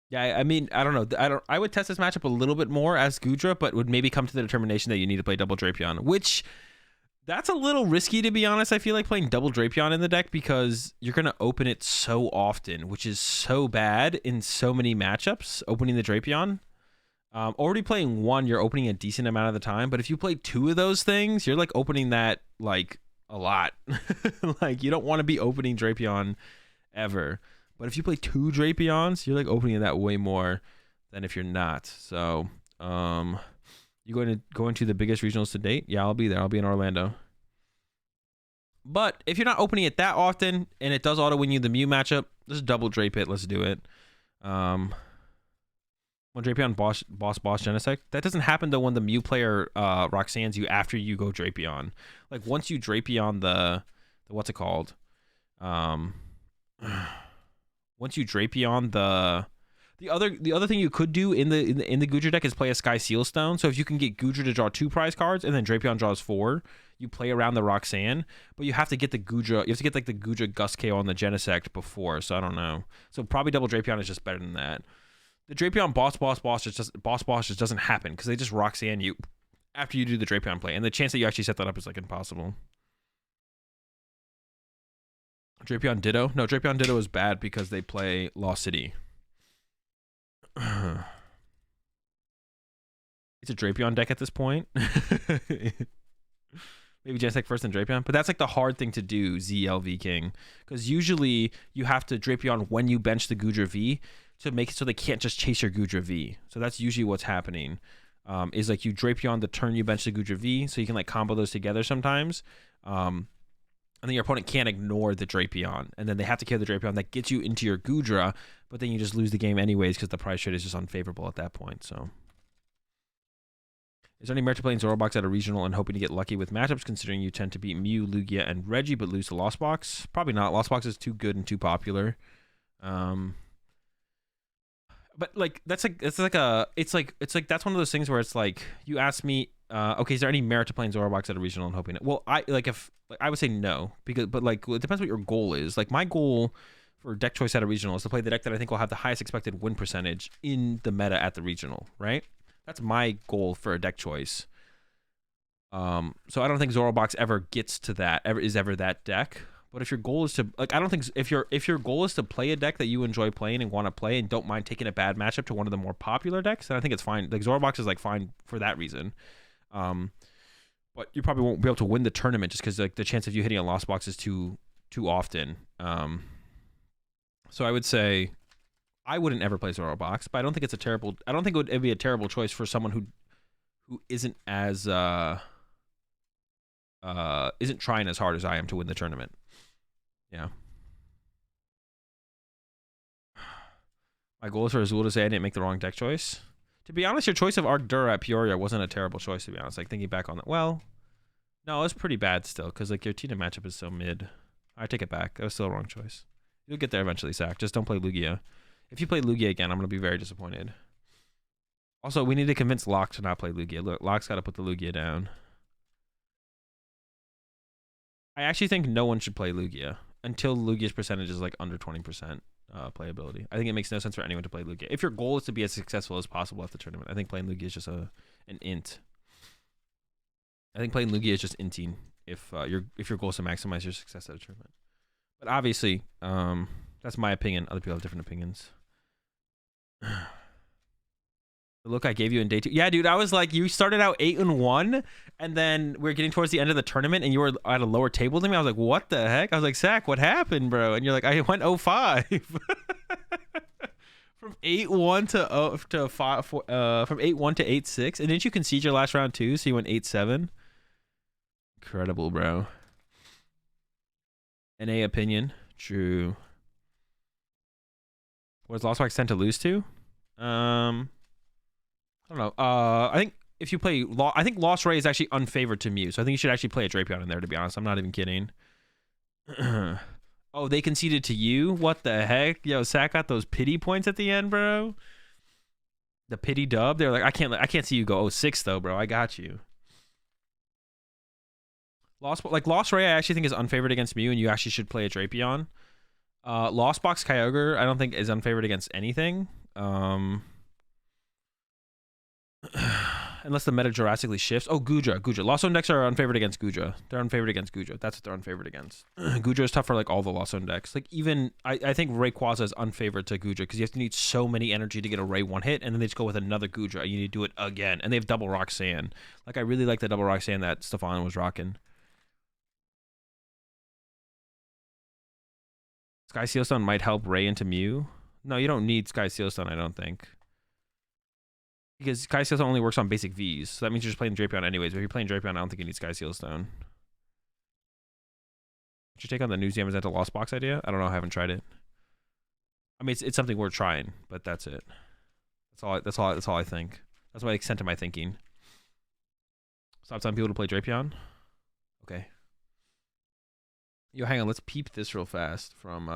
Yeah, I mean, I don't know. I would test this matchup a little bit more as Gudra, but would maybe come to the determination that you need to play double Drapion, which that's a little risky to be honest. I feel like playing double Drapion in the deck because you're gonna open it so often, which is so bad in so many matchups. Opening the Drapion. Already playing one, you're opening a decent amount of the time, but if you play two of those things, you're like opening that like a lot. Like you don't want to be opening Drapion ever. But if you play two Drapions, you're like opening that way more than if you're not. So, you going to go into the biggest regionals to date? Yeah, I'll be there. I'll be in Orlando. But if you're not opening it that often and it does auto win you the Mew matchup, just double Drape it. Let's do it. One Drapion boss Genesect. That doesn't happen though when the Mew player Roxanne's you after you go Drapion. Like once you Drapion the what's it called? Once you Drapion the other thing you could do in the Gudra deck is play a Sky Sealstone. So if you can get Gudra to draw 2 prize cards and then Drapion draws 4, you play around the Roxanne, but you have to get the Gudra. You have to get like the Gudra Gust KO on the Genesect before. So I don't know. So probably double Drapion is just better than that. The Drapion boss just doesn't happen because they just Roxanne you after you do the Drapion play, and the chance that you actually set that up is like impossible. Drapion Ditto? No, Drapion Ditto is bad because they play Lost City. It's a Drapion deck at this point. Maybe Genesect first and Drapion. But that's like the hard thing to do, ZLV King. Because usually you have to Drapion when you bench the Gudra V to make it so they can't just chase your Gudra V. So that's usually what's happening. Is like you Drapion the turn you bench the Gudra V, so you can like combo those together sometimes. And then your opponent can't ignore the Drapion. And then they have to kill the Drapion that gets you into your Gudra, but then you just lose the game anyways because the price trade is just unfavorable at that point. So, is there any merit to playing Zorobox at a regional and hoping to get lucky with matchups, considering you tend to beat Mew, Lugia, and Reggie, but lose to Lost Box? Probably not. Lost Box is too good and too popular. But like that's like that's one of those things where it's like you ask me, okay, is there any merit to playing Zorobox at a regional and hoping it? Well, I would say no, because it depends what your goal is. Like my goal for deck choice at a regional is to play the deck that I think will have the highest expected win percentage in the meta at the regional, right? That's my goal for a deck choice. So I don't think Zorobox ever gets to that, is ever that deck. But if your goal is to I don't think if your goal is to play a deck that you enjoy playing and want to play and don't mind taking a bad matchup to one of the more popular decks, then I think it's fine. Like Zorobox is like fine for that reason. But you probably won't be able to win the tournament just because like the chance of you hitting a Lost Box is too often. So I would say I wouldn't ever play Zorobox, but I don't think it's a terrible. I don't think it would be a terrible choice for someone who isn't as isn't trying as hard as I am to win the tournament. Yeah. My goal is for Azul to say I didn't make the wrong deck choice. To be honest, your choice of Arcdura at Peoria wasn't a terrible choice, to be honest. Like, thinking back on that. Well, no, it was pretty bad still, because, like, your Tina matchup is so mid. I take it back. That was still a wrong choice. You'll get there eventually, Zach. Just don't play Lugia. If you play Lugia again, I'm going to be very disappointed. Also, we need to convince Locke to not play Lugia. Look, Locke's got to put the Lugia down. I actually think no one should play Lugia until Lugia's percentage is, like, under 20%. Playability. I think it makes no sense for anyone to play Lugia. If your goal is to be as successful as possible at the tournament, I think playing Lugia is just an int. I think playing Lugia is just inting if your goal is to maximize your success at a tournament. But obviously, that's my opinion. Other people have different opinions. The look I gave you in day 2. Yeah, dude, I was like, you started out 8-1, and then we're getting towards the end of the tournament, and you were at a lower table than me. I was like, what the heck? I was like, Zach, what happened, bro? And you're like, I went 0-5. From 8-1 to 5, from 8-1 to 8-6. And didn't you concede your last round too? So you went 8-7. Incredible, bro. NA opinion. True. What does Lost Box tend to lose to? I don't know. I think if you play I think Lost Ray is actually unfavored to Mew, so I think you should actually play a Drapion in there, to be honest. I'm not even kidding. Oh, they conceded to you? What the heck? Yo, Sack got those pity points at the end, bro. The pity dub. They're like, I can't see you go 0-6 though, bro. I got you. Lost Ray, I actually think is unfavored against Mew, and you actually should play a Drapion. Lost Box Kyogre, I don't think is unfavored against anything. Unless the meta drastically shifts. Oh, Gudra. Lost Zone decks are unfavored against Gudra. They're unfavored against Gudra. That's what they're unfavored against. Gudra is tough for like all the Lost Zone decks. Like even I think Rayquaza is unfavored to Gudra because you have to need so many energy to get a Ray one hit, and then they just go with another Gudra. You need to do it again, and they have double Roxanne. Like I really like the double Roxanne that Stefan was rocking. Sky Sealstone might help Ray into Mew. No, you don't need Sky Sealstone, I don't think. Because Sky Sealstone only works on basic Vs. So that means you're just playing Drapion anyways. But if you're playing Drapion, I don't think you need Sky Sealstone. What's your take on the New Zealand's at the Lost Box idea? I don't know. I haven't tried it. I mean, it's something worth trying, but that's it. That's all I think. That's my extent of my thinking. Stop telling people to play Drapion. Okay. Yo, hang on. Let's peep this real fast from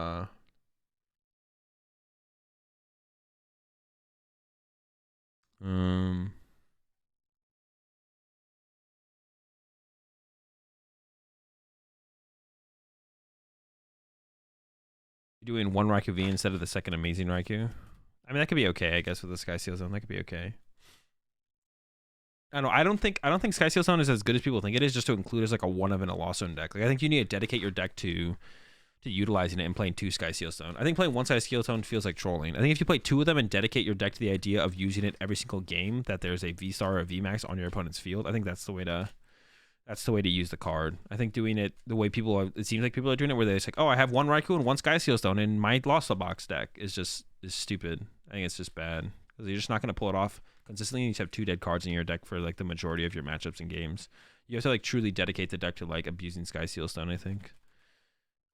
doing one Raikou V instead of the second amazing Raikou. I mean, that could be okay, I guess, with the Sky Seal Zone. That could be okay. I don't think Sky Seal Zone is as good as people think it is, just to include as like a one of in a Lost Zone deck. Like I think you need to dedicate your deck to utilizing it and playing two Sky Seal Stone. I think playing one Sky Seal Stone feels like trolling. I think if you play two of them and dedicate your deck to the idea of using it every single game, that there's a V Star or a V Max on your opponent's field, I think that's the way to use the card. I think doing it the way it seems like people are doing it, where they're just like, oh, I have one Raikou and one Sky Seal Stone in my Lost Box deck, is stupid. I think it's just bad because you're just not going to pull it off consistently. You just have two dead cards in your deck for like the majority of your matchups and games. You have to like truly dedicate the deck to like abusing Sky Seal Stone, I think.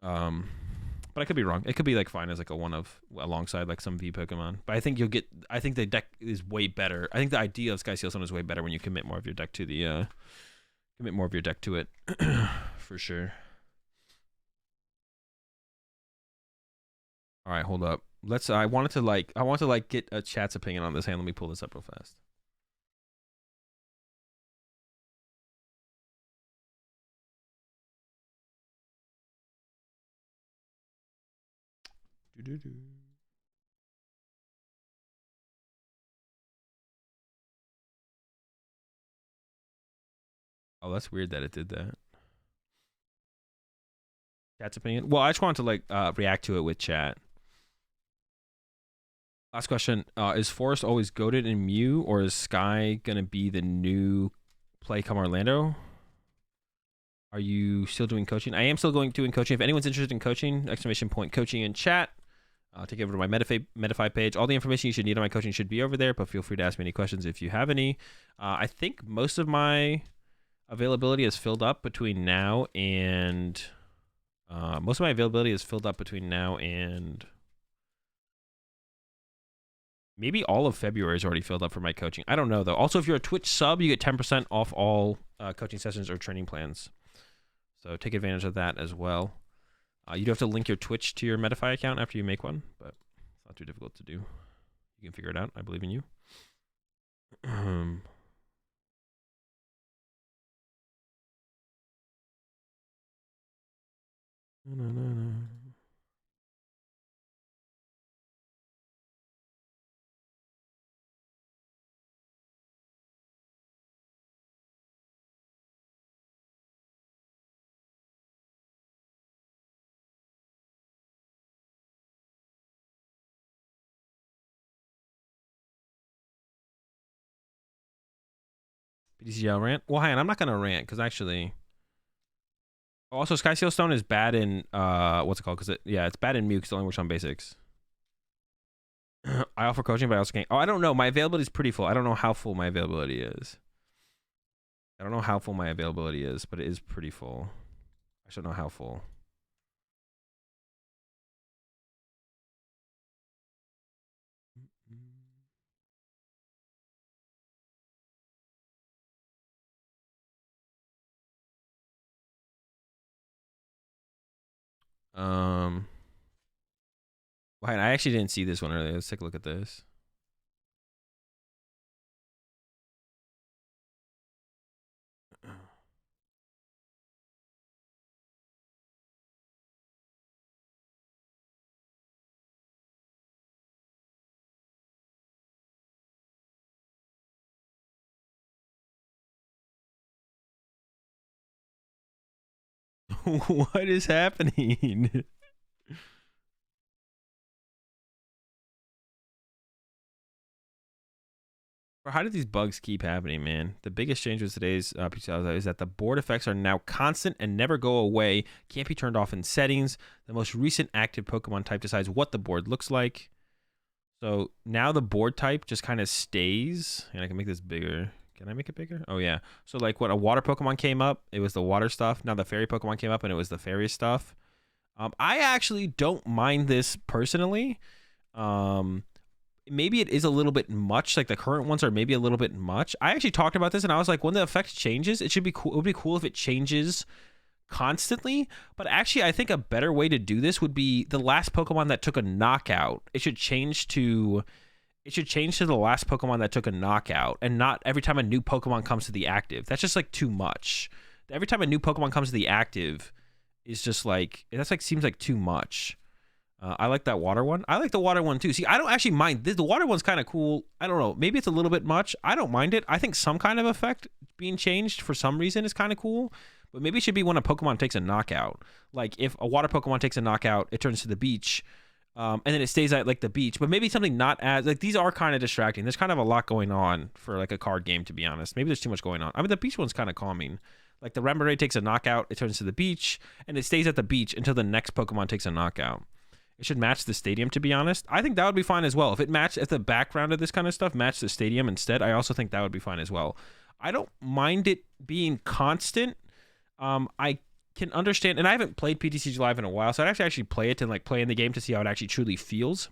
But I could be wrong. It could be like fine as like a one of alongside like some V Pokemon. But I think the deck is way better. I think the idea of Sky Seal Stone is way better when you commit more of your deck to it. For sure. All right, hold up. I want to get a chat's opinion on this hand. Let me pull this up real fast. Oh, that's weird that it did that. Chat's opinion. Well, I just wanted to like react to it with chat. Last question. Is Forest always goated in Mew, or is Sky gonna be the new play come Orlando? Are you still doing coaching? I am still doing coaching. If anyone's interested in coaching, !coaching in chat. Take it over to my Metafy page. All the information you should need on my coaching should be over there, but feel free to ask me any questions if you have any. I think most of my availability is filled up between now and maybe all of February is already filled up for my coaching. I don't know though. Also, if you're a Twitch sub, you get 10% off all coaching sessions or training plans. So take advantage of that as well. You do have to link your Twitch to your Metafy account after you make one, but it's not too difficult to do. You can figure it out. I believe in you. PTCG rant? Well, hang on, I'm not gonna rant because actually, also Sky Seal Stone is bad in what's it called? Because it's bad in Mew because it only works on basics. I offer coaching, but I also can't. Oh, I don't know. My availability is pretty full. I don't know how full my availability is. But it is pretty full. I should know how full. Um, wait, I actually didn't see this one earlier. Let's take a look at this. What is happening? How did these bugs keep happening, man? The biggest change with today's PTCG is that the board effects are now constant and never go away. Can't be turned off in settings. The most recent active Pokemon type decides what the board looks like. So now the board type just kind of stays. And I can make this bigger. Can I make it bigger? Oh, yeah. So like when a water Pokemon came up, it was the water stuff. Now the fairy Pokemon came up and it was the fairy stuff. I actually don't mind this personally. Maybe it is a little bit much. Like the current ones are maybe a little bit much. I actually talked about this and I was like, when the effect changes, it should be cool. It would be cool if it changes constantly. But actually, I think a better way to do this would be the last Pokemon that took a knockout. It should change to the last Pokemon that took a knockout, and not every time a new Pokemon comes to the active. That's just like too much. Every time a new Pokemon comes to the active is just like, that's like seems like too much. I like that water one. I like the water one too. See, I don't actually mind. The water one's kind of cool. I don't know. Maybe it's a little bit much. I don't mind it. I think some kind of effect being changed for some reason is kind of cool. But maybe it should be when a Pokemon takes a knockout. Like if a water Pokemon takes a knockout, it turns to the beach. And then it stays at like the beach. But maybe something not as, like these are kind of distracting. There's kind of a lot going on for like a card game, to be honest. Maybe there's too much going on. I mean, the beach one's kind of calming. Like the Remoraid takes a knockout, it turns to the beach, and it stays at the beach until the next Pokemon takes a knockout. It should match the stadium, to be honest. I think that would be fine as well. If the background of this kind of stuff matched the stadium instead, I also think that would be fine as well. I don't mind it being constant. I can understand, and I haven't played PTCG Live in a while, so I'd actually play it and like play in the game to see how it actually truly feels.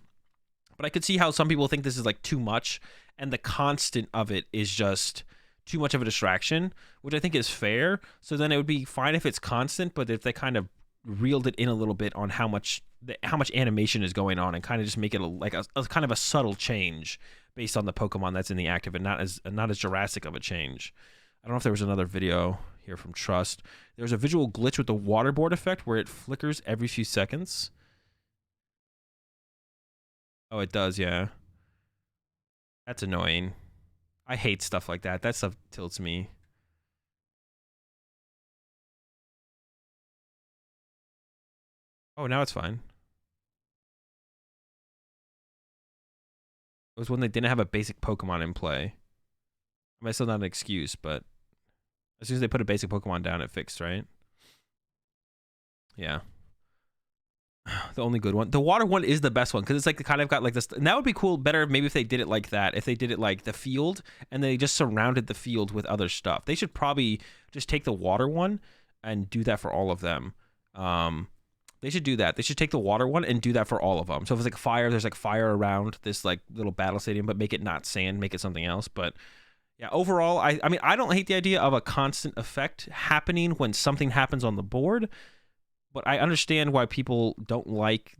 But I could see how some people think this is like too much, and the constant of it is just too much of a distraction, which I think is fair. So then it would be fine if it's constant, but if they kind of reeled it in a little bit on how much animation is going on and kind of just make it a kind of a subtle change based on the Pokemon that's in the active, and not as drastic of a change. I don't know if there was another video here from Trust. There's a visual glitch with the waterboard effect where it flickers every few seconds. Oh, it does, yeah. That's annoying. I hate stuff like that. That stuff tilts me. Oh, now it's fine. It was when they didn't have a basic Pokemon in play. I mean, it's still not an excuse, but as soon as they put a basic Pokemon down, it fixed, right? Yeah. The only good one. The water one is the best one because it's like kind of got like this. And that would be cool. Better maybe if they did it like that. If they did it like the field and they just surrounded the field with other stuff. They should probably just take the water one and do that for all of them. They should do that. They should take the water one and do that for all of them. So if it's like fire, there's like fire around this like little battle stadium, but make it not sand, make it something else. But yeah, overall, I mean, I don't hate the idea of a constant effect happening when something happens on the board, but I understand why people don't like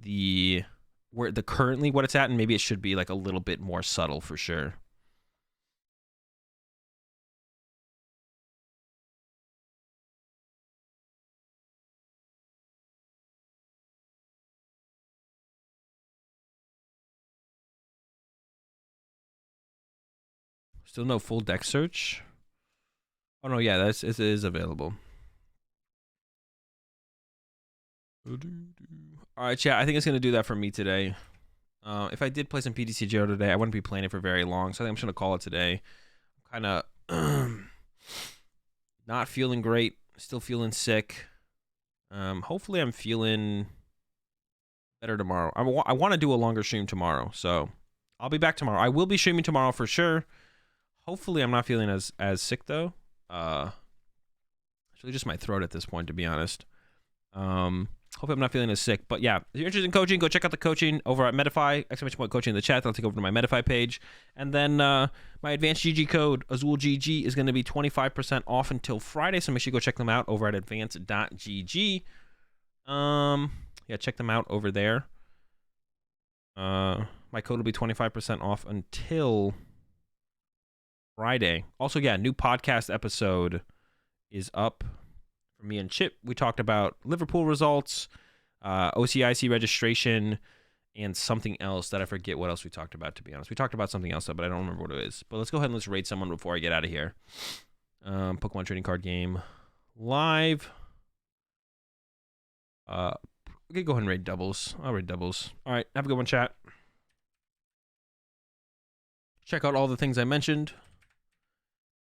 currently what it's at, and maybe it should be like a little bit more subtle for sure. Still no full deck search. Oh no, yeah, it is available. All right, chat. I think it's gonna do that for me today. If I did play some PTCG today, I wouldn't be playing it for very long, so I think I'm just gonna call it today. I'm kind of not feeling great. Still feeling sick. Hopefully, I'm feeling better tomorrow. I want to do a longer stream tomorrow, so I'll be back tomorrow. I will be streaming tomorrow for sure. Hopefully, I'm not feeling as sick though. It's really just my throat at this point, to be honest. Hopefully I'm not feeling as sick. But yeah, if you're interested in coaching, go check out the coaching over at Medify. !coaching in the chat. That'll take over to my Medify page. And then my advanced GG code, AzulGG, is going to be 25% off until Friday. So make sure you go check them out over at advanced.gg. Yeah, Yeah, check them out over there. My code will be 25% off until Friday. Also, yeah, new podcast episode is up for me and Chip. We talked about Liverpool results, OCIC registration, and something else that I forget what else we talked about, to be honest. We talked about something else, but I don't remember what it is. But let's go ahead and let's rate someone before I get out of here. Pokemon trading card game live. Okay, go ahead and rate doubles. I'll rate doubles. All right, have a good one, chat. Check out all the things I mentioned.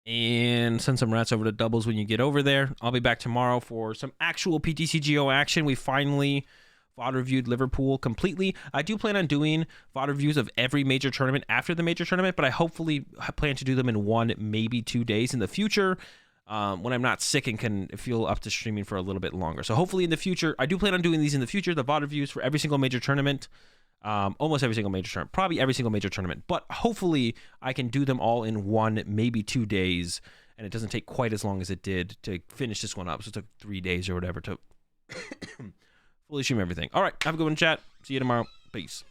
And send some rats over to doubles when you get over there. I'll be back tomorrow for some actual PTCGO action. We finally VOD reviewed Liverpool completely. I do plan on doing VOD reviews of every major tournament after the major tournament, but I hopefully plan to do them in 1, maybe 2 days in the future when I'm not sick and can feel up to streaming for a little bit longer. So hopefully in the future, I do plan on doing these in the future, the VOD reviews for every single major tournament. Almost every single major tournament, probably every single major tournament, but hopefully I can do them all in 1, maybe 2 days, and it doesn't take quite as long as it did to finish this one up. So it took 3 days or whatever to fully stream everything. All right, have a good one, chat. See you tomorrow. Peace.